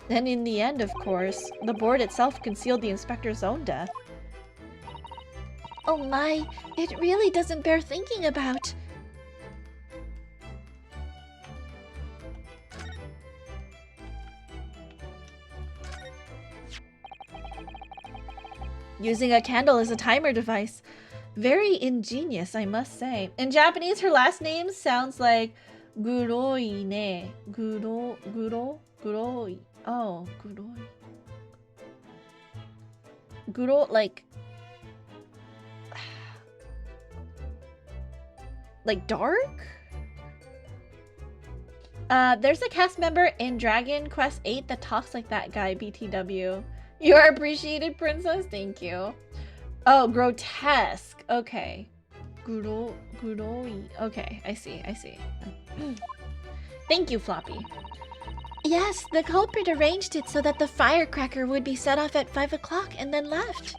Then in the end, of course, the board itself concealed the inspector's own death. Oh my, it really doesn't bear thinking about. Using a candle as a timer device. Very ingenious, I must say. In Japanese, her last name sounds like Guroi ne. Guroi. Oh, Guroi. Guro, like dark? There's a cast member in Dragon Quest 8 that talks like that guy, BTW. You are appreciated, princess. Thank you. Oh, grotesque. Okay. Guroi. Okay, I see. Thank you, Floppy. Yes, the culprit arranged it so that the firecracker would be set off at 5 o'clock and then left.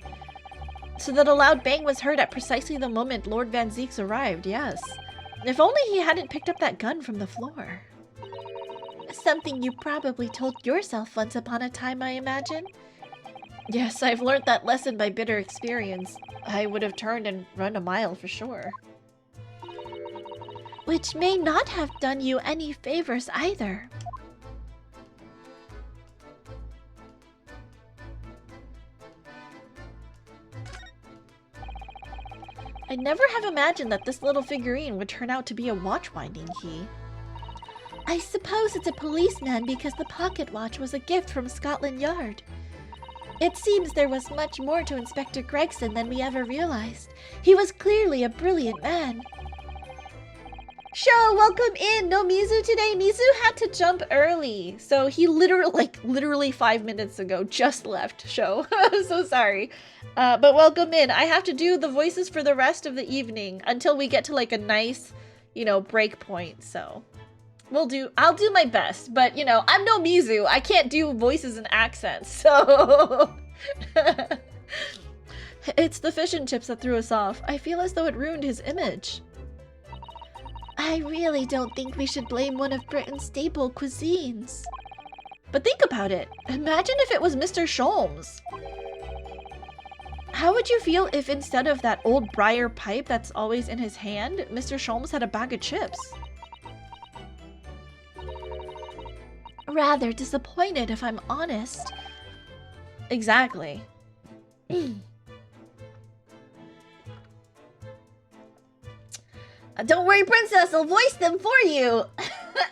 So that a loud bang was heard at precisely the moment Lord Van Zeeks arrived, yes. If only he hadn't picked up that gun from the floor. Something you probably told yourself once upon a time, I imagine? Yes, I've learned that lesson by bitter experience. I would have turned and run a mile for sure. Which may not have done you any favors either. I'd never have imagined that this little figurine would turn out to be a watch-winding key. I suppose it's a policeman because the pocket watch was a gift from Scotland Yard. It seems there was much more to Inspector Gregson than we ever realized. He was clearly a brilliant man. Sho, welcome in! No Mizu today. Mizu had to jump early. So he literally 5 minutes ago just left Sho. I'm so sorry. But welcome in. I have to do the voices for the rest of the evening until we get to like a nice, break point. So I'll do my best, but I'm no Mizu. I can't do voices and accents, so it's the fish and chips that threw us off. I feel as though it ruined his image. I really don't think we should blame one of Britain's staple cuisines. But think about it. Imagine if it was Mr. Sholmes. How would you feel if instead of that old briar pipe that's always in his hand, Mr. Sholmes had a bag of chips? rather disappointed, if I'm honest. Exactly. Don't worry, Princess, I'll voice them for you.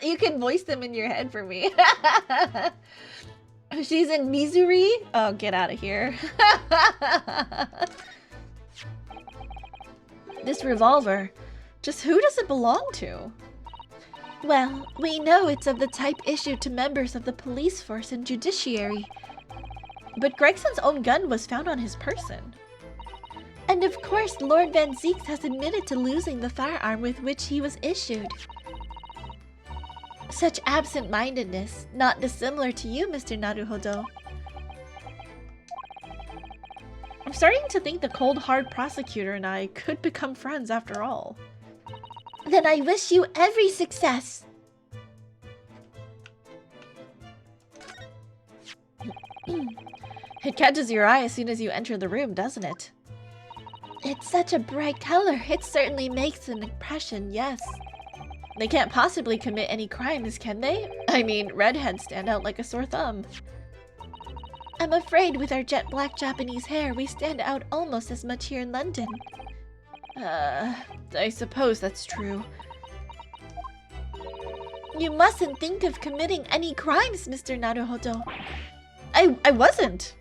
You can voice them in your head for me. She's in Missouri? Oh, get out of here. This revolver, just who does it belong to? Well, we know it's of the type issued to members of the police force and judiciary. But Gregson's own gun was found on his person. And of course, Lord Van Zieks has admitted to losing the firearm with which he was issued. Such absent-mindedness, not dissimilar to you, Mr. Naruhodo. I'm starting to think the cold, hard prosecutor and I could become friends after all. Then I wish you every success. It catches your eye as soon as you enter the room, doesn't it? It's such a bright color. It certainly makes an impression, yes. They can't possibly commit any crimes, can they? I mean, redheads stand out like a sore thumb. I'm afraid with our jet black Japanese hair, we stand out almost as much here in London. I suppose that's true. You mustn't think of committing any crimes, Mr. Naruhodo. I wasn't.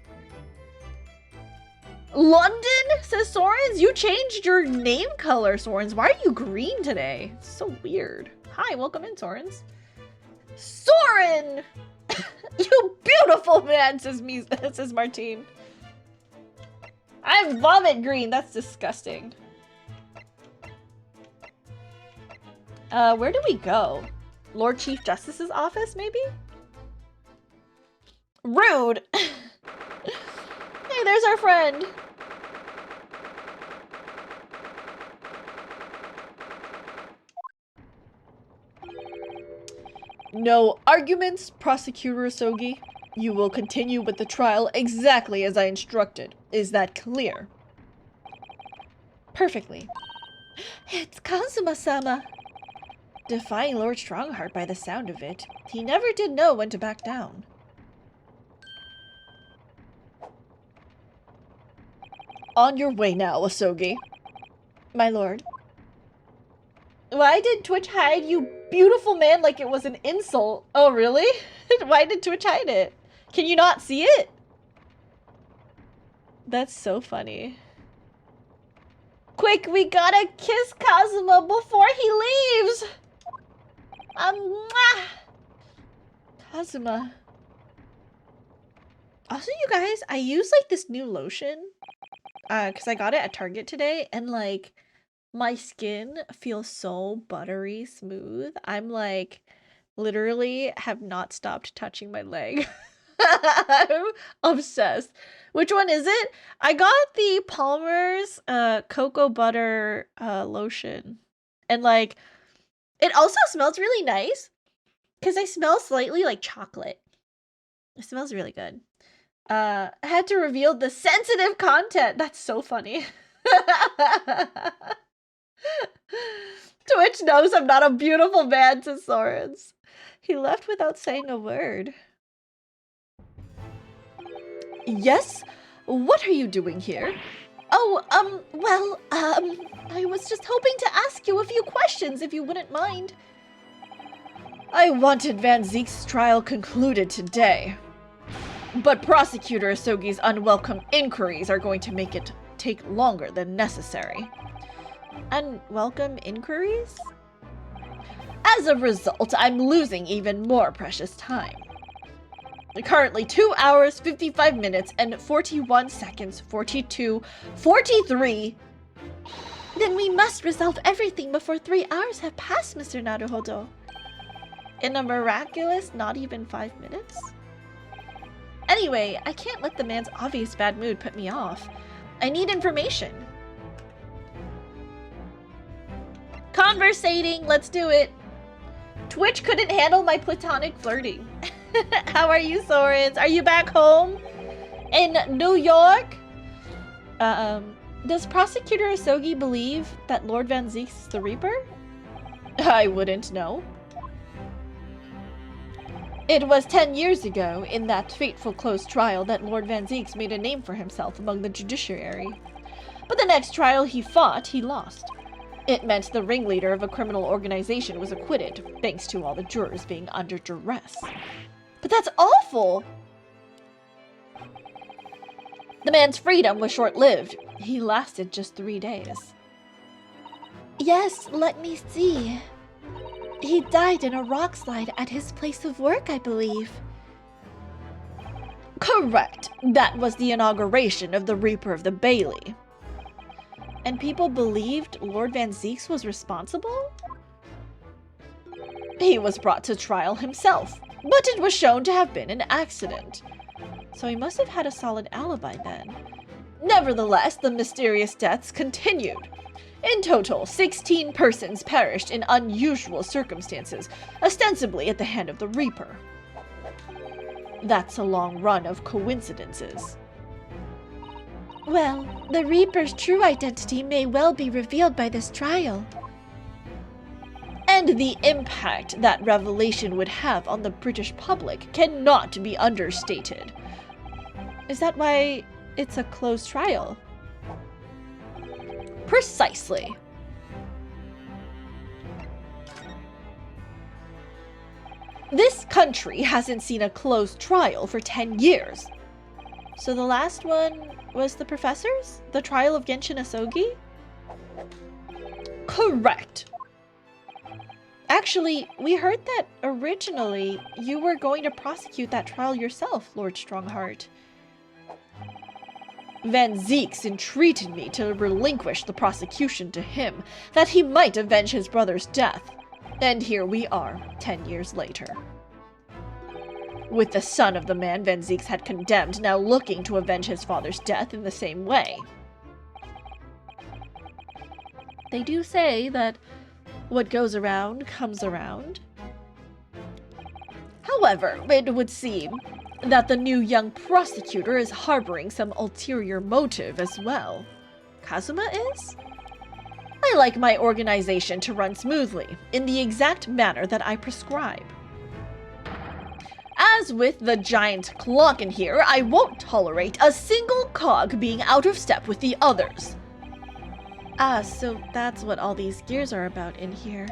London, says Sorens? You changed your name color, Sorens. Why are you green today? It's so weird. Hi, welcome in, Sorens. Soren! You beautiful man, says Martine. I'm vomit green. That's disgusting. Where do we go? Lord Chief Justice's office, maybe? Rude! Hey, there's our friend. No arguments, Prosecutor Asogi. You will continue with the trial exactly as I instructed. Is that clear? Perfectly. It's Kazuma-sama. Defying Lord Strongheart by the sound of it. He never did know when to back down. On your way now, Asogi. My lord. Why did Twitch hide you beautiful man like it was an insult? Oh, really? Why did Twitch hide it? Can you not see it? That's so funny. Quick, we gotta kiss Kazuma before he leaves! Mwah! Kazuma. Also, you guys, I use like this new lotion. Because I got it at Target today, and like my skin feels so buttery smooth. I'm like literally have not stopped touching my leg. I'm obsessed. Which one is it? I got the Palmer's cocoa butter lotion, and like it also smells really nice because I smell slightly like chocolate. It smells really good. I had to reveal the sensitive content. That's so funny. Twitch knows I'm not a beautiful man, to Sorens. He left without saying a word. Yes? What are you doing here? Oh, well, I was just hoping to ask you a few questions, if you wouldn't mind. I wanted Van Zieks' trial concluded today. But Prosecutor Asogi's unwelcome inquiries are going to make it take longer than necessary. Unwelcome inquiries? As a result, I'm losing even more precious time. Currently 2 hours, 55 minutes, and 41 seconds, 42, 43. Then we must resolve everything before 3 hours have passed, Mr. Naruhodo. In a miraculous not even 5 minutes? Anyway, I can't let the man's obvious bad mood put me off. I need information. Conversating, let's do it. Twitch couldn't handle my platonic flirting. How are you, Sorens? Are you back home? In New York? Does Prosecutor Asogi believe that Lord Van Zieks is the Reaper? I wouldn't know. It was 10 years ago, in that fateful close trial, that Lord Van Zieks made a name for himself among the judiciary. But the next trial he fought, he lost. It meant the ringleader of a criminal organization was acquitted, thanks to all the jurors being under duress. But that's awful! The man's freedom was short-lived. He lasted just 3 days. Yes, let me see. He died in a rock slide at his place of work, I believe. Correct. That was the inauguration of the Reaper of the Bailey. And people believed Lord Van Zieks was responsible? He was brought to trial himself, but it was shown to have been an accident. So he must have had a solid alibi then. Nevertheless, the mysterious deaths continued. In total, 16 persons perished in unusual circumstances, ostensibly at the hand of the Reaper. That's a long run of coincidences. Well, the Reaper's true identity may well be revealed by this trial. And the impact that revelation would have on the British public cannot be understated. Is that why it's a closed trial? Precisely. This country hasn't seen a closed trial for 10 years. So the last one was the professor's? The trial of Genshin Asogi? Correct. Actually, we heard that originally you were going to prosecute that trial yourself, Lord Strongheart. Van Zieks entreated me to relinquish the prosecution to him, that he might avenge his brother's death. And here we are, 10 years later. With the son of the man Van Zieks had condemned now looking to avenge his father's death in the same way. They do say that what goes around comes around. However, it would seem that the new young prosecutor is harboring some ulterior motive as well. Kazuma is? I like my organization to run smoothly, in the exact manner that I prescribe. As with the giant clock in here, I won't tolerate a single cog being out of step with the others. Ah, so that's what all these gears are about in here.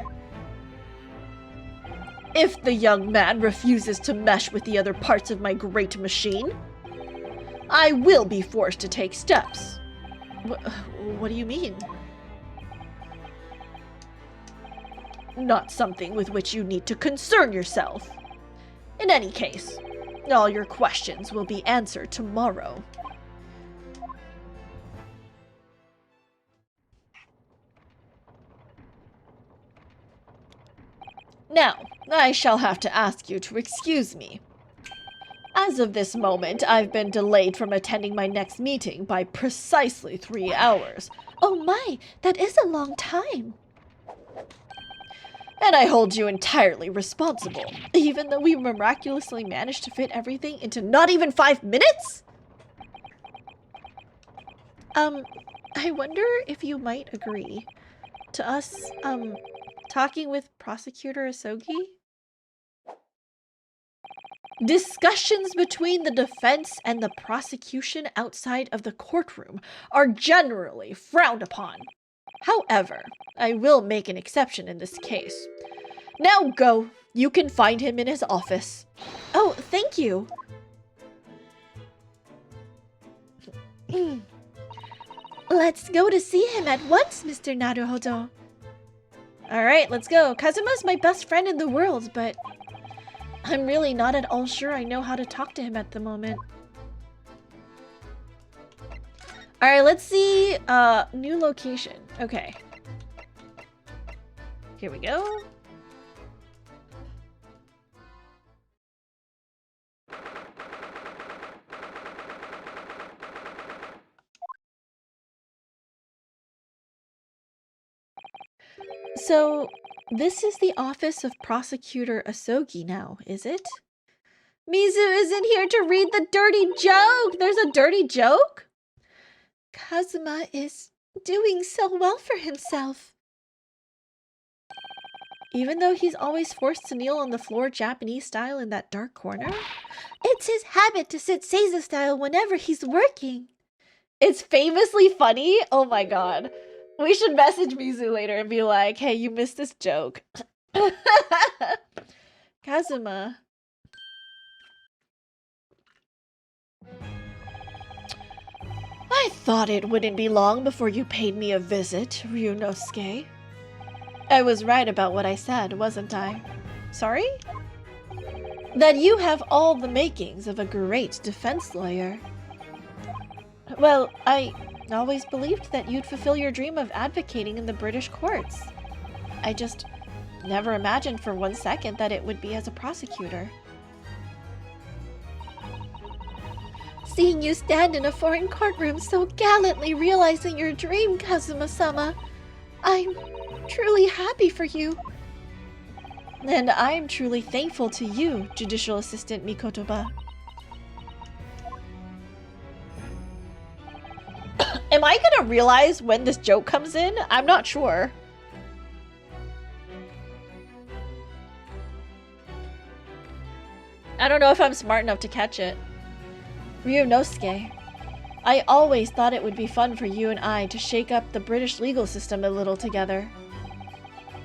If the young man refuses to mesh with the other parts of my great machine, I will be forced to take steps. What do you mean? Not something with which you need to concern yourself. In any case, all your questions will be answered tomorrow. Now, I shall have to ask you to excuse me. As of this moment, I've been delayed from attending my next meeting by precisely 3 hours. Oh my, that is a long time. And I hold you entirely responsible, even though we miraculously managed to fit everything into not even 5 minutes? I wonder if you might agree to us, talking with Prosecutor Asogi? Discussions between the defense and the prosecution outside of the courtroom are generally frowned upon. However, I will make an exception in this case. Now go. You can find him in his office. Oh, thank you. Let's go to see him at once, Mr. Naruhodo. Alright, let's go. Kazuma's my best friend in the world, but I'm really not at all sure I know how to talk to him at the moment. Alright, let's see. New location. Okay. Here we go. So, this is the office of Prosecutor Asogi now, is it? Mizu isn't here to read the dirty joke! There's a dirty joke? Kazuma is doing so well for himself. Even though he's always forced to kneel on the floor Japanese style in that dark corner? It's his habit to sit Seiza style whenever he's working. It's famously funny? Oh my god. We should message Mizu later and be like, hey, you missed this joke. Kazuma. I thought it wouldn't be long before you paid me a visit, Ryunosuke. I was right about what I said, wasn't I? Sorry? That you have all the makings of a great defense lawyer. Well, I always believed that you'd fulfill your dream of advocating in the British courts. I just never imagined for 1 second that it would be as a prosecutor. Seeing you stand in a foreign courtroom so gallantly realizing your dream, Kazuma-sama, I'm truly happy for you. And I'm truly thankful to you, Judicial Assistant Mikotoba. Am I gonna realize when this joke comes in? I'm not sure. I don't know if I'm smart enough to catch it. Ryunosuke, I always thought it would be fun for you and I to shake up the British legal system a little together.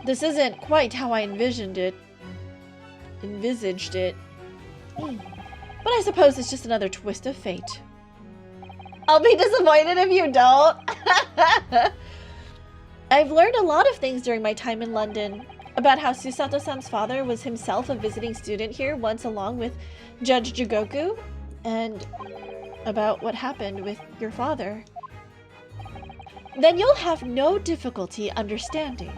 This isn't quite how I envisaged it. But I suppose it's just another twist of fate. I'll be disappointed if you don't. I've learned a lot of things during my time in London. About how Susato-san's father was himself a visiting student here once along with Judge Jigoku. And about what happened with your father. Then you'll have no difficulty understanding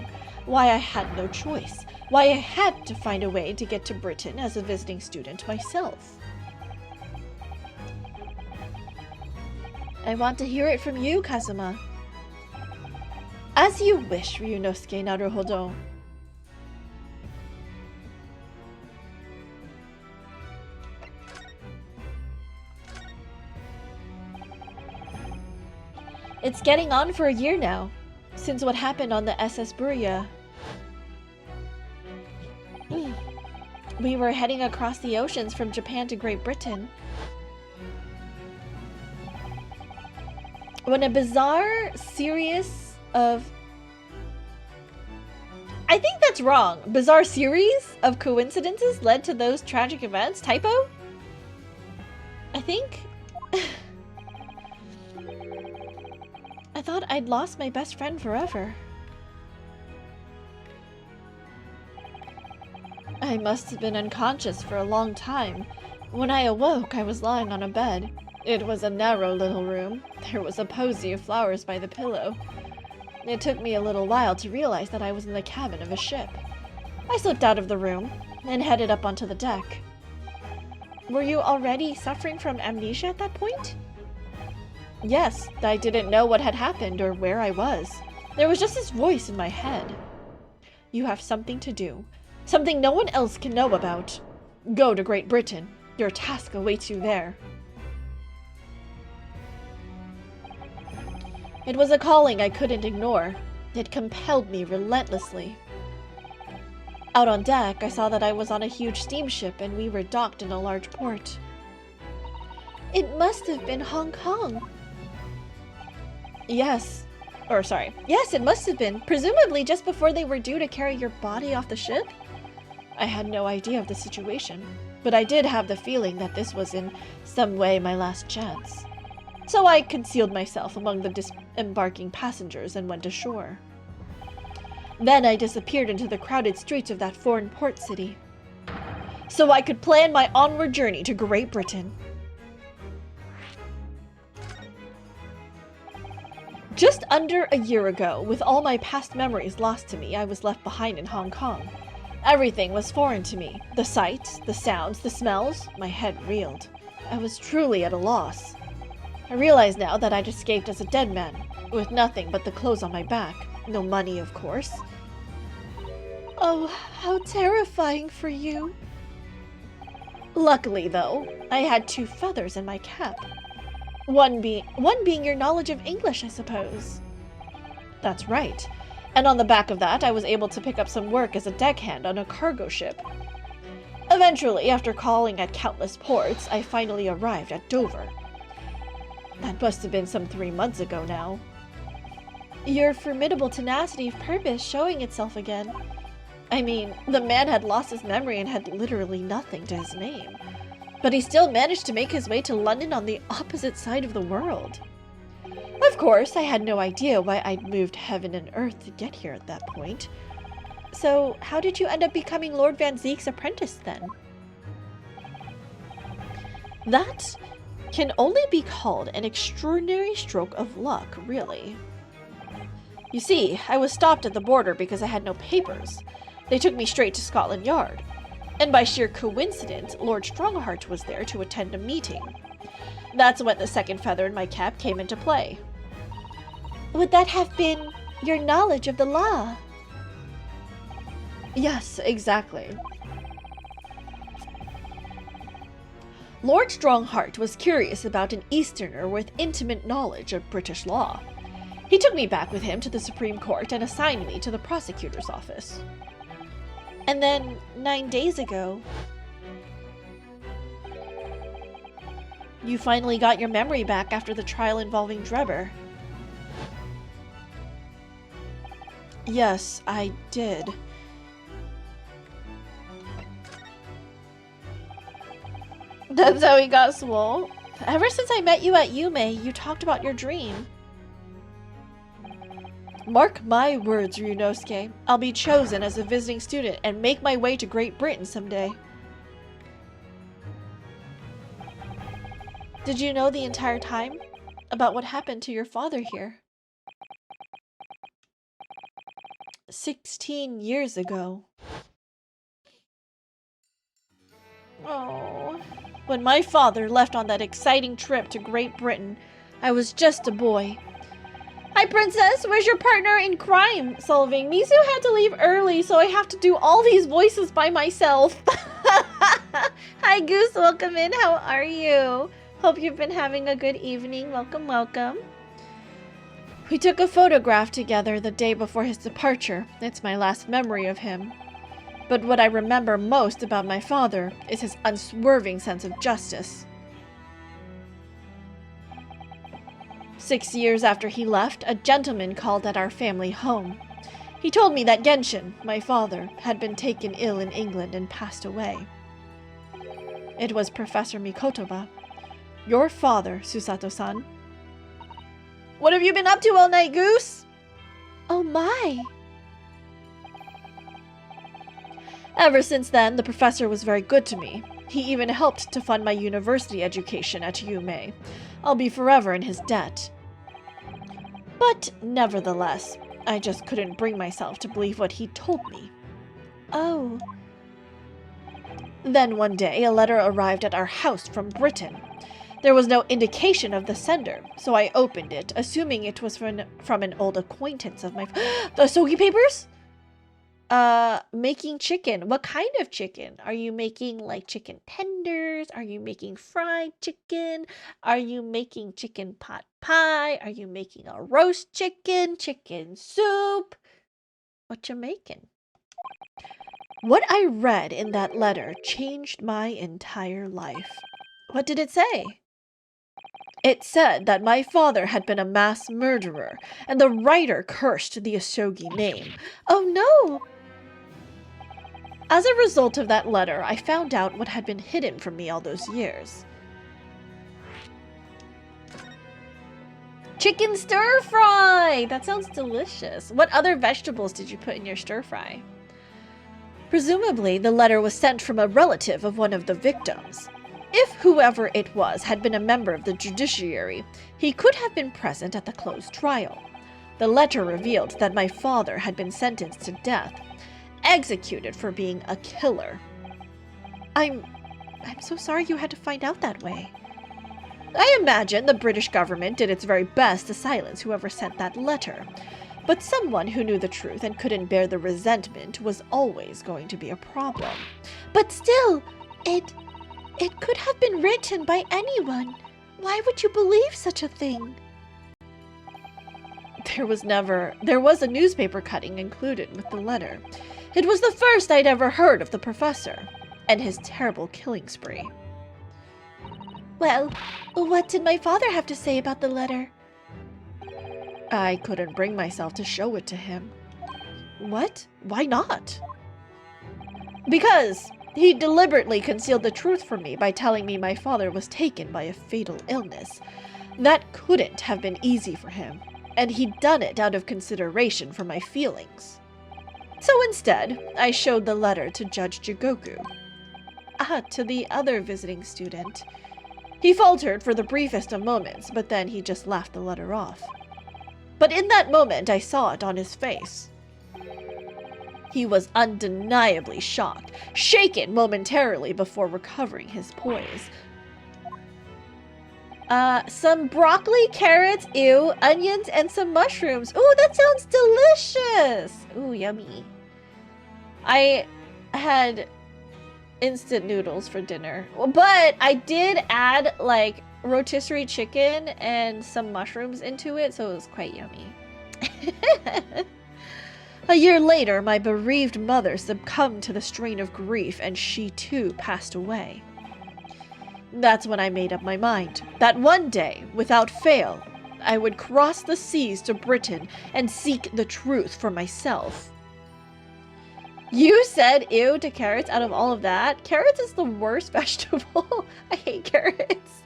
why I had no choice. Why I had to find a way to get to Britain as a visiting student myself. I want to hear it from you, Kazuma. As you wish, Ryunosuke Naruhodo. It's getting on for a year now, since what happened on the SS Buria. We were heading across the oceans from Japan to Great Britain, when a bizarre series of... I think that's wrong. Bizarre series of coincidences led to those tragic events. Typo? I think? I thought I'd lost my best friend forever. I must have been unconscious for a long time. When I awoke, I was lying on a bed. It was a narrow little room. There was a posy of flowers by the pillow. It took me a little while to realize that I was in the cabin of a ship. I slipped out of the room and headed up onto the deck. Were you already suffering from amnesia at that point? Yes, I didn't know what had happened or where I was. There was just this voice in my head. You have something to do. Something no one else can know about. Go to Great Britain. Your task awaits you there. It was a calling I couldn't ignore. It compelled me relentlessly. Out on deck, I saw that I was on a huge steamship and we were docked in a large port. It must have been Hong Kong. Yes, it must have been, presumably just before they were due to carry your body off the ship? I had no idea of the situation, but I did have the feeling that this was in some way my last chance. So I concealed myself among the disembarking passengers and went ashore. Then I disappeared into the crowded streets of that foreign port city, so I could plan my onward journey to Great Britain. Just under a year ago, with all my past memories lost to me, I was left behind in Hong Kong. Everything was foreign to me. The sights, the sounds, the smells. My head reeled. I was truly at a loss. I realize now that I'd escaped as a dead man, with nothing but the clothes on my back. No money, of course. Oh, how terrifying for you. Luckily, though, I had 2 feathers in my cap. One being your knowledge of English, I suppose. That's right. And on the back of that, I was able to pick up some work as a deckhand on a cargo ship. Eventually, after calling at countless ports, I finally arrived at Dover. That must have been some 3 months ago now. Your formidable tenacity of purpose showing itself again. I mean, the man had lost his memory and had literally nothing to his name. But he still managed to make his way to London on the opposite side of the world. Of course, I had no idea why I'd moved heaven and earth to get here at that point. So, how did you end up becoming Lord Van Zeek's apprentice then? That can only be called an extraordinary stroke of luck, really. You see, I was stopped at the border because I had no papers. They took me straight to Scotland Yard. And by sheer coincidence, Lord Strongheart was there to attend a meeting. That's when the second feather in my cap came into play. Would that have been your knowledge of the law? Yes, exactly. Lord Strongheart was curious about an Easterner with intimate knowledge of British law. He took me back with him to the Supreme Court and assigned me to the prosecutor's office. And then, 9 days ago, you finally got your memory back after the trial involving Drebber. Yes, I did. That's how he got swole. Ever since I met you at Yume, you talked about your dream. Mark my words, Ryunosuke. I'll be chosen as a visiting student and make my way to Great Britain someday. Did you know the entire time about what happened to your father here? 16 years ago. Oh. When my father left on that exciting trip to Great Britain, I was just a boy. Hi, Princess. Where's your partner in crime solving? Mizu had to leave early, so I have to do all these voices by myself. Hi, Goose. Welcome in. How are you? Hope you've been having a good evening. Welcome, welcome. We took a photograph together the day before his departure. It's my last memory of him. But what I remember most about my father is his unswerving sense of justice. 6 years after he left, a gentleman called at our family home. He told me that Genshin, my father, had been taken ill in England and passed away. It was Professor Mikotoba. Your father, Susato-san. What have you been up to all night, Goose? Oh my! Ever since then, the professor was very good to me. He even helped to fund my university education at Yume. I'll be forever in his debt. But nevertheless, I just couldn't bring myself to believe what he told me. Oh. Then one day, a letter arrived at our house from Britain. There was no indication of the sender, so I opened it, assuming it was from an old acquaintance of mine. The Sogi papers? Making chicken. What kind of chicken? Are you making like chicken tenders? Are you making fried chicken? Are you making chicken pot pie? Are you making a roast chicken? Chicken soup? What you making? What I read in that letter changed my entire life. What did it say? It said that my father had been a mass murderer, and the writer cursed the Asogi name. Oh no! As a result of that letter, I found out what had been hidden from me all those years. Chicken stir fry! That sounds delicious. What other vegetables did you put in your stir fry? Presumably, the letter was sent from a relative of one of the victims. If whoever it was had been a member of the judiciary, he could have been present at the closed trial. The letter revealed that my father had been sentenced to death, executed for being a killer. I'm so sorry you had to find out that way. I imagine the British government did its very best to silence whoever sent that letter, but someone who knew the truth and couldn't bear the resentment was always going to be a problem. But still, it could have been written by anyone. Why would you believe such a thing? There was a newspaper cutting included with the letter. It was the first I'd ever heard of the professor and his terrible killing spree. Well, what did my father have to say about the letter? I couldn't bring myself to show it to him. What? Why not? Because he deliberately concealed the truth from me by telling me my father was taken by a fatal illness. That couldn't have been easy for him, and he'd done it out of consideration for my feelings. So instead, I showed the letter to Judge Jigoku. To the other visiting student. He faltered for the briefest of moments, but then he just laughed the letter off. But in that moment, I saw it on his face. He was undeniably shocked, shaken momentarily before recovering his poise. Some broccoli, carrots, ew, onions, and some mushrooms. Ooh, that sounds delicious! Ooh, yummy. I had instant noodles for dinner, but I did add, like, rotisserie chicken and some mushrooms into it, so it was quite yummy. A year later, my bereaved mother succumbed to the strain of grief, and she too passed away. That's when I made up my mind that one day, without fail, I would cross the seas to Britain and seek the truth for myself. You said ew to carrots out of all of that? Carrots is the worst vegetable. I hate carrots.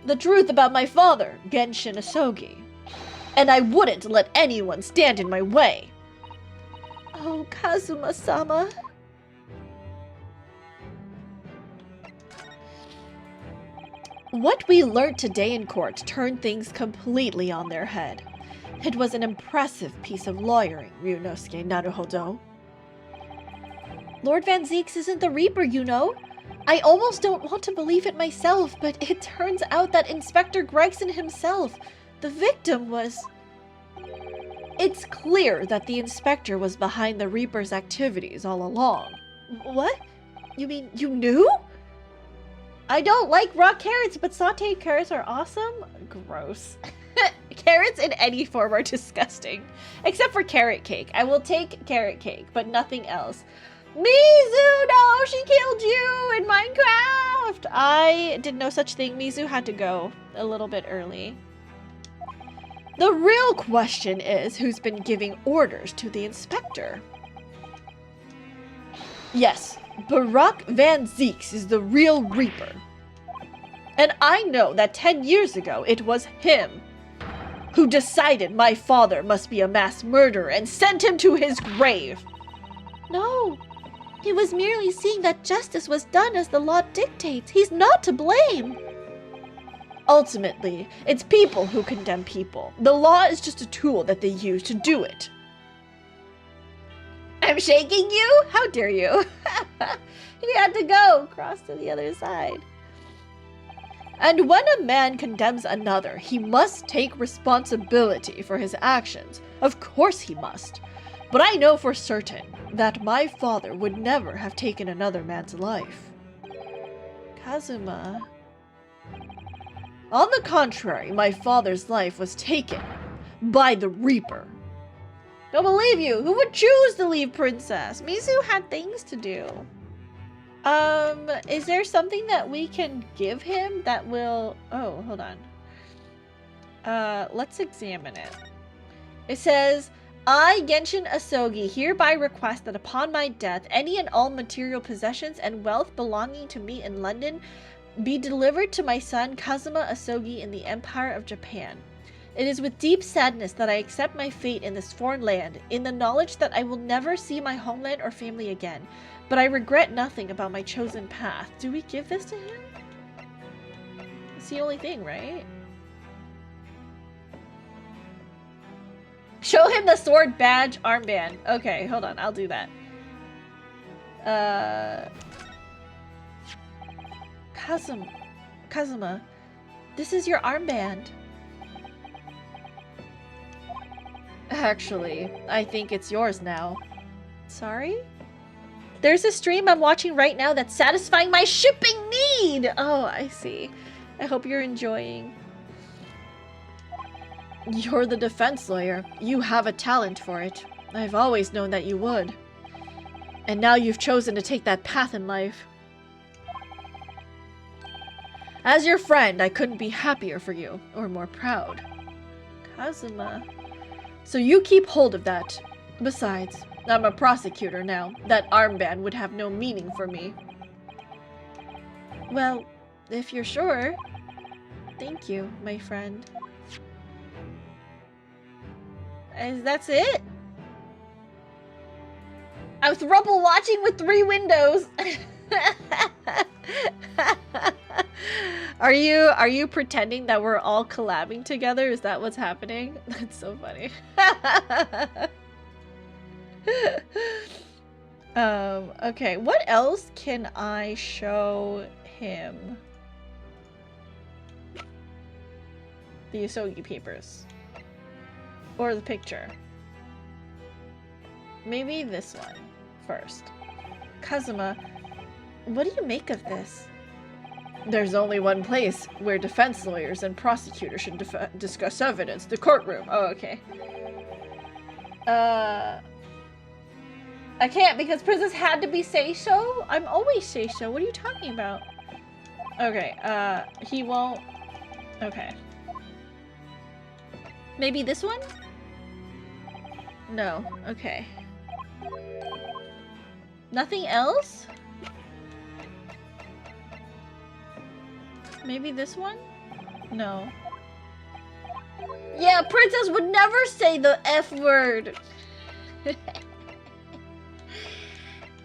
The truth about my father, Genshin Asogi. And I wouldn't let anyone stand in my way. Oh, Kazuma-sama. What we learnt today in court turned things completely on their head. It was an impressive piece of lawyering, Ryunosuke Naruhodo. Lord Van Zieks isn't the Reaper, you know. I almost don't want to believe it myself, but it turns out that Inspector Gregson himself, the victim, was... It's clear that the Inspector was behind the Reaper's activities all along. What? You mean you knew? I don't like raw carrots, but sauteed carrots are awesome? Gross. Carrots in any form are disgusting. Except for carrot cake. I will take carrot cake, but nothing else. Mizu, no, she killed you in Minecraft! I did no such thing. Mizu had to go a little bit early. The real question is who's been giving orders to the Inspector. Yes, Barack Van Zieks is the real Reaper. And I know that 10 years ago it was him who decided my father must be a mass murderer and sent him to his grave. No, he was merely seeing that justice was done as the law dictates. He's not to blame. Ultimately, it's people who condemn people. The law is just a tool that they use to do it. I'm shaking you? How dare you? He had to go across to the other side. And when a man condemns another, he must take responsibility for his actions. Of course he must. But I know for certain that my father would never have taken another man's life. Kazuma... On the contrary, my father's life was taken by the Reaper. Don't believe you. Who would choose to leave Princess? Mizu had things to do. Is there something that we can give him that will... Oh, hold on. Let's examine it. It says, I, Genshin Asogi, hereby request that upon my death, any and all material possessions and wealth belonging to me in London be delivered to my son Kazuma Asogi in the Empire of Japan. It is with deep sadness that I accept my fate in this foreign land, in the knowledge that I will never see my homeland or family again, but I regret nothing about my chosen path. Do we give this to him? It's the only thing, right? Show him the sword badge armband. Okay, hold on, I'll do that. Kazuma, this is your armband. Actually, I think it's yours now. Sorry? There's a stream I'm watching right now that's satisfying my shipping need! Oh, I see. I hope you're enjoying. You're the defense lawyer. You have a talent for it. I've always known that you would. And now you've chosen to take that path in life. As your friend, I couldn't be happier for you, or more proud. Kazuma. So you keep hold of that. Besides, I'm a prosecutor now. That armband would have no meaning for me. Well, if you're sure. Thank you, my friend. That's it? I was throuple watching with 3 windows. Are you pretending that we're all collabing together? Is that what's happening? That's so funny. Okay, what else can I show him? The Yosogi papers. Or the picture. Maybe this one first. Kazuma, what do you make of this? There's only one place where defense lawyers and prosecutors should discuss evidence. The courtroom. Oh, okay. I can't because Princess had to be Seisho? I'm always Seisho. What are you talking about? Okay, he won't... Okay. Maybe this one? No. Okay. Nothing else? Maybe this one? No. Yeah, Princess would never say the F word.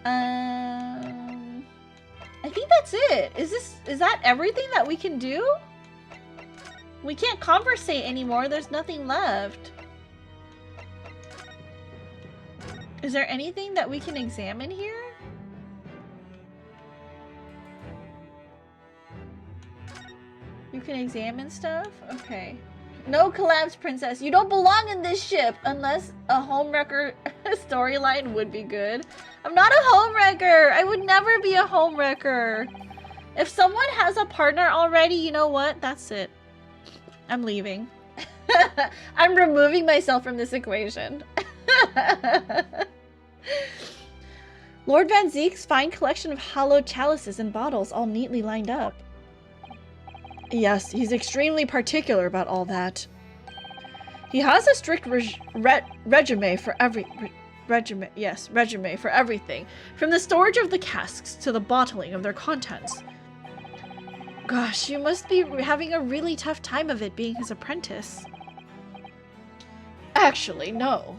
I think that's it. Is that everything that we can do? We can't conversate anymore. There's nothing left. Is there anything that we can examine here? You can examine stuff? Okay. No collapse, Princess. You don't belong in this ship unless a homewrecker storyline would be good. I'm not a homewrecker. I would never be a homewrecker. If someone has a partner already, you know what? That's it. I'm leaving. I'm removing myself from this equation. Lord Van Zeek's fine collection of hollow chalices and bottles all neatly lined up. Yes, he's extremely particular about all that. He has a strict regimen for everything, from the storage of the casks to the bottling of their contents. Gosh, you must be having a really tough time of it being his apprentice. Actually, no.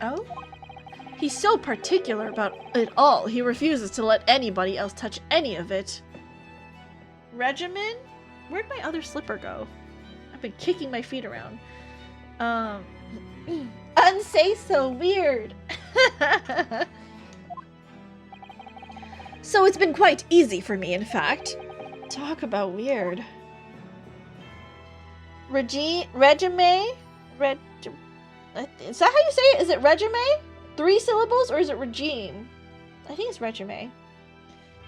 Oh? He's so particular about it all, he refuses to let anybody else touch any of it. Regimen? Where'd my other slipper go? I've been kicking my feet around. Unsay so weird. So it's been quite easy for me, in fact. Talk about weird. Regime? Is that how you say it? Is it regime? 3 syllables, or is it regime? I think it's regime.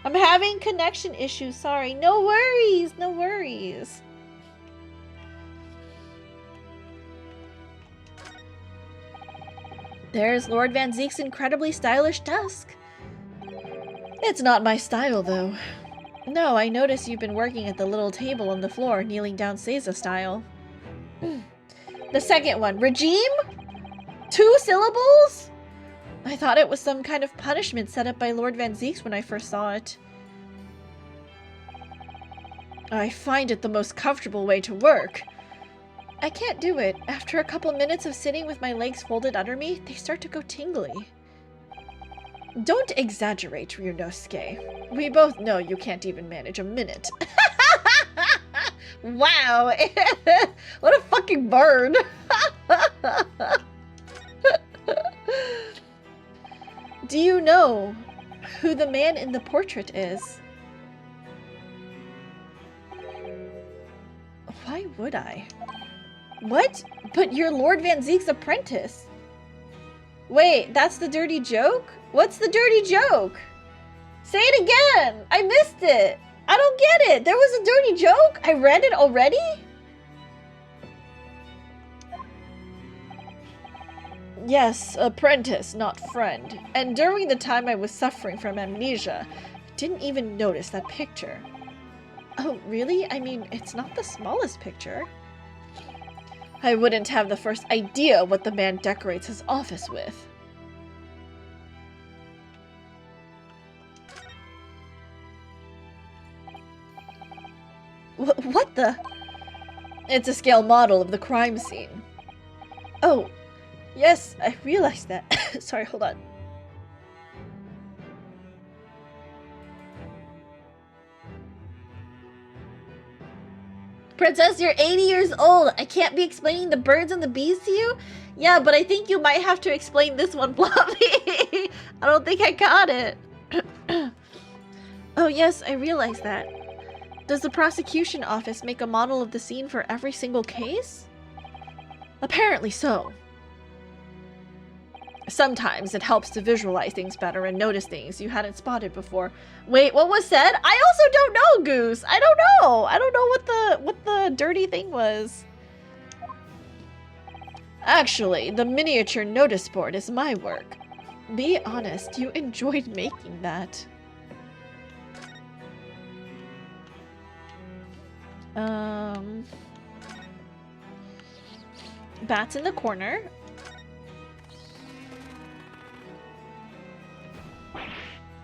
I'm having connection issues, sorry. No worries, no worries. There's Lord Van Zeek's incredibly stylish desk. It's not my style, though. No, I notice you've been working at the little table on the floor, kneeling down Seiza style. The second one, regime? 2 syllables? I thought it was some kind of punishment set up by Lord Van Zeek's when I first saw it. I find it the most comfortable way to work. I can't do it. After a couple minutes of sitting with my legs folded under me, they start to go tingly. Don't exaggerate, Ryunosuke. We both know you can't even manage a minute. Wow! What a fucking bird! Do you know who the man in the portrait is? Why would I? What? But you're Lord Van Zeek's apprentice. Wait, that's the dirty joke? What's the dirty joke? Say it again! I missed it! I don't get it! There was a dirty joke? I read it already? Yes, apprentice, not friend. And during the time I was suffering from amnesia, I didn't even notice that picture. Oh, really? I mean, it's not the smallest picture. I wouldn't have the first idea what the man decorates his office with. What the? It's a scale model of the crime scene. Oh, yes, I realized that. Sorry, hold on. Princess, you're 80 years old. I can't be explaining the birds and the bees to you? Yeah, but I think you might have to explain this one, Floppy. I don't think I got it. Oh, yes, I realize that. Does the prosecution office make a model of the scene for every single case? Apparently so. Sometimes it helps to visualize things better and notice things you hadn't spotted before. Wait, what was said? I also don't know, Goose. I don't know. I don't know what the dirty thing was. Actually, the miniature notice board is my work. Be honest, you enjoyed making that. Bats in the corner.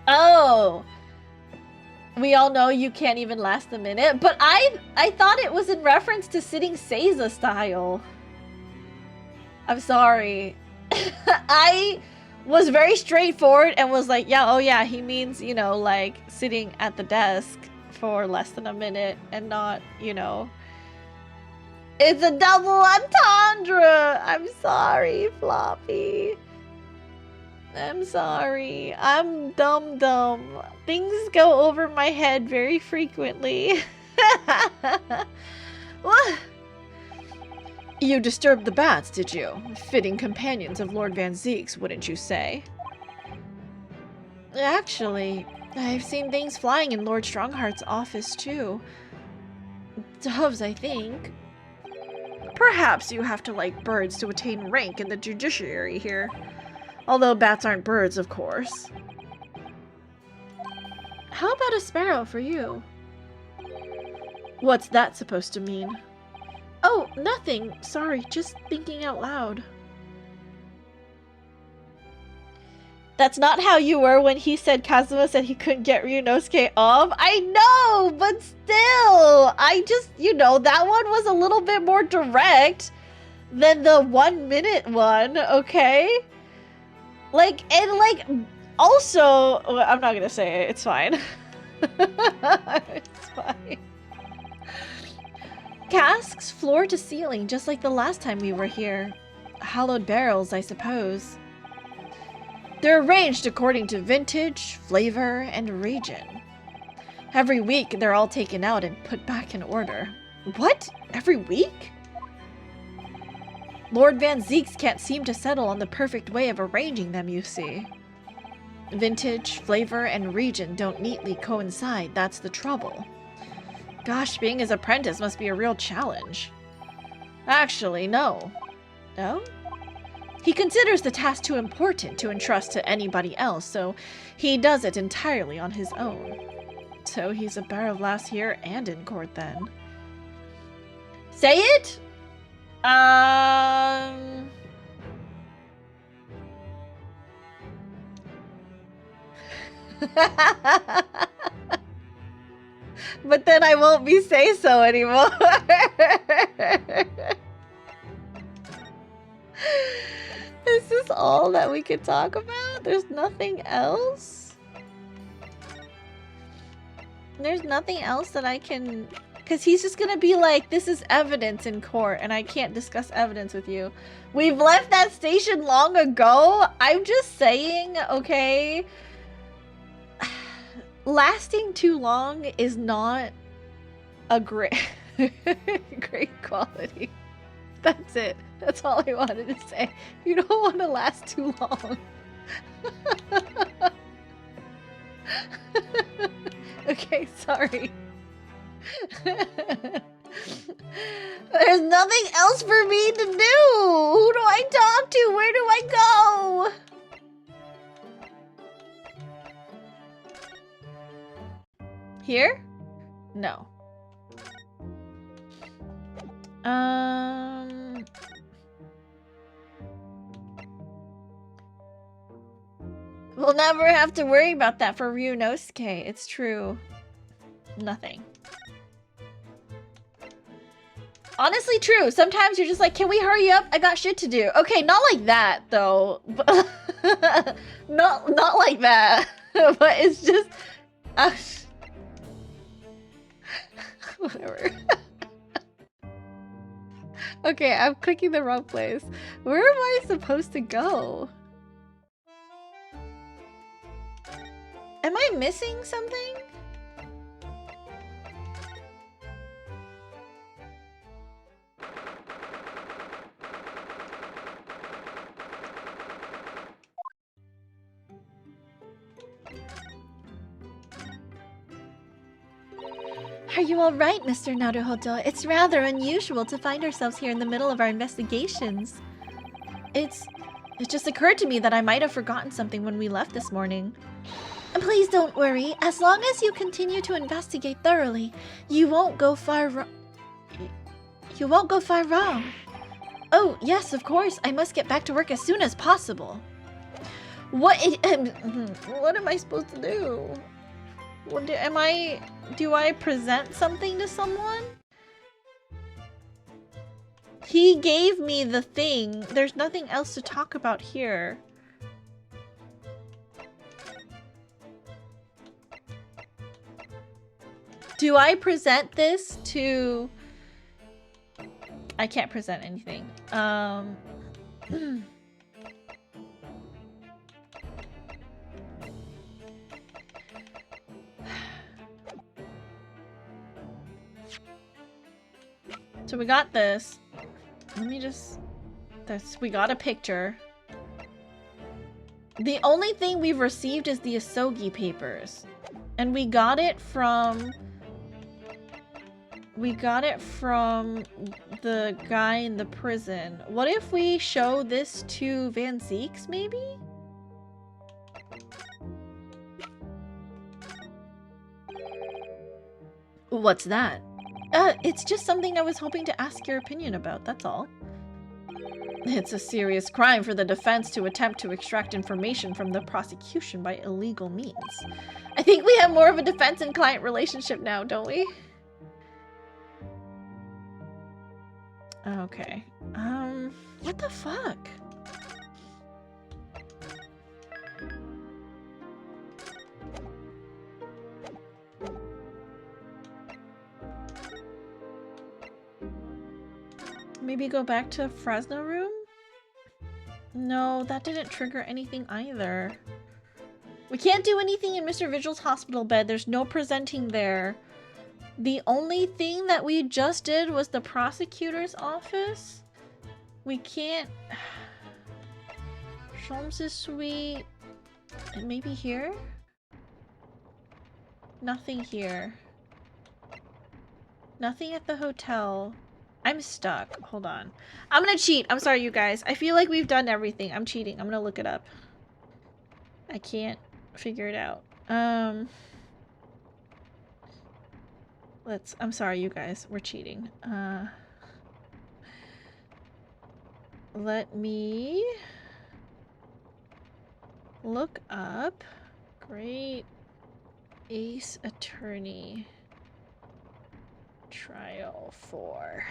Oh! We all know you can't even last a minute, but I thought it was in reference to sitting Seiza style. I'm sorry. I was very straightforward and was like, yeah, oh yeah, he means, you know, like sitting at the desk for less than a minute and not, you know. It's a double entendre! I'm sorry, Floppy. I'm sorry. I'm dumb. Things go over my head very frequently. What? You disturbed the bats, did you? Fitting companions of Lord Van Zeek's, wouldn't you say? Actually, I've seen things flying in Lord Strongheart's office, too. Doves, I think. Perhaps you have to like birds to attain rank in the judiciary here. Although bats aren't birds, of course. How about a sparrow for you? What's that supposed to mean? Oh, nothing. Sorry, just thinking out loud. That's not how you were when he said Kazuma said he couldn't get Ryunosuke off. I know, but still. I just, you know, that one was a little bit more direct than the 1 minute one, okay? Like, and like, also, I'm not gonna say it, it's fine. It's fine. Casks floor to ceiling, just like the last time we were here. Hollowed barrels, I suppose. They're arranged according to vintage, flavor, and region. Every week, they're all taken out and put back in order. What? Every week? Lord Van Zeek's can't seem to settle on the perfect way of arranging them, you see. Vintage, flavor, and region don't neatly coincide, that's the trouble. Gosh, being his apprentice must be a real challenge. Actually, no. No? He considers the task too important to entrust to anybody else, so he does it entirely on his own. So he's a bear of last year and in court then. Say it? But then I won't be say-so anymore. Is this all that we can talk about? There's nothing else? There's nothing else that I can... Because he's just gonna be like, this is evidence in court, and I can't discuss evidence with you. We've left that station long ago. I'm just saying, okay? Lasting too long is not a great quality. That's it. That's all I wanted to say. You don't want to last too long. Okay, sorry. There's nothing else for me to do. Who do I talk to? Where do I go? Here? No. We'll never have to worry about that for Ryunosuke. It's true. Nothing. Honestly true. Sometimes you're just like, can we hurry up? I got shit to do. Okay, not like that though. not like that. But it's just whatever. Okay, I'm clicking the wrong place. Where am I supposed to go? Am I missing something? Are you all right, Mr. Naruhodo? It's rather unusual to find ourselves here in the middle of our investigations. It just occurred to me that I might have forgotten something when we left this morning. Please don't worry. As long as you continue to investigate thoroughly, you won't go far wrong. You won't go far wrong. Oh, yes, of course. I must get back to work as soon as possible. What am I supposed to do? Do I present something to someone? He gave me the thing. There's nothing else to talk about here. Do I present this to... I can't present anything. So we got this. Let me just... we got a picture. The only thing we've received is the Asogi papers. And we got it from... the guy in the prison. What if we show this to Van Zeeks, maybe? What's that? It's just something I was hoping to ask your opinion about, that's all. It's a serious crime for the defense to attempt to extract information from the prosecution by illegal means. I think we have more of a defense and client relationship now, don't we? Okay. What the fuck? Maybe go back to Fresno room? No, that didn't trigger anything either. We can't do anything in Mr. Vigil's hospital bed. There's no presenting there. The only thing that we just did was the prosecutor's office. We can't... Sholmes' suite... And maybe here? Nothing here. Nothing at the hotel. I'm stuck. Hold on. I'm gonna cheat. I'm sorry, you guys. I feel like we've done everything. I'm cheating. I'm gonna look it up. I can't figure it out. I'm sorry, you guys. We're cheating. Let me look up Great Ace Attorney Trial 4.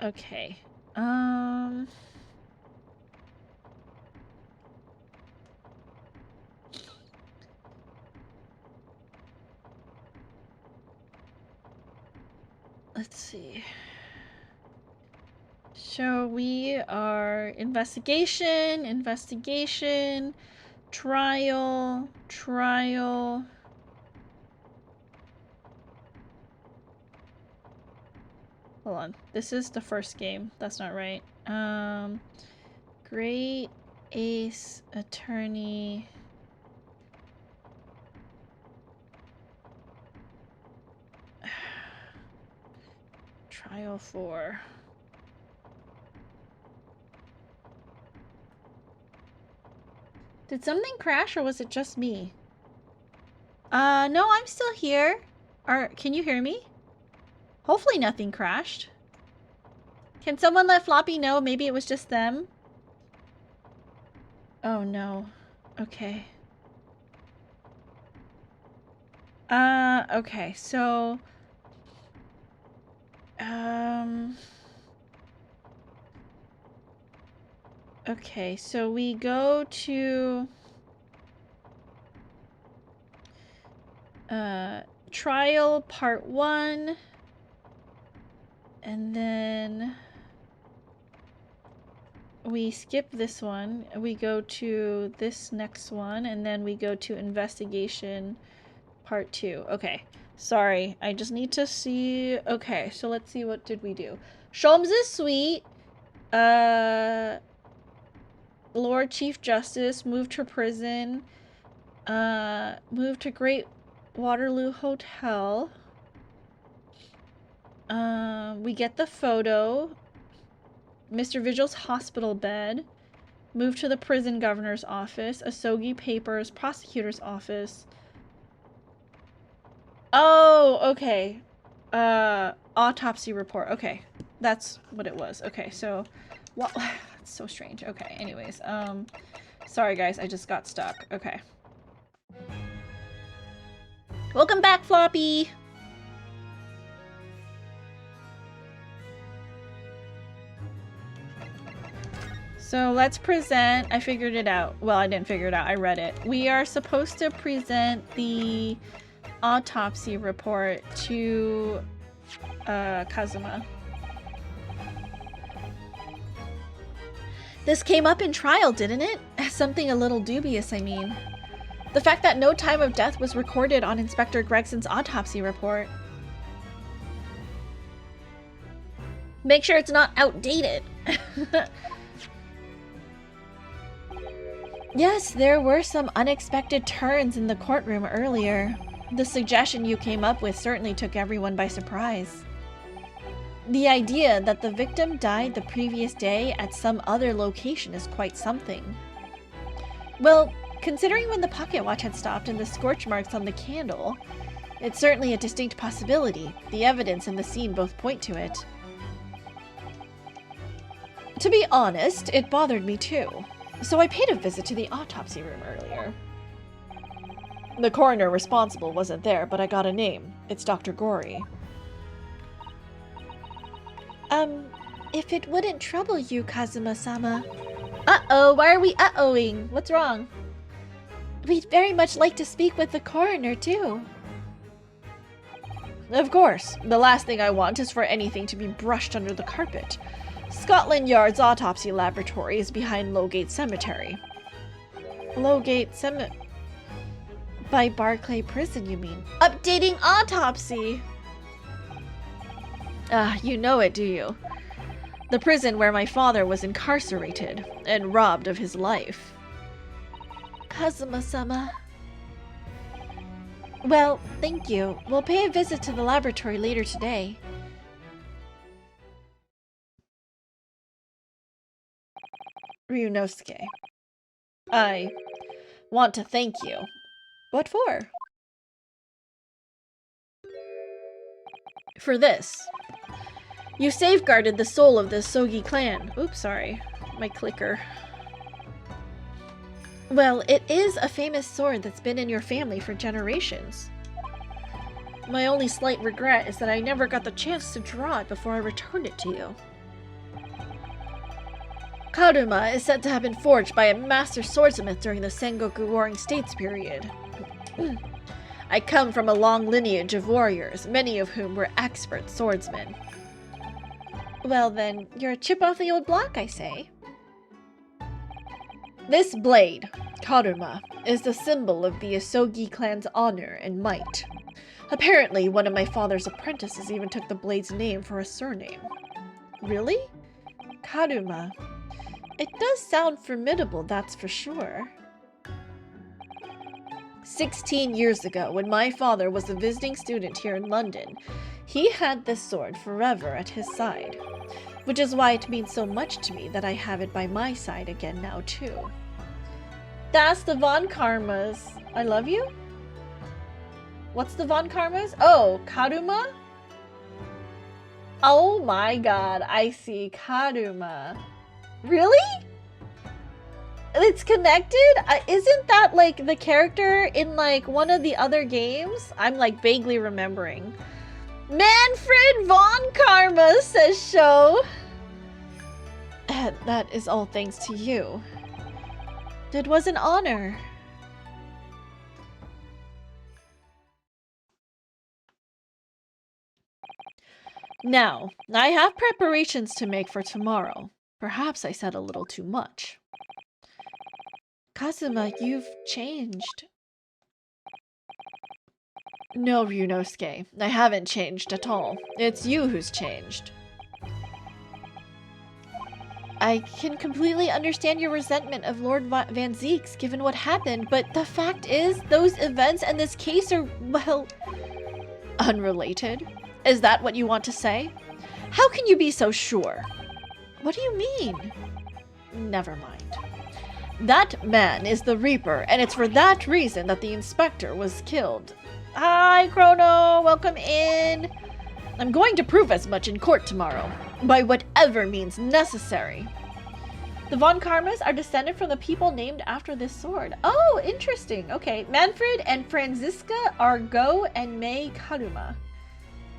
Okay. Let's see. So we are investigation, trial. Hold on. This is the first game. That's not right. Great Ace Attorney Trial 4. Did something crash or was it just me? No, I'm still here. Can you hear me? Hopefully nothing crashed. Can someone let Floppy know? Maybe it was just them? Oh no. Okay. Okay, so... Okay, so we go to... Trial Part 1. And then... we skip this one. We go to this next one. And then we go to Investigation Part 2. Okay. Sorry. I just need to see... Okay, so let's see, what did we do? Sholmes' suite. Lord Chief Justice moved to prison. Moved to Great Waterloo Hotel. We get the photo. Mr. Vigil's hospital bed. Moved to the prison governor's office. Asogi Papers, prosecutor's office. Oh, okay. Autopsy report. Okay. That's what it was. Okay, so... what? It's so strange. Okay, anyways. Sorry guys, I just got stuck. Okay. Welcome back, Floppy! So let's present... I figured it out. Well, I didn't figure it out. I read it. We are supposed to present the autopsy report to Kazuma. This came up in trial, didn't it? Something a little dubious, I mean. The fact that no time of death was recorded on Inspector Gregson's autopsy report. Make sure it's not outdated. Yes, there were some unexpected turns in the courtroom earlier. The suggestion you came up with certainly took everyone by surprise. The idea that the victim died the previous day at some other location is quite something. Well, considering when the pocket watch had stopped and the scorch marks on the candle, it's certainly a distinct possibility. The evidence and the scene both point to it. To be honest, it bothered me too. So I paid a visit to the autopsy room earlier. The coroner responsible wasn't there, but I got a name. It's Dr. Gory. If it wouldn't trouble you, Kazuma-sama. Uh-oh, why are we uh-ohing? What's wrong? We'd very much like to speak with the coroner, too. Of course. The last thing I want is for anything to be brushed under the carpet. Scotland Yard's autopsy laboratory is behind Lowgate Cemetery. Lowgate Cemetery? By Barclay Prison, you mean? Updating autopsy! You know it, do you? The prison where my father was incarcerated and robbed of his life. Kazuma-sama. Well, thank you. We'll pay a visit to the laboratory later today. Ryunosuke. I want to thank you. What for? For this. You safeguarded the soul of the Sogi clan. Oops, sorry. My clicker. Well, it is a famous sword that's been in your family for generations. My only slight regret is that I never got the chance to draw it before I returned it to you. Karuma is said to have been forged by a master swordsmith during the Sengoku Warring States period. I come from a long lineage of warriors, many of whom were expert swordsmen. Well then, you're a chip off the old block, I say. This blade, Karuma, is the symbol of the Asogi clan's honor and might. Apparently, one of my father's apprentices even took the blade's name for a surname. Really? Karuma. It does sound formidable, that's for sure. 16 years ago, when my father was a visiting student here in London, He had this sword forever at his side, which is why it means so much to me that I have it by my side again now too. That's the Von Karmas. I love you? What's the Von Karmas? Oh, Karuma? Oh my god, I see Karuma. Really? It's connected? Isn't that like the character in like one of the other games? I'm like vaguely remembering. Manfred von Karma, says Sho. That is all thanks to you. It was an honor. Now, I have preparations to make for tomorrow. Perhaps I said a little too much. Kazuma, you've changed. No, Ryunosuke, I haven't changed at all. It's you who's changed. I can completely understand your resentment of Lord Van Zieks given what happened, but the fact is, those events and this case are, well, unrelated. Is that what you want to say? How can you be so sure? What do you mean? Never mind. That man is the Reaper, and it's for that reason that the inspector was killed. Hi, Chrono! Welcome in! I'm going to prove as much in court tomorrow, by whatever means necessary. The Von Karmas are descended from the people named after this sword. Oh, interesting. Okay, Manfred and Franziska are Go and Mei Karuma.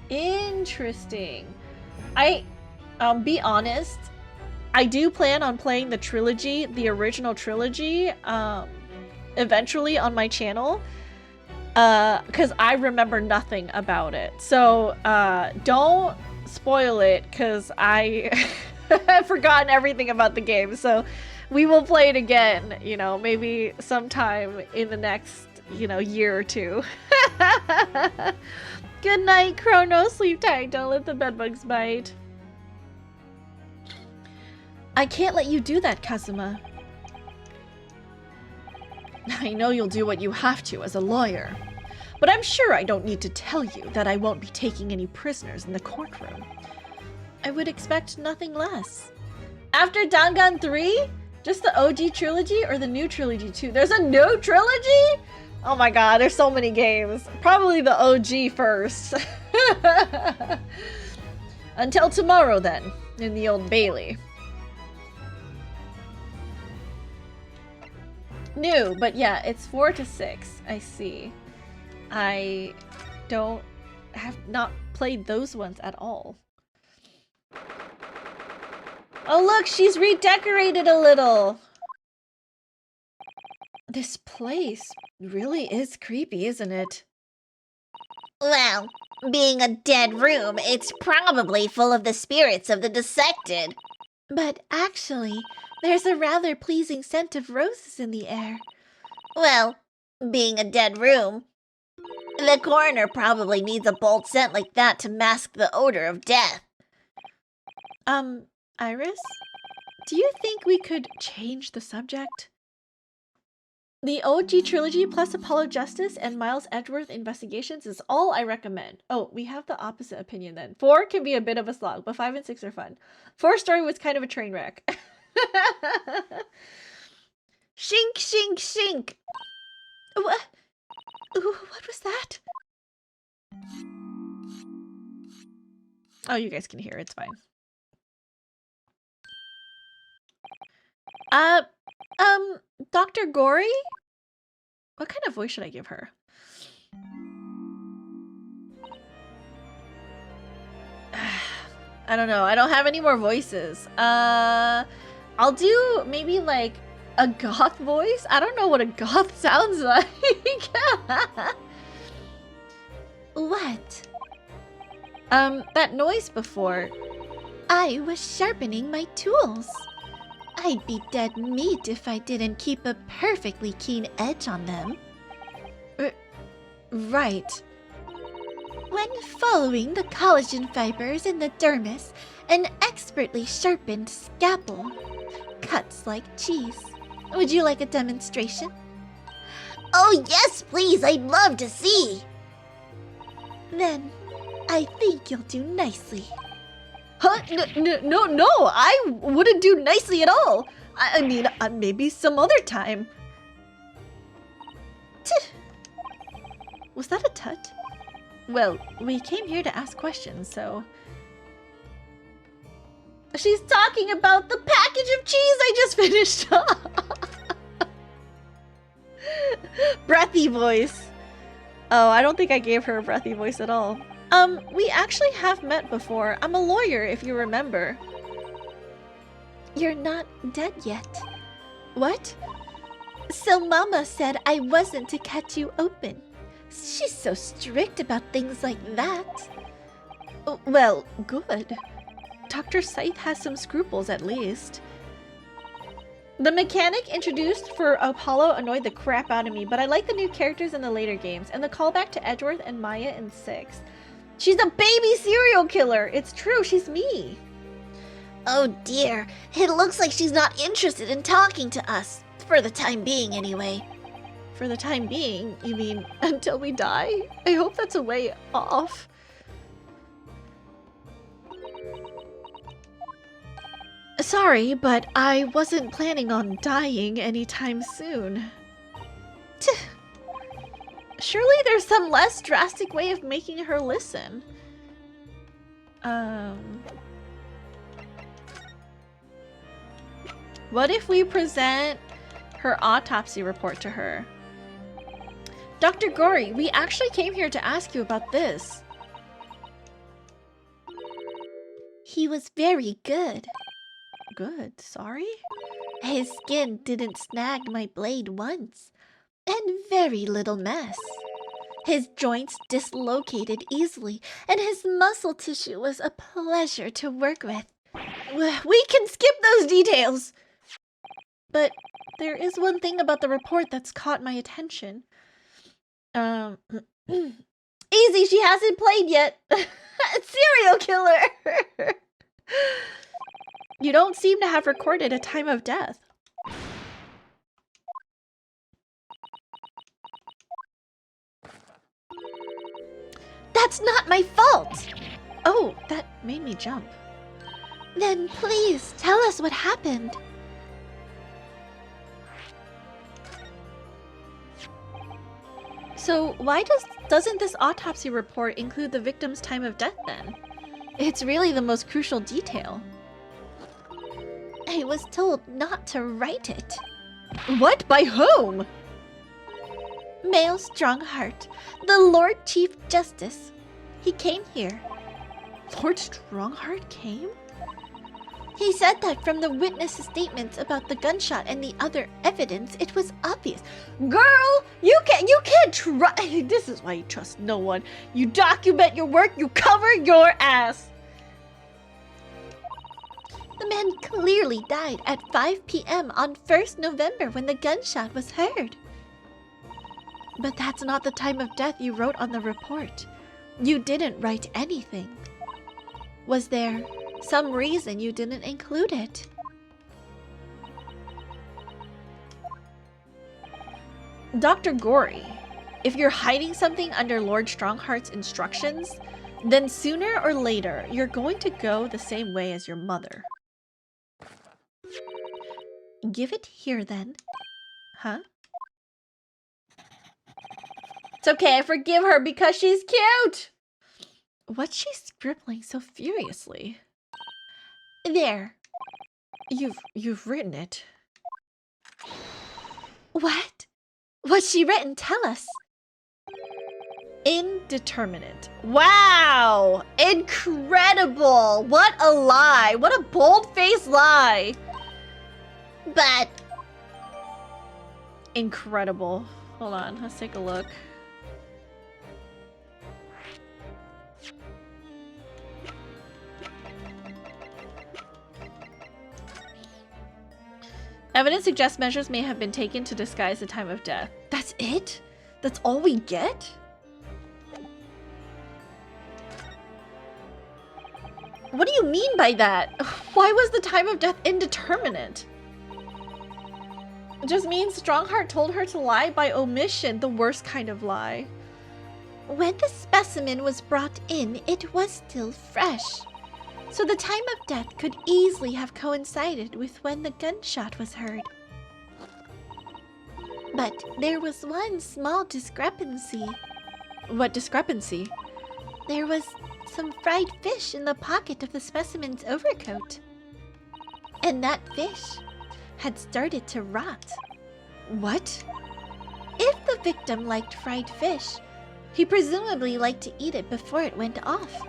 Interesting. Be honest, I do plan on playing the trilogy, the original trilogy, eventually on my channel, because I remember nothing about it. So, don't spoil it, because I have forgotten everything about the game. So, we will play it again, you know, maybe sometime in the next, you know, year or two. Good night, Chrono. Sleep tight. Don't let the bedbugs bite. I can't let you do that, Kazuma. I know you'll do what you have to as a lawyer, but I'm sure I don't need to tell you that I won't be taking any prisoners in the courtroom. I would expect nothing less. After Dangan 3? Just the OG trilogy or the new trilogy too? There's a new trilogy? Oh my god, there's so many games. Probably the OG first. Until tomorrow then, in the Old Bailey. New, but yeah, it's 4 to 6. I see. I have not played those ones at all. Oh look, she's redecorated a little. This place really is creepy, isn't it? Well, being a dead room, it's probably full of the spirits of the dissected. But actually, there's a rather pleasing scent of roses in the air. Well, being a dead room, the coroner probably needs a bold scent like that to mask the odor of death. Iris? Do you think we could change the subject? The OG trilogy plus Apollo Justice and Miles Edgeworth Investigations is all I recommend. Oh, we have the opposite opinion then. 4 can be a bit of a slog, but 5 and 6 are fun. 4 story was kind of a train wreck. Shink, shink, shink. What was that? Oh, you guys can hear. It's fine. Dr. Gory? What kind of voice should I give her? I don't know. I don't have any more voices. I'll do maybe like a goth voice. I don't know what a goth sounds like. What? That noise before. I was sharpening my tools. I'd be dead meat if I didn't keep a perfectly keen edge on them. Right. When following the collagen fibers in the dermis, an expertly sharpened scalpel cuts like cheese. Would you like a demonstration? Oh yes, please, I'd love to see. Then, I think you'll do nicely. Huh? No, I wouldn't do nicely at all. I mean, maybe some other time. Was that a tut? Well, we came here to ask questions, so... She's talking about the package of cheese I just finished. Breathy voice. Oh, I don't think I gave her a breathy voice at all. We actually have met before. I'm a lawyer, if you remember. You're not dead yet. What? So Mama said I wasn't to cut you open. She's so strict about things like that. Oh, well, good. Dr. Scythe has some scruples, at least. The mechanic introduced for Apollo annoyed the crap out of me, but I like the new characters in the later games, and the callback to Edgeworth and Maya in 6. She's a baby serial killer! It's true, she's me! Oh dear, it looks like she's not interested in talking to us. For the time being, anyway. For the time being? You mean until we die? I hope that's a way off. Sorry, but I wasn't planning on dying anytime soon. Surely there's some less drastic way of making her listen. What if we present her autopsy report to her? Dr. Gory, we actually came here to ask you about this. He was very good. Good, sorry? His skin didn't snag my blade once, and very little mess. His joints dislocated easily, and his muscle tissue was a pleasure to work with. We can skip those details! But there is one thing about the report that's caught my attention. Easy, she hasn't played yet! Serial killer! You don't seem to have recorded a time of death. That's not my fault! Oh, that made me jump. Then please tell us what happened. So why doesn't this autopsy report include the victim's time of death then? It's really the most crucial detail. I was told not to write it. What? By whom? Male Strongheart, the Lord Chief Justice. He came here. Lord Strongheart came? He said that from the witness statements about the gunshot and the other evidence, it was obvious. Girl, you can't trust. This is why you trust no one. You document your work, you cover your ass. The man clearly died at 5 p.m. on 1st November when the gunshot was heard. But that's not the time of death you wrote on the report. You didn't write anything. Was there some reason you didn't include it? Dr. Gory, if you're hiding something under Lord Strongheart's instructions, then sooner or later, you're going to go the same way as your mother. Give it here, then. Huh? It's okay, I forgive her because she's cute! What's she scribbling so furiously? There. You've written it. What? What's she written? Tell us. Indeterminate. Wow! Incredible! What a lie! What a bold-faced lie! But... Incredible. Hold on, let's take a look. Evidence suggests measures may have been taken to disguise the time of death. That's it? That's all we get? What do you mean by that? Why was the time of death indeterminate? It just means Strongheart told her to lie by omission, the worst kind of lie. When the specimen was brought in, it was still fresh. So the time of death could easily have coincided with when the gunshot was heard. But there was one small discrepancy. What discrepancy? There was some fried fish in the pocket of the specimen's overcoat. And that fish had started to rot. What? If the victim liked fried fish, he presumably liked to eat it before it went off.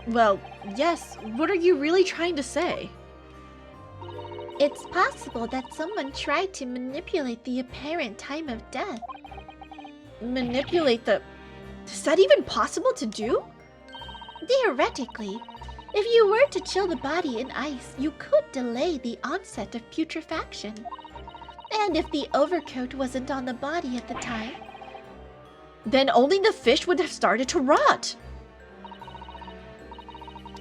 Well, yes. What are you really trying to say? It's possible that someone tried to manipulate the apparent time of death. Manipulate the... Is that even possible to do? Theoretically, if you were to chill the body in ice, you could delay the onset of putrefaction. And if the overcoat wasn't on the body at the time, then only the fish would have started to rot.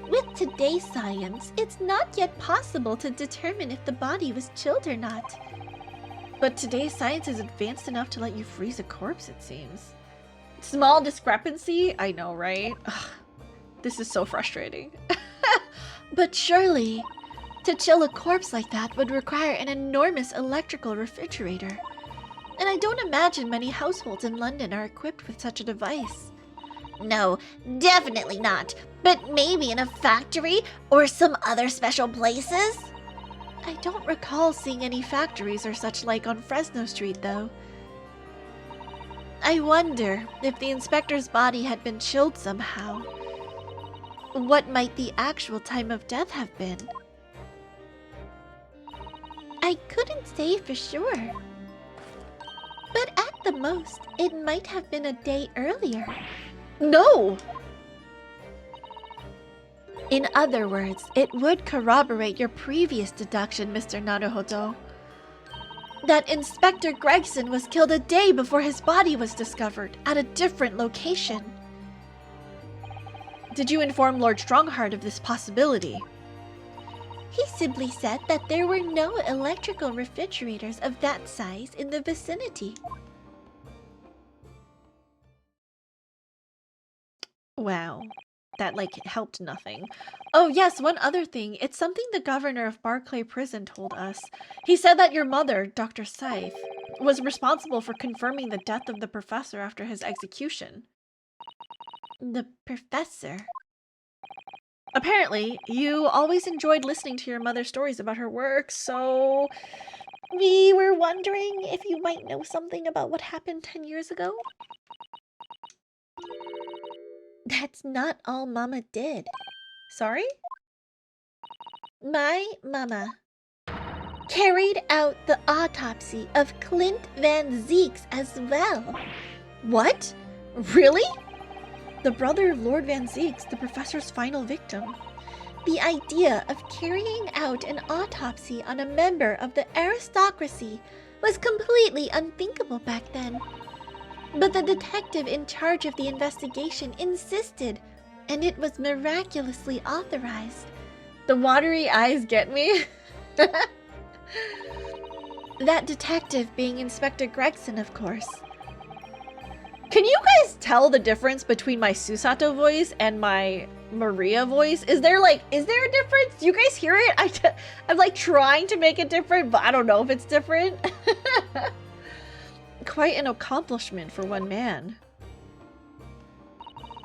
With today's science, it's not yet possible to determine if the body was chilled or not. But today's science is advanced enough to let you freeze a corpse, it seems. Small discrepancy? I know, right? Ugh, this is so frustrating. But surely, to chill a corpse like that would require an enormous electrical refrigerator. And I don't imagine many households in London are equipped with such a device. No, definitely not. But maybe in a factory or some other special places? I don't recall seeing any factories or such like on Fresno Street, though. I wonder if the inspector's body had been chilled somehow. What might the actual time of death have been? I couldn't say for sure. But at the most, it might have been a day earlier. No! In other words, it would corroborate your previous deduction, Mr. Naruhodo. That Inspector Gregson was killed a day before his body was discovered, at a different location. Did you inform Lord Strongheart of this possibility? He simply said that there were no electrical refrigerators of that size in the vicinity. Wow. That, helped nothing. Oh, yes, one other thing. It's something the governor of Barclay Prison told us. He said that your mother, Dr. Scythe, was responsible for confirming the death of the professor after his execution. The professor? Apparently, you always enjoyed listening to your mother's stories about her work, so we were wondering if you might know something about what happened 10 years ago? That's not all Mama did. Sorry? My mama carried out the autopsy of Clint Van Zeeks as well. What? Really? The brother of Lord Van Zeeks, the professor's final victim. The idea of carrying out an autopsy on a member of the aristocracy was completely unthinkable back then. But the detective in charge of the investigation insisted, and it was miraculously authorized. The watery eyes get me. That detective being Inspector Gregson, of course. Can you guys tell the difference between my Susato voice and my Maria voice? Is there a difference? Do you guys hear it? I'm trying to make it different, but I don't know if it's different. Quite an accomplishment for one man.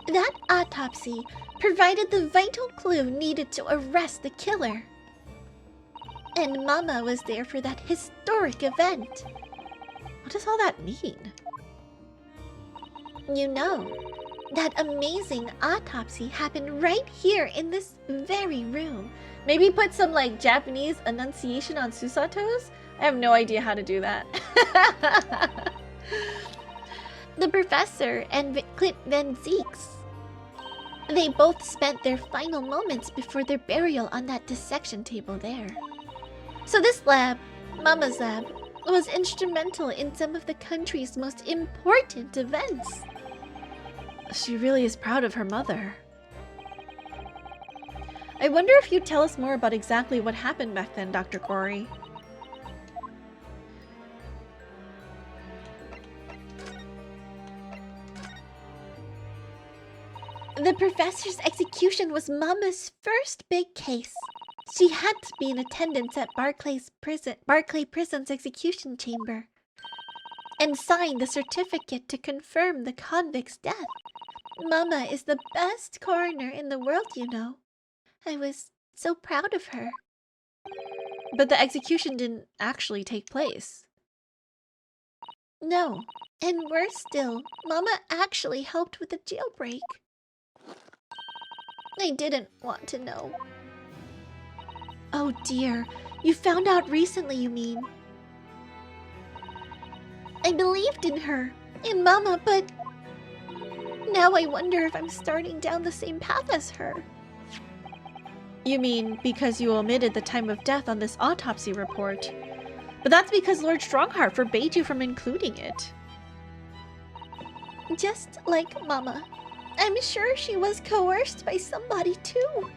That autopsy provided the vital clue needed to arrest the killer. And Mama was there for that historic event. What does all that mean? You know, that amazing autopsy happened right here in this very room. Maybe put some Japanese enunciation on Susato's? I have no idea how to do that. The professor and Clint Van Zeeks. They both spent their final moments before their burial on that dissection table there. So this lab, Mama's lab, was instrumental in some of the country's most important events. She really is proud of her mother. I wonder if you'd tell us more about exactly what happened back then, Dr. Corey. The professor's execution was Mama's first big case. She had to be in attendance at Barclay Prison's execution chamber and sign the certificate to confirm the convict's death. Mama is the best coroner in the world, you know. I was so proud of her. But the execution didn't actually take place. No, and worse still, Mama actually helped with the jailbreak. I didn't want to know. Oh dear, you found out recently, you mean? I believed in her, in Mama, but now I wonder if I'm starting down the same path as her. You mean because you omitted the time of death on this autopsy report? But that's because Lord Strongheart forbade you from including it. Just like Mama, I'm sure she was coerced by somebody too.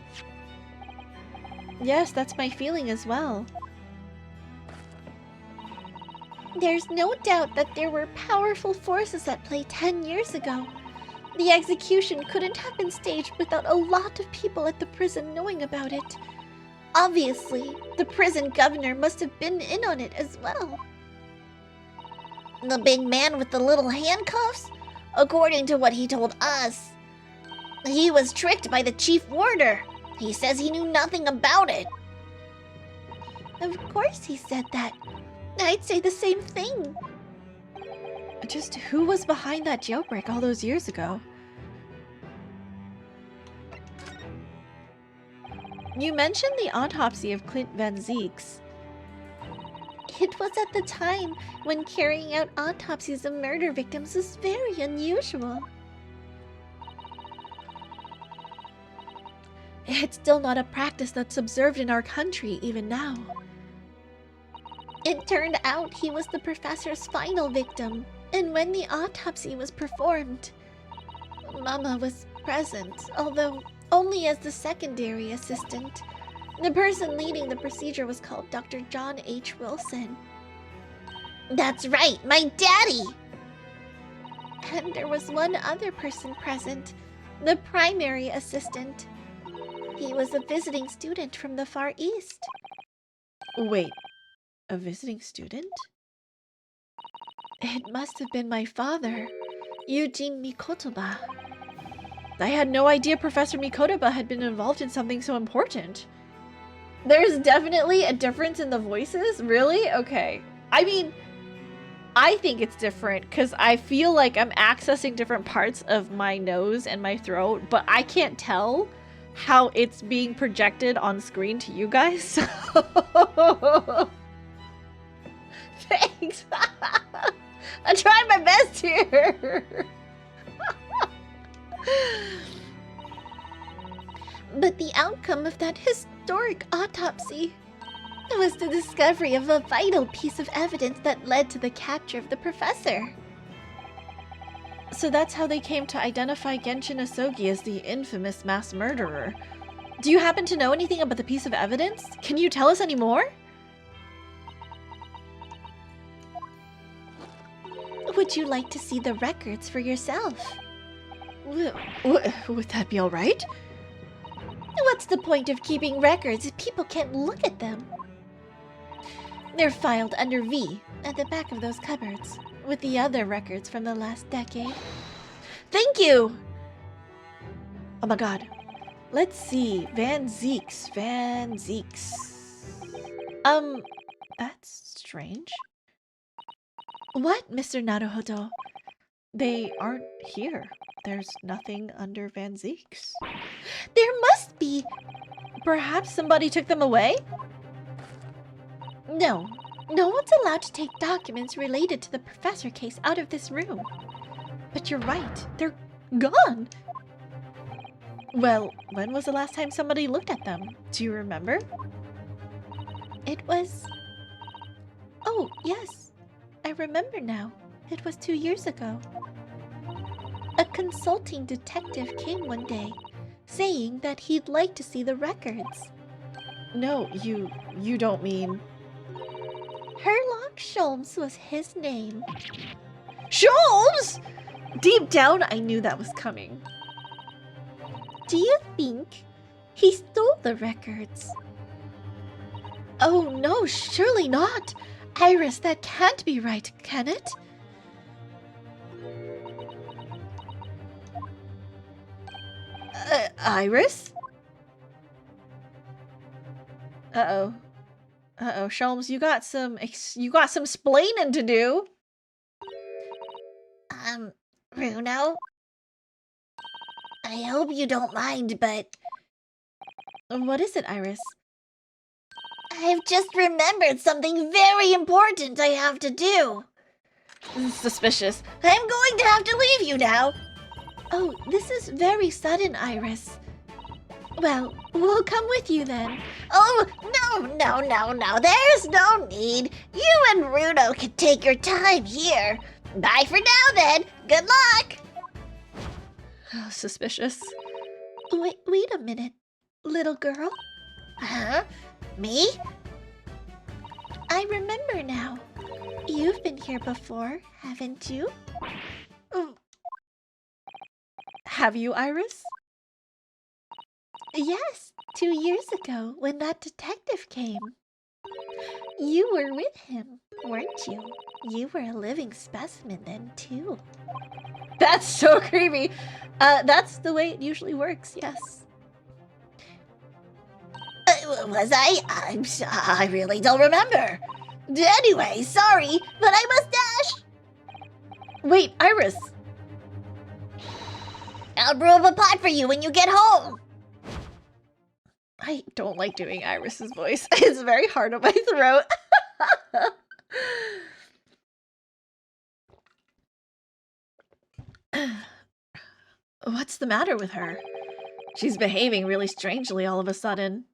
Yes, that's my feeling as well. There's no doubt that there were powerful forces at play 10 years ago. The execution couldn't have been staged without a lot of people at the prison knowing about it. Obviously, the prison governor must have been in on it as well. The big man with the little handcuffs? According to what he told us, he was tricked by the chief warder. He says he knew nothing about it. Of course he said that. I'd say the same thing. Just who was behind that jailbreak all those years ago? You mentioned the autopsy of Clint Van Zieks. It was at the time when carrying out autopsies of murder victims was very unusual. It's still not a practice that's observed in our country even now. It turned out he was the professor's final victim, and when the autopsy was performed, Mama was present, although only as the secondary assistant. The person leading the procedure was called Dr. John H. Wilson. That's right, my daddy! And there was one other person present, the primary assistant. He was a visiting student from the Far East. Wait, a visiting student? It must have been my father, Eugene Mikotoba. I had no idea Professor Mikotoba had been involved in something so important. There's definitely a difference in the voices? Really? Okay. I mean, I think it's different because I feel like I'm accessing different parts of my nose and my throat, but I can't tell how it's being projected on screen to you guys. Thanks. I'm trying my best here. But the outcome of that historic autopsy was the discovery of a vital piece of evidence that led to the capture of the professor. So that's how they came to identify Genshin Asogi as the infamous mass murderer. Do you happen to know anything about the piece of evidence? Can you tell us any more? Would you like to see the records for yourself? Would that be alright? What's the point of keeping records if people can't look at them? They're filed under V at the back of those cupboards, with the other records from the last decade. Thank you! Oh my god. Let's see. Van Zieks. That's strange. What, Mr. Naruhodo? They aren't here. There's nothing under Van Zieks. There must be! Perhaps somebody took them away? No. No one's allowed to take documents related to the professor case out of this room. But you're right. They're gone. Well, when was the last time somebody looked at them? Do you remember? It was... Oh, yes. I remember now. It was 2 years ago. A consulting detective came one day, saying that he'd like to see the records. No, you don't mean... Herlock Sholmes was his name. Sholmes?! Deep down, I knew that was coming. Do you think he stole the records? Oh no, surely not. Iris, that can't be right, can it? Iris? Uh-oh. Uh-oh, Sholmes, you got some splaining to do. Bruno? I hope you don't mind, but What is it, Iris? I've just remembered something very important I have to do. Suspicious. I'm going to have to leave you now. Oh, this is very sudden, Iris. Well, we'll come with you then. Oh, no. There's no need. You and Bruno can take your time here. Bye for now, then. Good luck. Oh, suspicious. Wait a minute, little girl. Huh? Me? I remember now. You've been here before, haven't you? Have you, Iris? Yes, 2 years ago when that detective came. You were with him, weren't you? You were a living specimen then, too. That's so creepy. That's the way it usually works, yes. Was I? I really don't remember. Anyway, sorry, but I must dash. Wait, Iris. I'll brew up a pot for you when you get home. I don't like doing Iris's voice. It's very hard on my throat. What's the matter with her? She's behaving really strangely all of a sudden.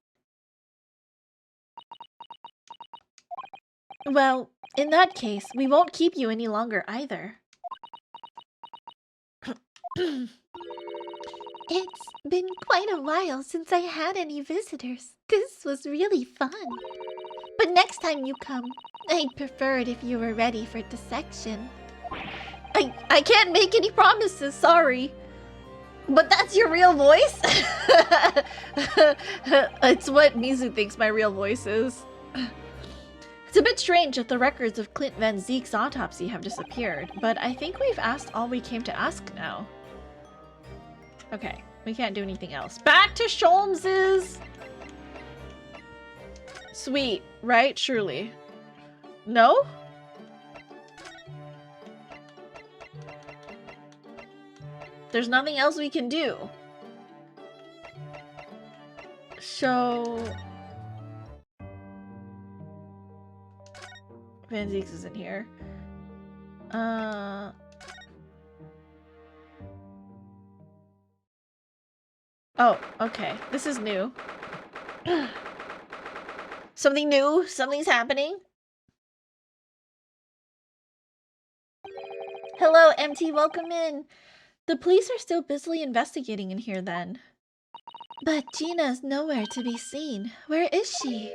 Well, in that case, we won't keep you any longer either. It's been quite a while since I had any visitors. This was really fun. But next time you come, I'd prefer it if you were ready for dissection. I can't make any promises, sorry. But that's your real voice? It's what Mizu thinks my real voice is. It's a bit strange that the records of Clint Van Zeek's autopsy have disappeared, but I think we've asked all we came to ask now. Okay, we can't do anything else. Back to Sholmes's! Sweet, right? Surely. No? There's nothing else we can do. So... Van Zeeks isn't here. Oh, okay. This is new. Something new? Something's happening? Hello, MT, welcome in. The police are still busily investigating in here then. But Gina's nowhere to be seen. Where is she?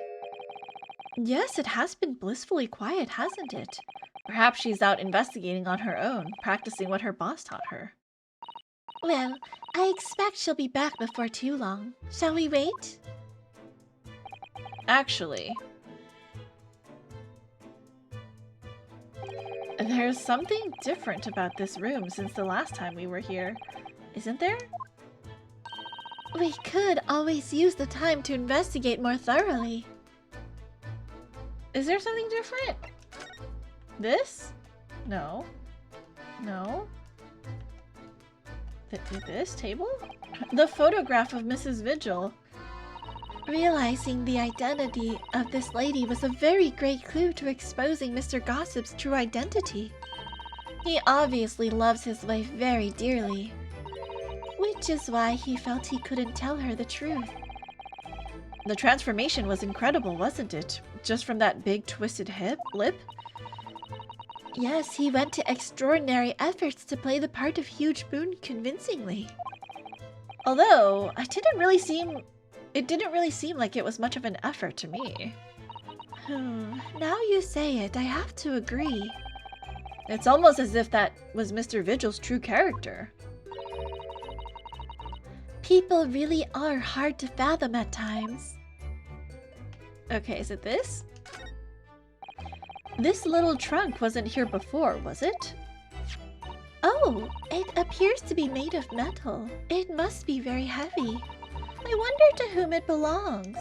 Yes, it has been blissfully quiet, hasn't it? Perhaps she's out investigating on her own, practicing what her boss taught her. Well, I expect she'll be back before too long. Shall we wait? Actually, there's something different about this room since the last time we were here, isn't there? We could always use the time to investigate more thoroughly. Is there something different? This? No. No. This table? The photograph of Mrs. Vigil. Realizing the identity of this lady was a very great clue to exposing Mr. Gossip's true identity. He obviously loves his wife very dearly, which is why he felt he couldn't tell her the truth. The transformation was incredible, wasn't it? Just from that big twisted lip? Yes, he went to extraordinary efforts to play the part of Huge Boone convincingly. Although, it didn't really seem like it was much of an effort to me. Now you say it, I have to agree. It's almost as if that was Mr. Vigil's true character. People really are hard to fathom at times. Okay, is it this? This little trunk wasn't here before, was it? Oh, it appears to be made of metal. It must be very heavy. I wonder to whom it belongs.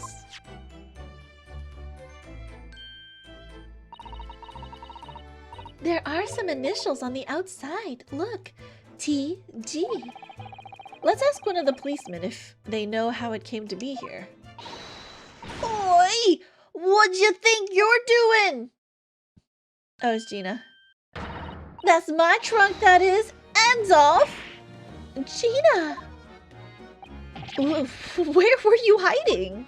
There are some initials on the outside. Look, T.G. Let's ask one of the policemen if they know how it came to be here. Oi! What'd you think you're doing? Oh, it's Gina. That's my trunk, that is. Hands off! Gina! Where were you hiding?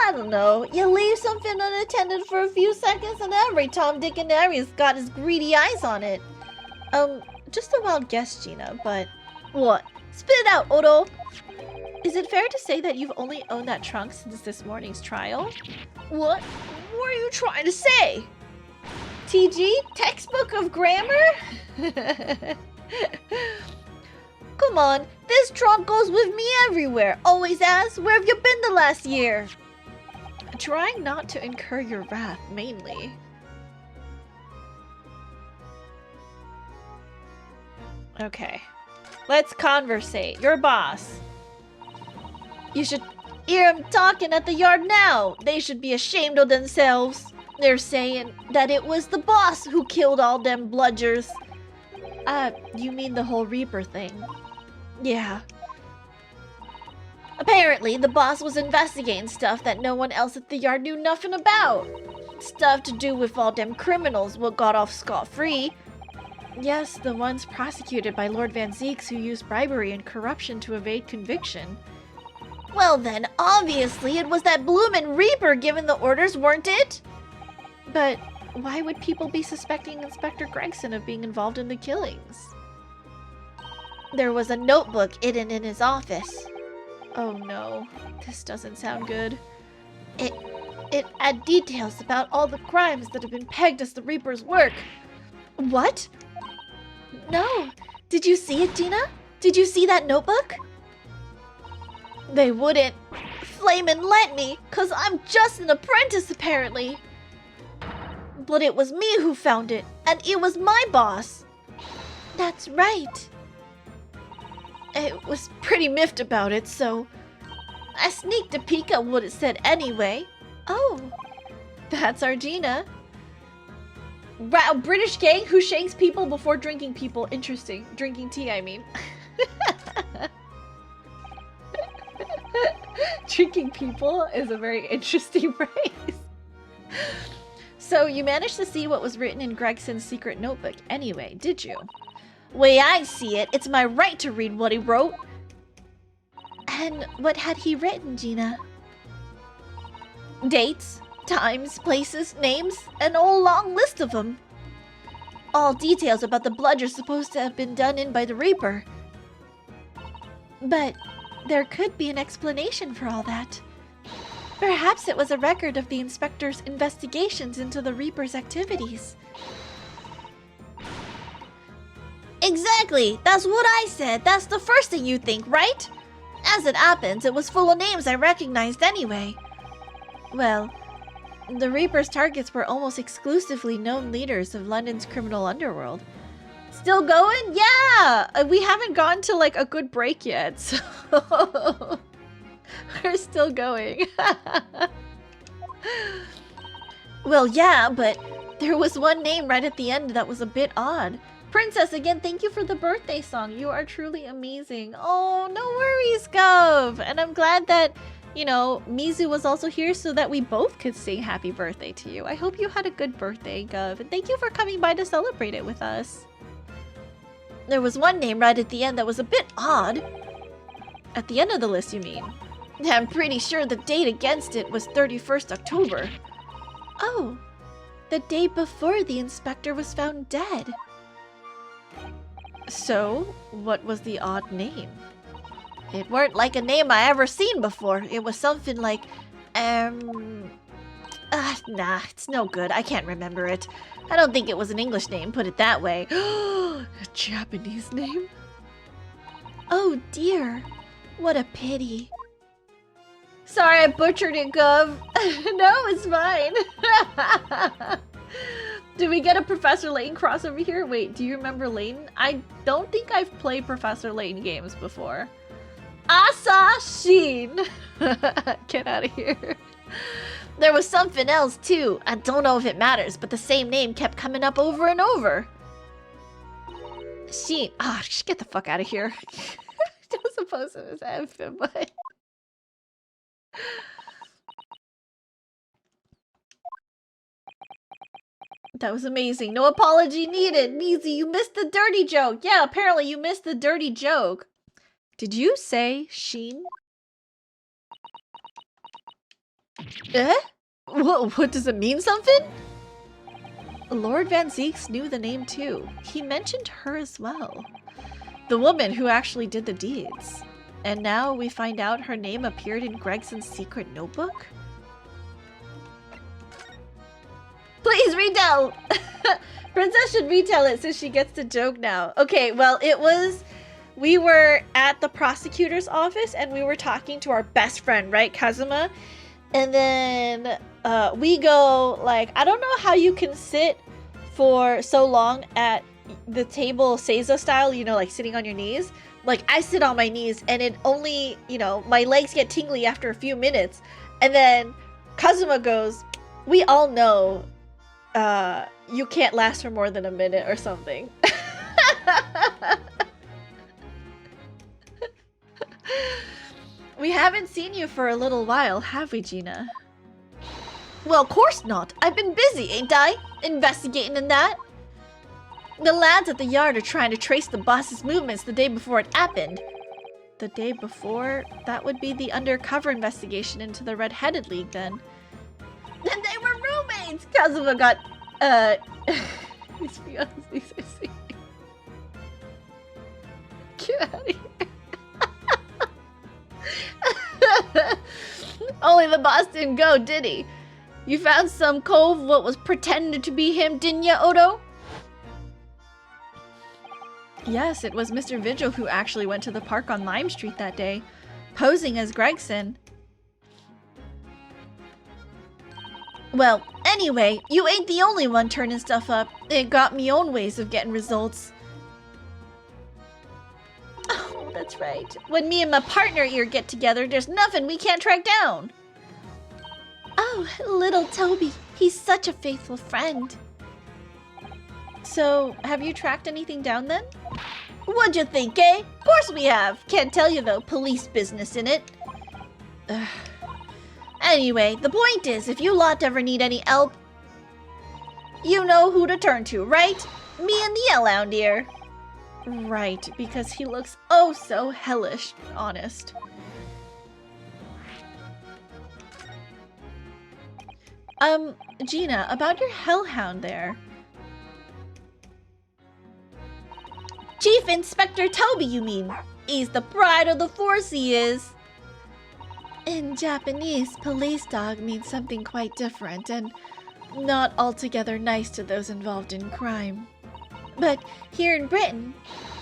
I don't know. You leave something unattended for a few seconds and every Tom, Dick, and Harry's got his greedy eyes on it. Just a wild guess, Gina, but What? Spit it out, Odo! is it fair to say that you've only owned that trunk since this morning's trial? What? What are you trying to say? TG? Textbook of grammar? Come on, this trunk goes with me everywhere. Always has. Where have you been the last year? Trying not to incur your wrath, mainly. Okay. Let's conversate. Your boss. You should hear them talking at the yard now. They should be ashamed of themselves. They're saying that it was the boss who killed all them bludgers. You mean the whole Reaper thing? Yeah. Apparently, the boss was investigating stuff that no one else at the yard knew nothing about. Stuff to do with all them criminals what got off scot-free. Yes, the ones prosecuted by Lord Van Zeeks who used bribery and corruption to evade conviction. Well then, obviously it was that bloomin' Reaper giving the orders, weren't it? But why would people be suspecting Inspector Gregson of being involved in the killings? There was a notebook hidden in his office. Oh no, this doesn't sound good. It had details about all the crimes that have been pegged as the Reaper's work. What? No. Did you see it, Gina? Did you see that notebook? They wouldn't flamin' let me, 'cause I'm just an apprentice apparently. But it was me who found it, and it was my boss. That's right. I was pretty miffed about it, so I sneaked a peek at what it said anyway. Oh, that's our Gina. Wow, British gang who shanks people before Drinking people, interesting. Drinking tea, I mean. Drinking people is a very interesting phrase. So you managed to see what was written in Gregson's secret notebook anyway, did you? Way I see it, it's my right to read what he wrote. And what had he written, Gina? Dates, times, places, names, an whole long list of them. All details about the bludger supposed to have been done in by the Reaper. But there could be an explanation for all that. Perhaps it was a record of the inspector's investigations into the Reaper's activities. Exactly! That's what I said! That's the first thing you think, right? As it happens, it was full of names I recognized anyway. Well, the Reaper's targets were almost exclusively known leaders of London's criminal underworld. Still going? Yeah! We haven't gotten to like a good break yet, so we're still going. Well, yeah, but there was one name right at the end that was a bit odd. Princess, again, thank you for the birthday song. You are truly amazing. Oh, no worries, Gov. And I'm glad that, you know, Mizu was also here so that we both could sing happy birthday to you. I hope you had a good birthday, Gov. And thank you for coming by to celebrate it with us. There was one name right at the end that was a bit odd. At the end of the list, you mean? I'm pretty sure the date against it was 31st October. Oh, the day before the inspector was found dead. So, what was the odd name? It weren't like a name I ever seen before. It was something like, nah, it's no good. I can't remember it. I don't think it was an English name, put it that way. A Japanese name? Oh dear. What a pity. Sorry, I butchered it, Gov. No, it's fine. Did we get a Professor Layton crossover here? Wait, do you remember Layton? I don't think I've played Professor Layton games before. Assassin! Get out of here. There was something else too. I don't know if it matters, but the same name kept coming up over and over. Sheen. Ah, just get the fuck out of here. I was supposed to was F, but... That was amazing. No apology needed. Neezy, you missed the dirty joke. Yeah, apparently you missed the dirty joke. Did you say Sheen? Eh? What does it mean something? Lord Van Zeeks knew the name too. He mentioned her as well. The woman who actually did the deeds. And now we find out her name appeared in Gregson's secret notebook? Please retell! Princess should retell it so she gets the joke now. Okay, well, we were at the prosecutor's office and we were talking to our best friend, right, Kazuma? And then we go, like, I don't know how you can sit for so long at the table Seiza style, you know, like sitting on your knees. Like, I sit on my knees and it only, you know, my legs get tingly after a few minutes. And then Kazuma goes, we all know you can't last for more than a minute or something. We haven't seen you for a little while, have we, Gina? Well, of course not. I've been busy, ain't I? Investigating in that. The lads at the yard are trying to trace the boss's movements the day before it happened. The day before? That would be the undercover investigation into the Red-Headed League, then. And they were roommates! Kazuma got, his fiancés are seeing. Get out of here. Only the boss didn't go, did he? You found some cove what was pretending to be him, didn't ya, Odo? Yes, it was Mr. Vigil who actually went to the park on Lime Street that day, posing as Gregson. Well, anyway, you ain't the only one turning stuff up. It got me own ways of getting results. Oh, that's right. When me and my partner here get together, there's nothing we can't track down. Oh, little Toby. He's such a faithful friend. So, have you tracked anything down then? What'd you think, eh? Of course we have. Can't tell you though, police business in it. Anyway, the point is, if you lot ever need any help, you know who to turn to, right? Me and the Yellound here. Right, because he looks oh so hellish, honest. Gina, about your hellhound there. Chief Inspector Toby, you mean? He's the pride of the force, he is. In Japanese, police dog means something quite different and not altogether nice to those involved in crime. But here in Britain,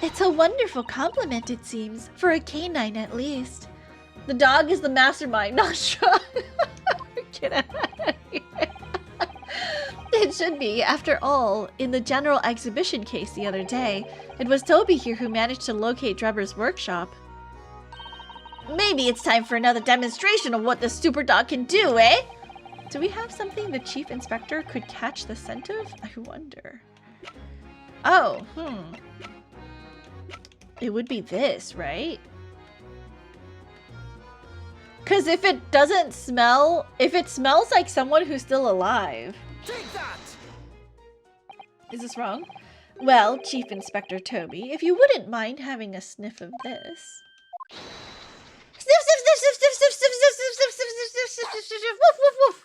it's a wonderful compliment, it seems, for a canine at least. The dog is the mastermind, not strong. Get out of here. It should be. After all, in the general exhibition case the other day, it was Toby here who managed to locate Drebber's workshop. Maybe it's time for another demonstration of what the super dog can do, eh? Do we have something the Chief Inspector could catch the scent of? I wonder. Oh, It would be this, right? Because if it doesn't smell, if it smells like someone who's still alive. Take that! Is this wrong? Well, Chief Inspector Toby, if you wouldn't mind having a sniff of this. Sniff, sniff, sniff, sniff, sniff, sniff, sniff, sniff, sniff, sniff, sniff, sniff, sniff, sniff, sniff, woof, woof, woof.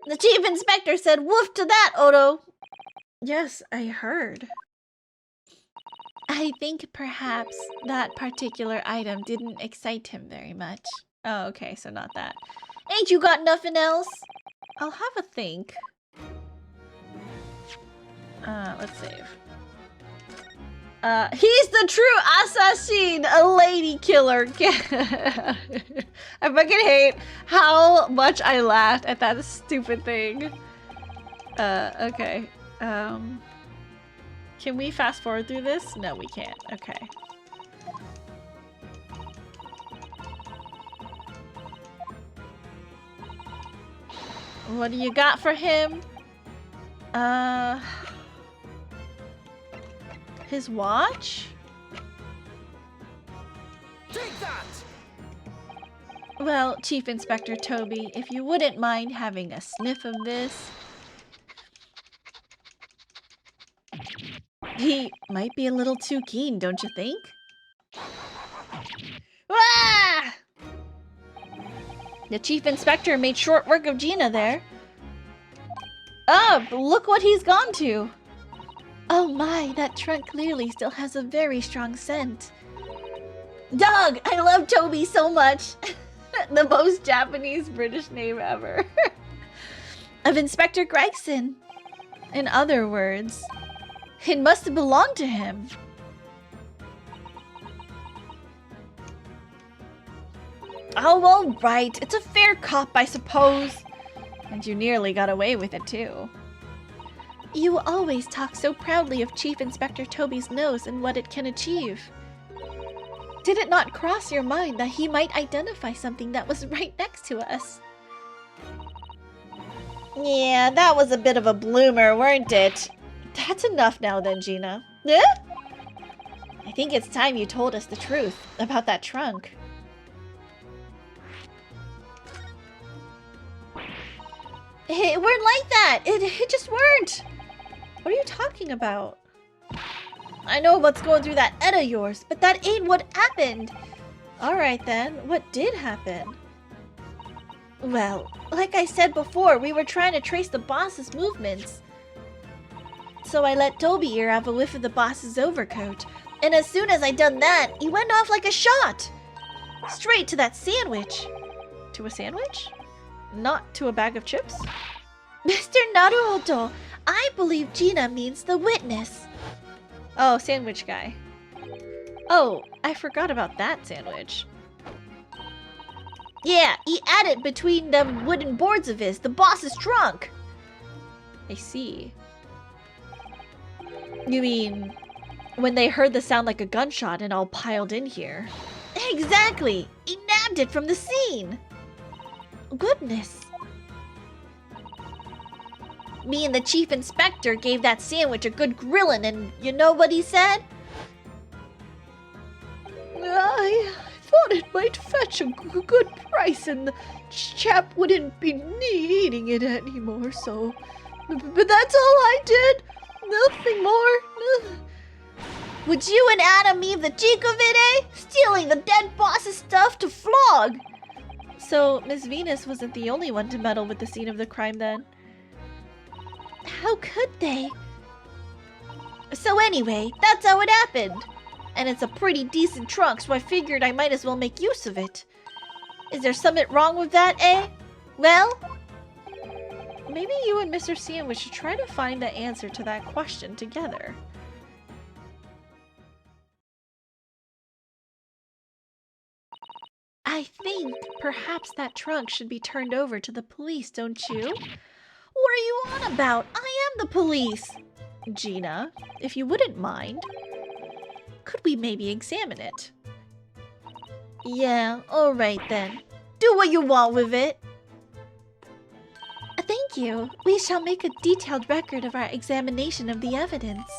The Chief Inspector said woof to that, Odo. Yes, I heard. I think perhaps that particular item didn't excite him very much. Oh, okay, so not that. Ain't you got nothing else? I'll have a think. Let's save. He's the true assassin, a lady killer. I fucking hate how much I laughed at that stupid thing. Okay. Can we fast forward through this? No, we can't. Okay. What do you got for him? His watch? Take that! Well, Chief Inspector Toby, if you wouldn't mind having a sniff of this. He might be a little too keen, don't you think? Ah! The Chief Inspector made short work of Gina there. Oh, look what he's gone to. Oh my, that trunk clearly still has a very strong scent. Doug, I love Toby so much. The most Japanese British name ever. Of Inspector Gregson. In other words, it must have belonged to him. Oh, all right. It's a fair cop, I suppose. And you nearly got away with it, too. You always talk so proudly of Chief Inspector Toby's nose and what it can achieve. Did it not cross your mind that he might identify something that was right next to us? Yeah, that was a bit of a bloomer, weren't it? That's enough now then, Gina. Yeah? I think it's time you told us the truth about that trunk. It weren't like that! It just weren't! What are you talking about? I know what's going through that head of yours, but that ain't what happened! Alright then, what did happen? Well, like I said before, we were trying to trace the boss's movements. So I let Toby here have a whiff of the boss's overcoat, and as soon as I done that, he went off like a shot! Straight to that sandwich! To a sandwich? Not to a bag of chips? Mr. Naruhodo, I believe Gina means the witness. Oh, sandwich guy. Oh, I forgot about that sandwich. Yeah, he had it between them wooden boards of his, the boss's trunk. I see. You mean when they heard the sound like a gunshot and all piled in here? Exactly! He nabbed it from the scene! Goodness. Me and the Chief Inspector gave that sandwich a good grilling, and you know what he said? I thought it might fetch a good price and the chap wouldn't be needing it anymore, so... But that's all I did! Nothing more. Would you and Adam leave the cheek of it, eh? Stealing the dead boss's stuff to flog! So, Miss Venus wasn't the only one to meddle with the scene of the crime then. How could they? So anyway, that's how it happened. And it's a pretty decent trunk, so I figured I might as well make use of it. Is there something wrong with that, eh? Well? Maybe you and Mr. Sandwich should try to find the answer to that question together. I think perhaps that trunk should be turned over to the police, don't you? What are you on about? I am the police! Gina, if you wouldn't mind, could we maybe examine it? Yeah, alright then. Do what you want with it! Thank you. We shall make a detailed record of our examination of the evidence.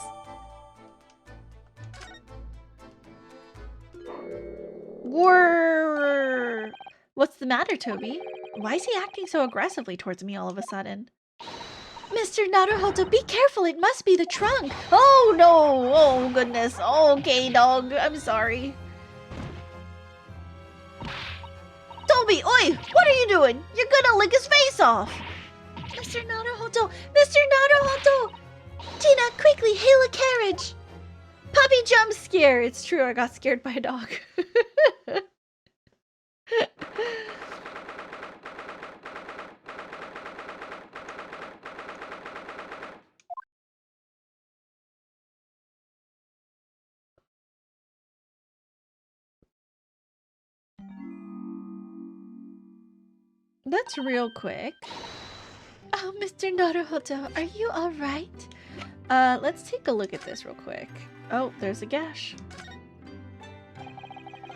Whoa! What's the matter, Toby? Why is he acting so aggressively towards me all of a sudden? Mr. Naruhodo, be careful. It must be the trunk. Oh no! Oh goodness. Okay, dog. I'm sorry. Toby, oi! What are you doing? You're gonna lick his face off! Mr. Naruhodo! Mr. Naruhodo! Gina, quickly, hail a carriage! Puppy jump scare! It's true, I got scared by a dog. That's real quick. Oh, Mr. Naruhodo, are you alright? Let's take a look at this real quick. Oh, there's a gash.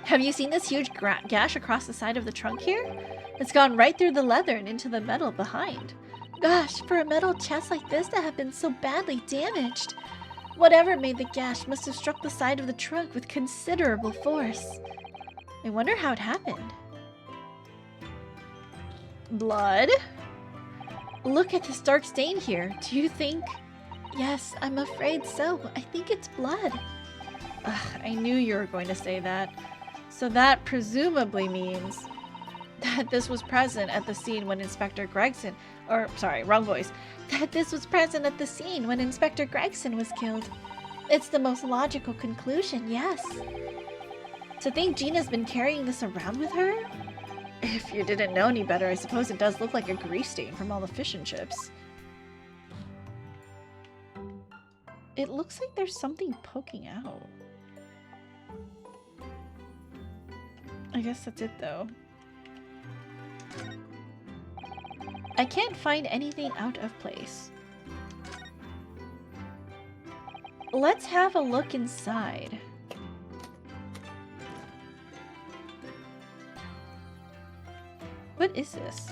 Have you seen this huge gash across the side of the trunk here? It's gone right through the leather and into the metal behind. Gosh, for a metal chest like this to have been so badly damaged. Whatever made the gash must have struck the side of the trunk with considerable force. I wonder how it happened. Blood? Look at this dark stain here. Do you think... Yes, I'm afraid so. I think it's blood. Ugh, I knew you were going to say that. So that presumably means that this was present at the scene when Inspector Gregson... Or, sorry, wrong voice. That this was present at the scene when Inspector Gregson was killed. It's the most logical conclusion, yes. To think Gina's been carrying this around with her? If you didn't know any better, I suppose it does look like a grease stain from all the fish and chips. It looks like there's something poking out. I guess that's it though. I can't find anything out of place. Let's have a look inside. What is this?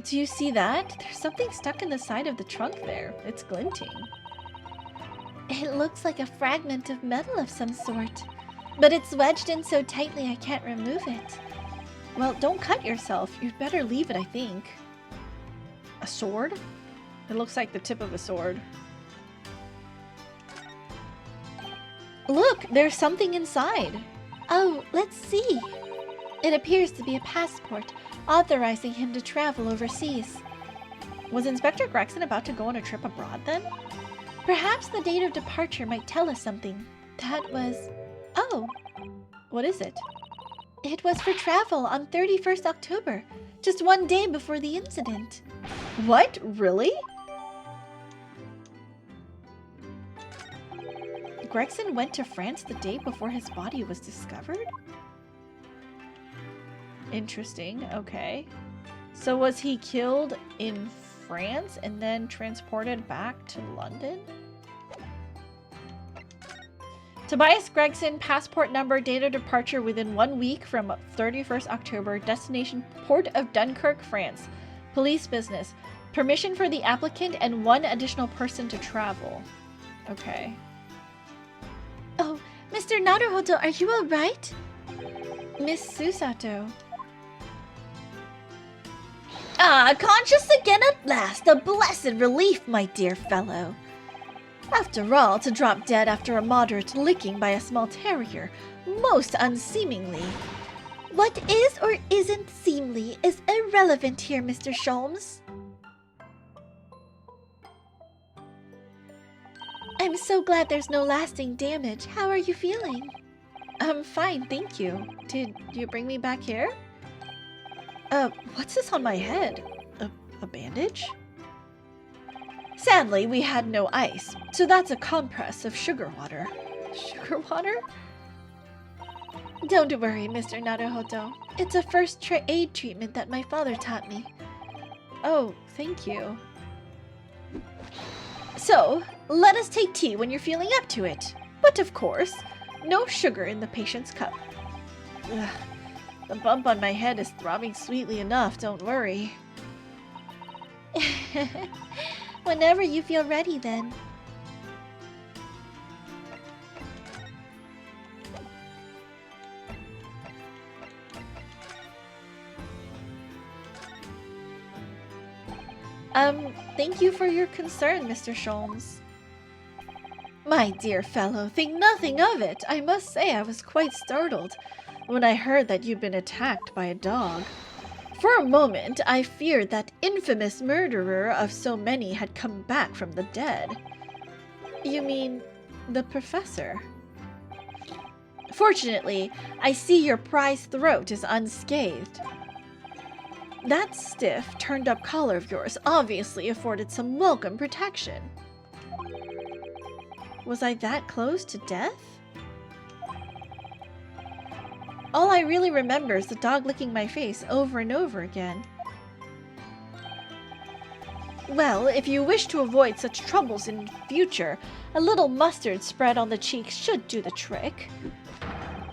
Do you see that? There's something stuck in the side of the trunk there. It's glinting. It looks like a fragment of metal of some sort, but it's wedged in so tightly I can't remove it. Well, don't cut yourself. You'd better leave it, I think. A sword? It looks like the tip of a sword. Look, there's something inside. Oh, let's see. It appears to be a passport, authorizing him to travel overseas. Was Inspector Gregson about to go on a trip abroad then? Perhaps the date of departure might tell us something. That was... Oh, what is it? It was for travel on 31st October, just one day before the incident. What? Really? Gregson went to France the day before his body was discovered? Interesting, okay. So was he killed in France and then transported back to London? Tobias Gregson, passport number, date of departure within 1 week from 31st October, destination Port of Dunkirk, France. Police business. Permission for the applicant and 1 additional person to travel. Okay. Oh, Mr. Naruhodo, are you alright? Miss Susato. Ah, conscious again at last. A blessed relief, my dear fellow. After all, to drop dead after a moderate licking by a small terrier, most unseemingly. What is or isn't seemly is irrelevant here, Mr. Sholmes. I'm so glad there's no lasting damage. How are you feeling? I'm fine, thank you. Did you bring me back here? What's this on my head? A bandage? Sadly, we had no ice, so that's a compress of sugar water. Sugar water? Don't worry, Mr. Naruhodo. It's a first aid treatment that my father taught me. Oh, thank you. So, let us take tea when you're feeling up to it. But of course, no sugar in the patient's cup. Ugh, the bump on my head is throbbing sweetly enough, don't worry. Whenever you feel ready, then. Thank you for your concern, Mr. Sholmes. My dear fellow, think nothing of it. I must say I was quite startled when I heard that you'd been attacked by a dog. For a moment, I feared that infamous murderer of so many had come back from the dead. You mean the professor? Fortunately, I see your prized throat is unscathed. That stiff, turned-up collar of yours obviously afforded some welcome protection. Was I that close to death? All I really remember is the dog licking my face over and over again. Well, if you wish to avoid such troubles in future, a little mustard spread on the cheeks should do the trick.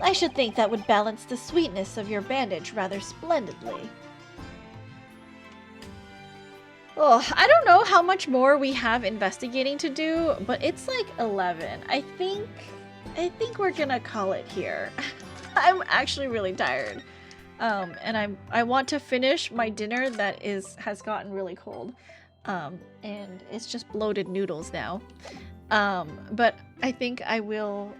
I should think that would balance the sweetness of your bandage rather splendidly. Oh, I don't know how much more we have investigating to do, but it's like 11. I think we're gonna call it here. I'm actually really tired. And I want to finish my dinner that has gotten really cold. And it's just bloated noodles now. But I think I will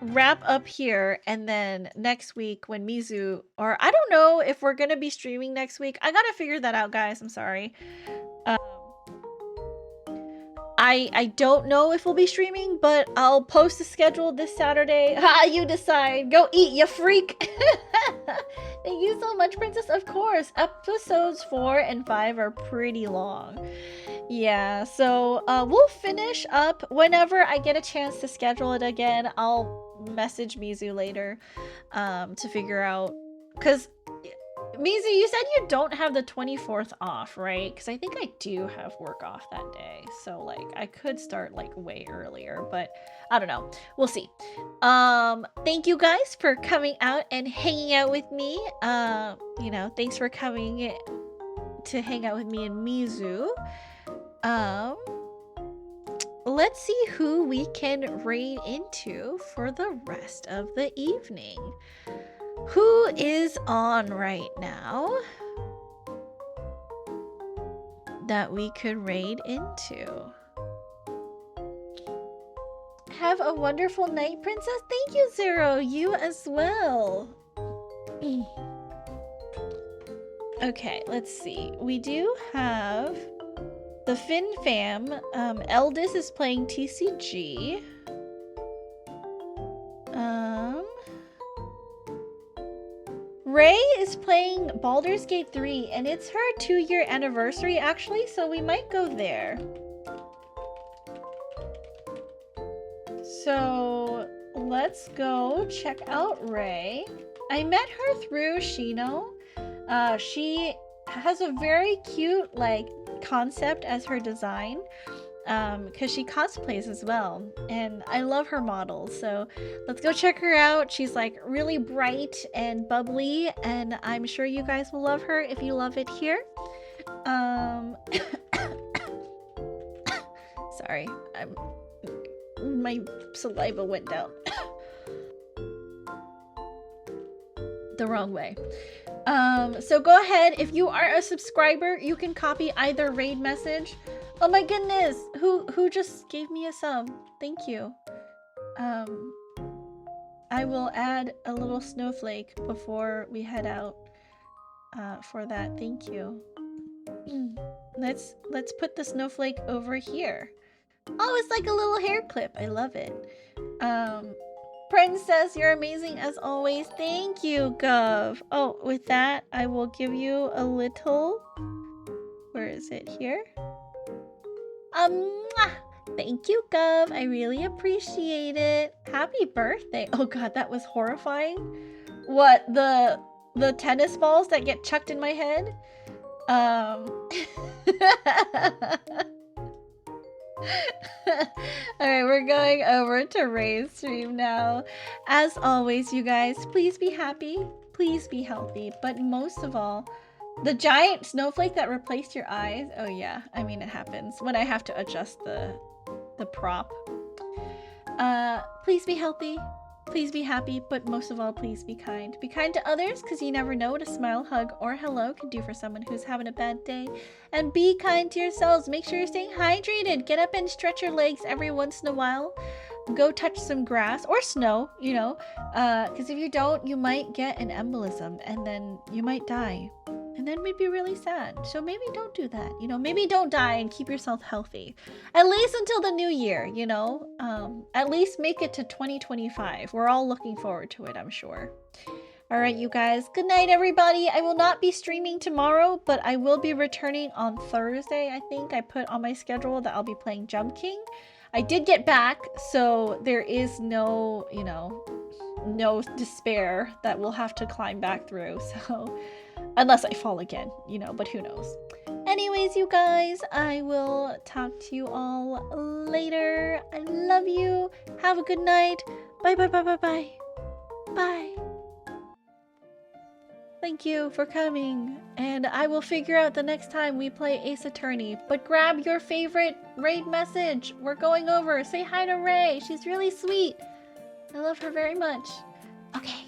wrap up here, and then next week when Mizu, or I don't know if we're gonna be streaming next week. I gotta figure that out, guys. I'm sorry. I don't know if we'll be streaming, but I'll post the schedule this Saturday. Ha, you decide. Go eat, you freak. Thank you so much, Princess. Of course. Episodes 4 and 5 are pretty long. Yeah, so we'll finish up whenever I get a chance to schedule it again. I'll message Mizu later to figure out, because Mizu, you said you don't have the 24th off, right? Because I think I do have work off that day, so like I could start like way earlier, but I don't know. We'll see. Thank you guys for coming out and hanging out with me. You know, thanks for coming to hang out with me and Mizu. Let's see who we can raid into for the rest of the evening. Who is on right now that we could raid into? Have a wonderful night, Princess. Thank you, Zero. You as well. Okay, let's see. We do have the Fin Fam. Eldest is playing TCG. Ray is playing Baldur's Gate 3, and it's her 2-year anniversary actually, so we might go there. So let's go check out Ray. I met her through Shino. She has a very cute like concept as her design, because she cosplays as well, and I love her models, so let's go check her out. She's like really bright and bubbly, and I'm sure you guys will love her if you love it here. Sorry, my saliva went down the wrong way. So go ahead, if you are a subscriber, you can copy either raid message. Oh my goodness, who just gave me a sub? Thank you. I will add a little snowflake before we head out for that. Thank you. Let's put the snowflake over here. Oh, it's like a little hair clip. I love it. Princess, you're amazing as always. Thank you, Gov. Oh, with that, I will give you a little... Where is it? Here? Thank you, Gov. I really appreciate it. Happy birthday. Oh god, that was horrifying. What, the tennis balls that get chucked in my head? Alright, we're going over to Ray's stream now. As always, you guys, please be happy, please be healthy, but most of all, the giant snowflake that replaced your eyes. Oh yeah, I mean it happens when I have to adjust the prop. Please be healthy, please be happy, but most of all, please be kind. Be kind to others, because you never know what a smile, hug, or hello can do for someone who's having a bad day. And be kind to yourselves. Make sure you're staying hydrated. Get up and stretch your legs every once in a while. Go touch some grass or snow, you know, because if you don't, you might get an embolism and then you might die. And then we'd be really sad. So maybe don't do that, you know, maybe don't die and keep yourself healthy. At least until the new year, you know, at least make it to 2025. We're all looking forward to it, I'm sure. All right, you guys, good night, everybody. I will not be streaming tomorrow, but I will be returning on Thursday. I think I put on my schedule that I'll be playing Jump King. I did get back, so there is no, you know, no despair that we'll have to climb back through. So, unless I fall again, you know, but who knows. Anyways, you guys, I will talk to you all later. I love you. Have a good night. Bye, bye, bye, bye, bye. Bye. Thank you for coming, and I will figure out the next time we play Ace Attorney. But grab your favorite raid message. We're going over. Say hi to Ray. She's really sweet. I love her very much. Okay.